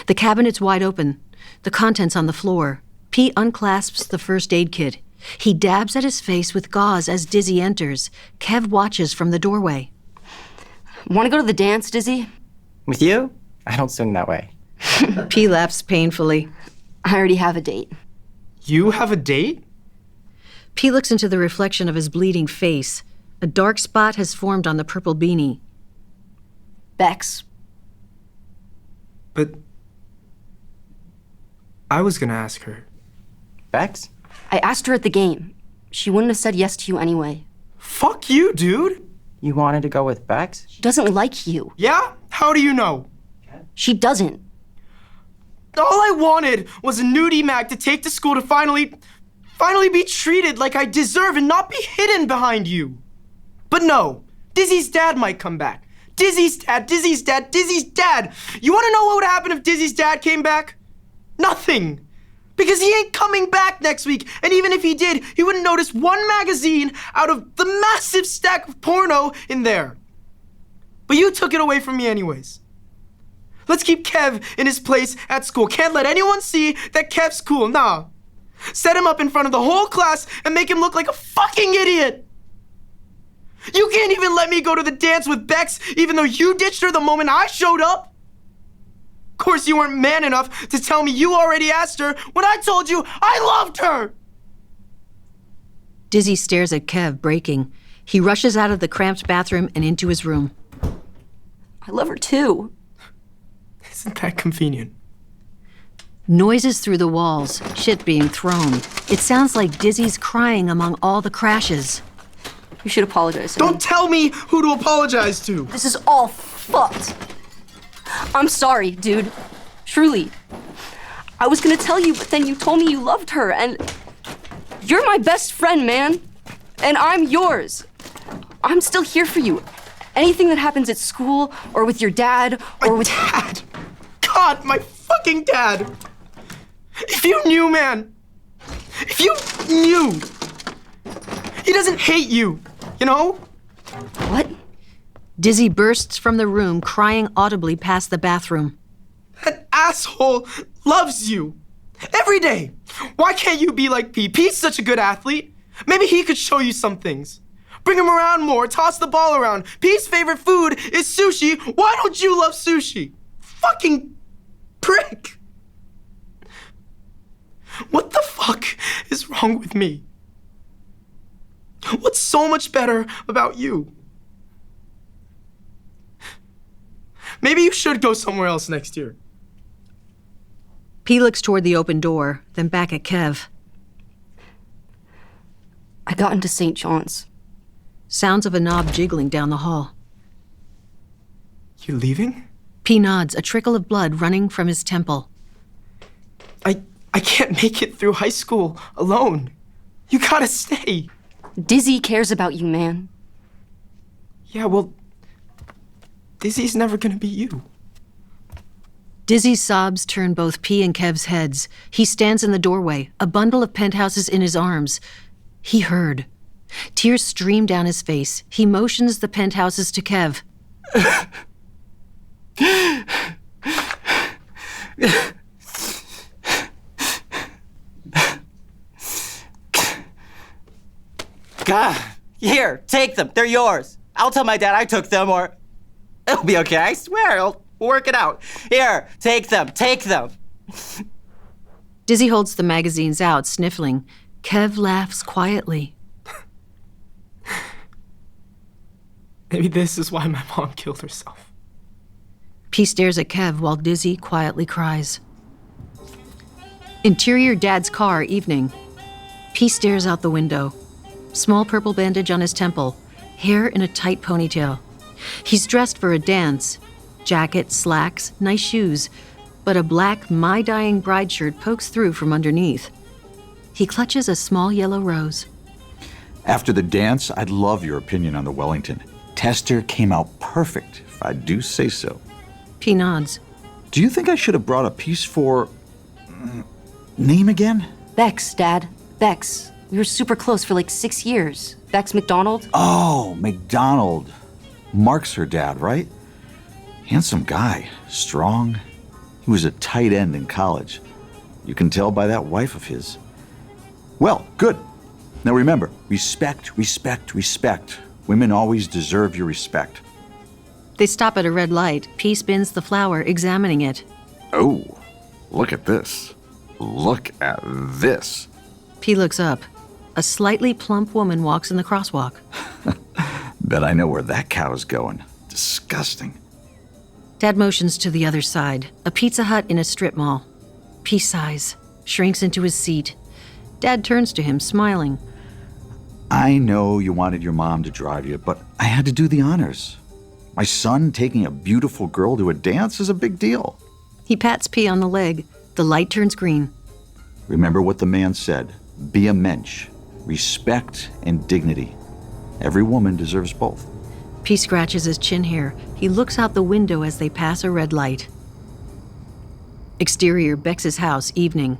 The cabinet's wide open, the contents on the floor. P unclasps the first aid kit. He dabs at his face with gauze as Dizzy enters. Kev watches from the doorway. Want to go to the dance, Dizzy? With you? I don't swing that way. P laughs painfully. I already have a date. You have a date? P looks into the reflection of his bleeding face. A dark spot has formed on the purple beanie. Bex. But I was gonna ask her. Bex? I asked her at the game. She wouldn't have said yes to you anyway. Fuck you, dude! You wanted to go with Bex? She doesn't like you. Yeah? How do you know? She doesn't. All I wanted was a nudie mag to take to school to finally be treated like I deserve and not be hidden behind you. But no, Dizzy's dad might come back. Dizzy's dad, Dizzy's dad, Dizzy's dad. You wanna know what would happen if Dizzy's dad came back? Nothing. Because he ain't coming back next week, and even if he did, he wouldn't notice one magazine out of the massive stack of porno in there. But you took it away from me anyways. Let's keep Kev in his place at school. Can't let anyone see that Kev's cool, nah. Set him up in front of the whole class and make him look like a fucking idiot. You can't even let me go to the dance with Bex, even though you ditched her the moment I showed up. Of course, you weren't man enough to tell me you already asked her when I told you I loved her! Dizzy stares at Kev, breaking. He rushes out of the cramped bathroom and into his room. I love her too. Isn't that convenient? Noises through the walls, shit being thrown. It sounds like Dizzy's crying among all the crashes. You should apologize to Don't me. tell me who to apologize to! This is all fucked. I'm sorry, dude. Truly. I was gonna tell you, but then you told me you loved her, and you're my best friend, man. And I'm yours. I'm still here for you. Anything that happens at school, or with your dad, or with... Dad! God, my fucking dad! If you knew, man! If you knew! He doesn't hate you, you know? What? Dizzy bursts from the room, crying audibly past the bathroom. That asshole loves you. Every day. Why can't you be like P? P's such a good athlete. Maybe he could show you some things. Bring him around more, toss the ball around. P's favorite food is sushi. Why don't you love sushi? Fucking prick. What the fuck is wrong with me? What's so much better about you? Maybe you should go somewhere else next year. P looks toward the open door, then back at Kev. I got into St. John's. Sounds of a knob jiggling down the hall. You leaving? P nods, a trickle of blood running from his temple. I can't make it through high school alone. You gotta stay. Dizzy cares about you, man. Yeah, well, Dizzy's never gonna be you. Dizzy's sobs turn both P and Kev's heads. He stands in the doorway, a bundle of penthouses in his arms. He heard. Tears stream down his face. He motions the penthouses to Kev. God, here, take them. They're yours. I'll tell my dad I took them, or it'll be okay. I swear, we'll work it out. Here, take them. Take them. Dizzy holds the magazines out, sniffling. Kev laughs quietly. Maybe this is why my mom killed herself. P stares at Kev while Dizzy quietly cries. Interior Dad's car, evening. P stares out the window. Small purple bandage on his temple, hair in a tight ponytail. He's dressed for a dance. Jacket, slacks, nice shoes, but a black My Dying Bride shirt pokes through from underneath. He clutches a small yellow rose. After the dance, I'd love your opinion on the Wellington. Tester came out perfect, if I do say so. P nods. Do you think I should have brought a piece for... name again? Bex, Dad. Bex. We were super close for like 6 years. Bex McDonald? Oh, McDonald. Mark's her dad, right? Handsome guy. Strong. He He was a tight end in college. You can tell by that wife of his. Well, good. Now remember, respect, respect, respect. Women always deserve your respect. They stop at a red light. P spins the flower, examining it. Oh, look at this. Look at this. P looks up. A slightly plump woman walks in the crosswalk. Bet I know where that cow's going. Disgusting. Dad motions to the other side, a Pizza Hut in a strip mall. P sighs, shrinks into his seat. Dad turns to him, smiling. I know you wanted your mom to drive you, but I had to do the honors. My son taking a beautiful girl to a dance is a big deal. He pats P on the leg. The light turns green. Remember what the man said. Be a mensch. Respect and dignity. Every woman deserves both. P scratches his chin hair. He looks out the window as they pass a red light. Exterior, Bex's house, evening.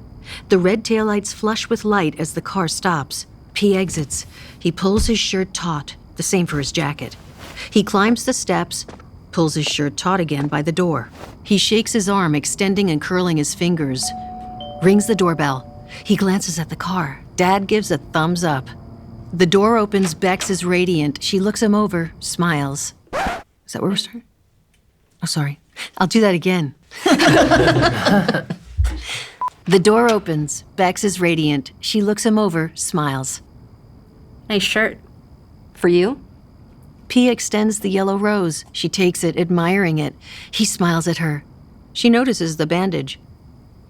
The red taillights flush with light as the car stops. P exits. He pulls his shirt taut, the same for his jacket. He climbs the steps, pulls his shirt taut again by the door. He shakes his arm, extending and curling his fingers. Rings the doorbell. He glances at the car. Dad gives a thumbs up. The door opens. Bex is radiant. She looks him over, smiles. Is that where we're starting? Oh, sorry. I'll do that again. The door opens. Bex is radiant. She looks him over, smiles. Nice shirt. For you? P extends the yellow rose. She takes it, admiring it. He smiles at her. She notices the bandage.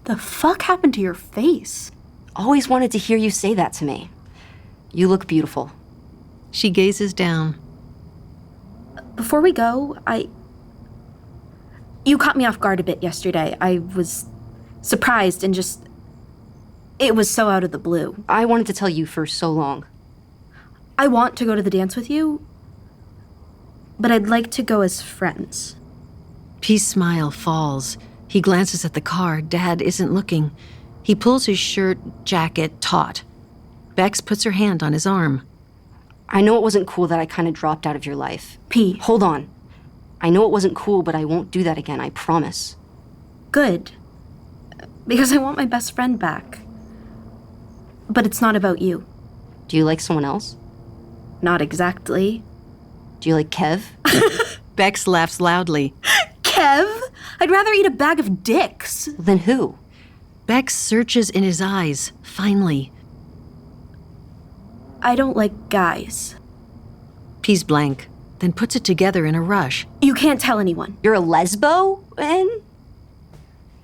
The fuck happened to your face? Always wanted to hear you say that to me. You look beautiful. She gazes down. Before we go, You caught me off guard a bit yesterday. I was surprised and just... It was so out of the blue. I wanted to tell you for so long. I want to go to the dance with you, but I'd like to go as friends. P's smile falls. He glances at the car. Dad isn't looking. He pulls his shirt, jacket taut. Bex puts her hand on his arm. I know it wasn't cool that I kind of dropped out of your life. P. Hold on. I know it wasn't cool, but I won't do that again, I promise. Good. Because I want my best friend back. But it's not about you. Do you like someone else? Not exactly. Do you like Kev? Bex laughs loudly. Kev? I'd rather eat a bag of dicks. Then who? Bex searches in his eyes, finally. I don't like guys. P's blank, then puts it together in a rush. You can't tell anyone. You're a lesbo, Anne?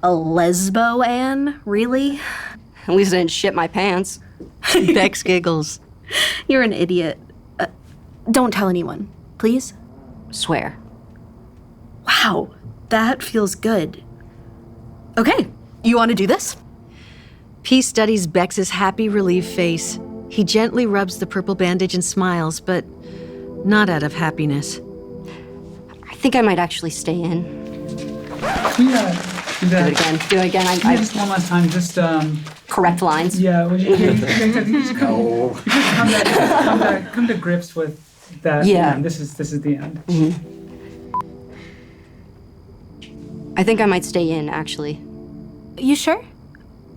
A lesbo, Anne? Really? At least I didn't shit my pants. Bex giggles. You're an idiot. Don't tell anyone, please. Swear. Wow, that feels good. Okay, you want to do this? P studies Bex's happy, relieved face. He gently rubs the purple bandage and smiles, but not out of happiness. I think I might actually stay in. Yeah, do that. Do it again. Just one last time, just correct lines. Yeah, well, you just come to grips with that. Yeah. This is the end. Mm-hmm. I think I might stay in, actually. You sure?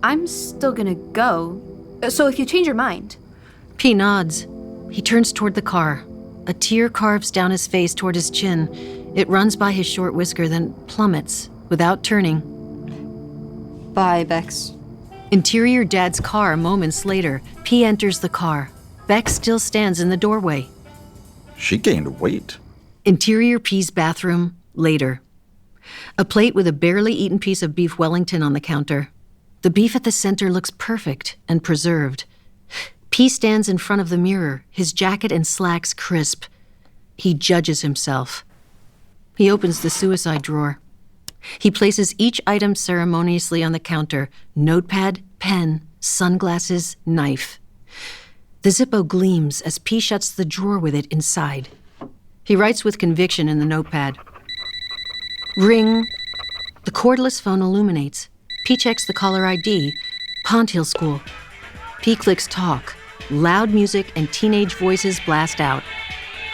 I'm still gonna go. So if you change your mind. P nods. He turns toward the car. A tear carves down his face toward his chin. It runs by his short whisker, then plummets without turning. Bye, Bex. Interior Dad's car moments later. P enters the car. Bex still stands in the doorway. She gained weight. Interior P's bathroom later. A plate with a barely eaten piece of beef Wellington on the counter. The beef at the center looks perfect and preserved. P stands in front of the mirror, his jacket and slacks crisp. He judges himself. He opens the suicide drawer. He places each item ceremoniously on the counter: notepad, pen, sunglasses, knife. The Zippo gleams as P shuts the drawer with it inside. He writes with conviction in the notepad. Ring. The cordless phone illuminates. P checks the caller ID. Pond Hill School. P clicks talk. Loud music and teenage voices blast out.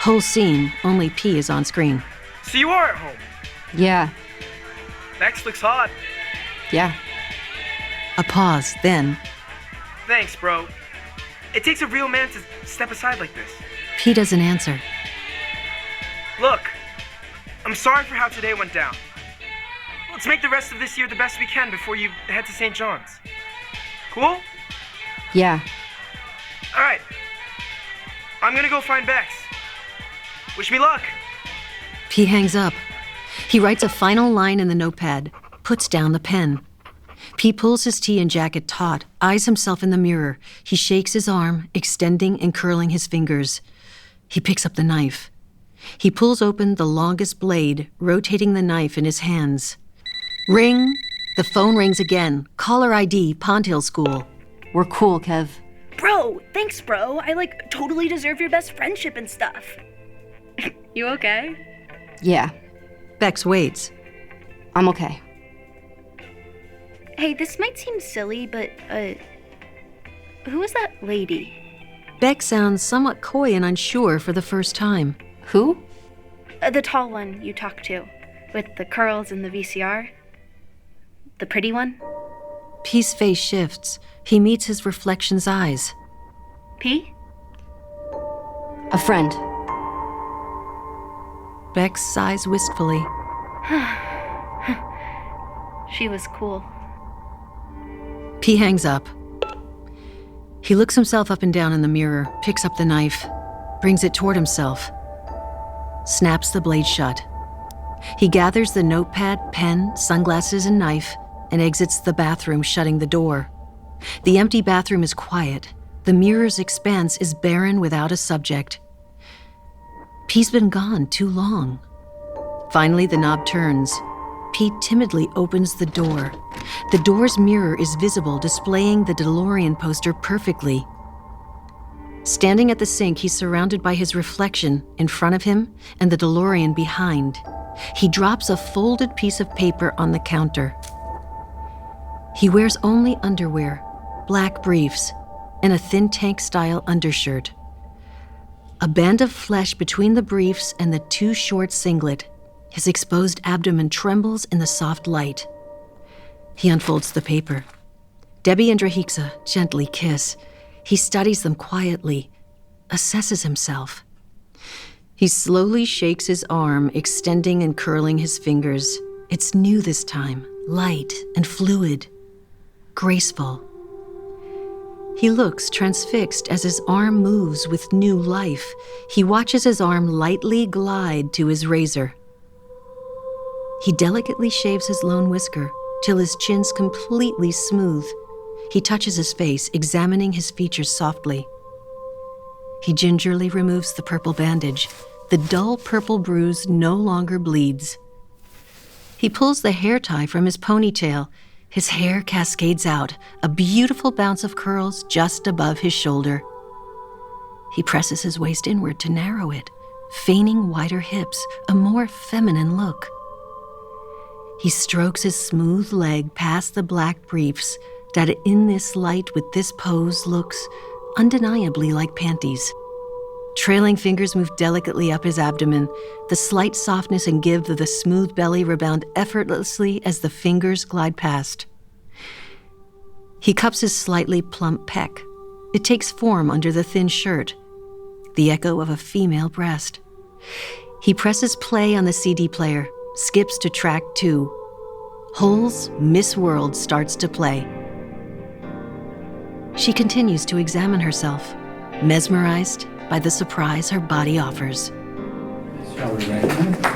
Whole scene, only P is on screen. So you are at home. Yeah. Bex looks hot. Yeah. A pause, then Thanks, bro. It takes a real man to step aside like this. P doesn't answer. Look, I'm sorry for how today went down. Let's make the rest of this year the best we can before you head to St. John's. Cool? Yeah. All right. I'm gonna go find Bex. Wish me luck. P hangs up. He writes a final line in the notepad, puts down the pen. P pulls his tee and jacket taut, eyes himself in the mirror. He shakes his arm, extending and curling his fingers. He picks up the knife. He pulls open the longest blade, rotating the knife in his hands. Ring. The phone rings again. Caller ID, Pond Hill School. We're cool, Kev. Bro, thanks, bro. I, totally deserve your best friendship and stuff. You okay? Yeah. Bex waits. I'm okay. Hey, this might seem silly, but, who is that lady? Bex sounds somewhat coy and unsure for the first time. Who? The tall one you talked to, with the curls and the VCR. The pretty one? P's face shifts. He meets his reflection's eyes. P? A friend. Bex sighs wistfully. She was cool. P hangs up. He looks himself up and down in the mirror, picks up the knife, brings it toward himself, snaps the blade shut. He gathers the notepad, pen, sunglasses, and knife, and exits the bathroom, shutting the door. The empty bathroom is quiet. The mirror's expanse is barren without a subject. P's been gone too long. Finally, the knob turns. P timidly opens the door. The door's mirror is visible, displaying the DeLorean poster perfectly. Standing at the sink, he's surrounded by his reflection in front of him and the DeLorean behind. He drops a folded piece of paper on the counter. He wears only underwear, black briefs, and a thin tank-style undershirt. A band of flesh between the briefs and the too short singlet. His exposed abdomen trembles in the soft light. He unfolds the paper. Debbie and Drahixa gently kiss. He studies them quietly, assesses himself. He slowly shakes his arm, extending and curling his fingers. It's new this time, light and fluid, graceful. He looks transfixed as his arm moves with new life. He watches his arm lightly glide to his razor. He delicately shaves his lone whisker till his chin's completely smooth. He touches his face, examining his features softly. He gingerly removes the purple bandage. The dull purple bruise no longer bleeds. He pulls the hair tie from his ponytail. His hair cascades out, a beautiful bounce of curls just above his shoulder. He presses his waist inward to narrow it, feigning wider hips, a more feminine look. He strokes his smooth leg past the black briefs that in this light with this pose looks undeniably like panties. Trailing fingers move delicately up his abdomen. The slight softness and give of the smooth belly rebound effortlessly as the fingers glide past. He cups his slightly plump pec. It takes form under the thin shirt, the echo of a female breast. He presses play on the CD player, skips to track 2. Hull's Miss World starts to play. She continues to examine herself, mesmerized by the surprise her body offers. Shall we rank them?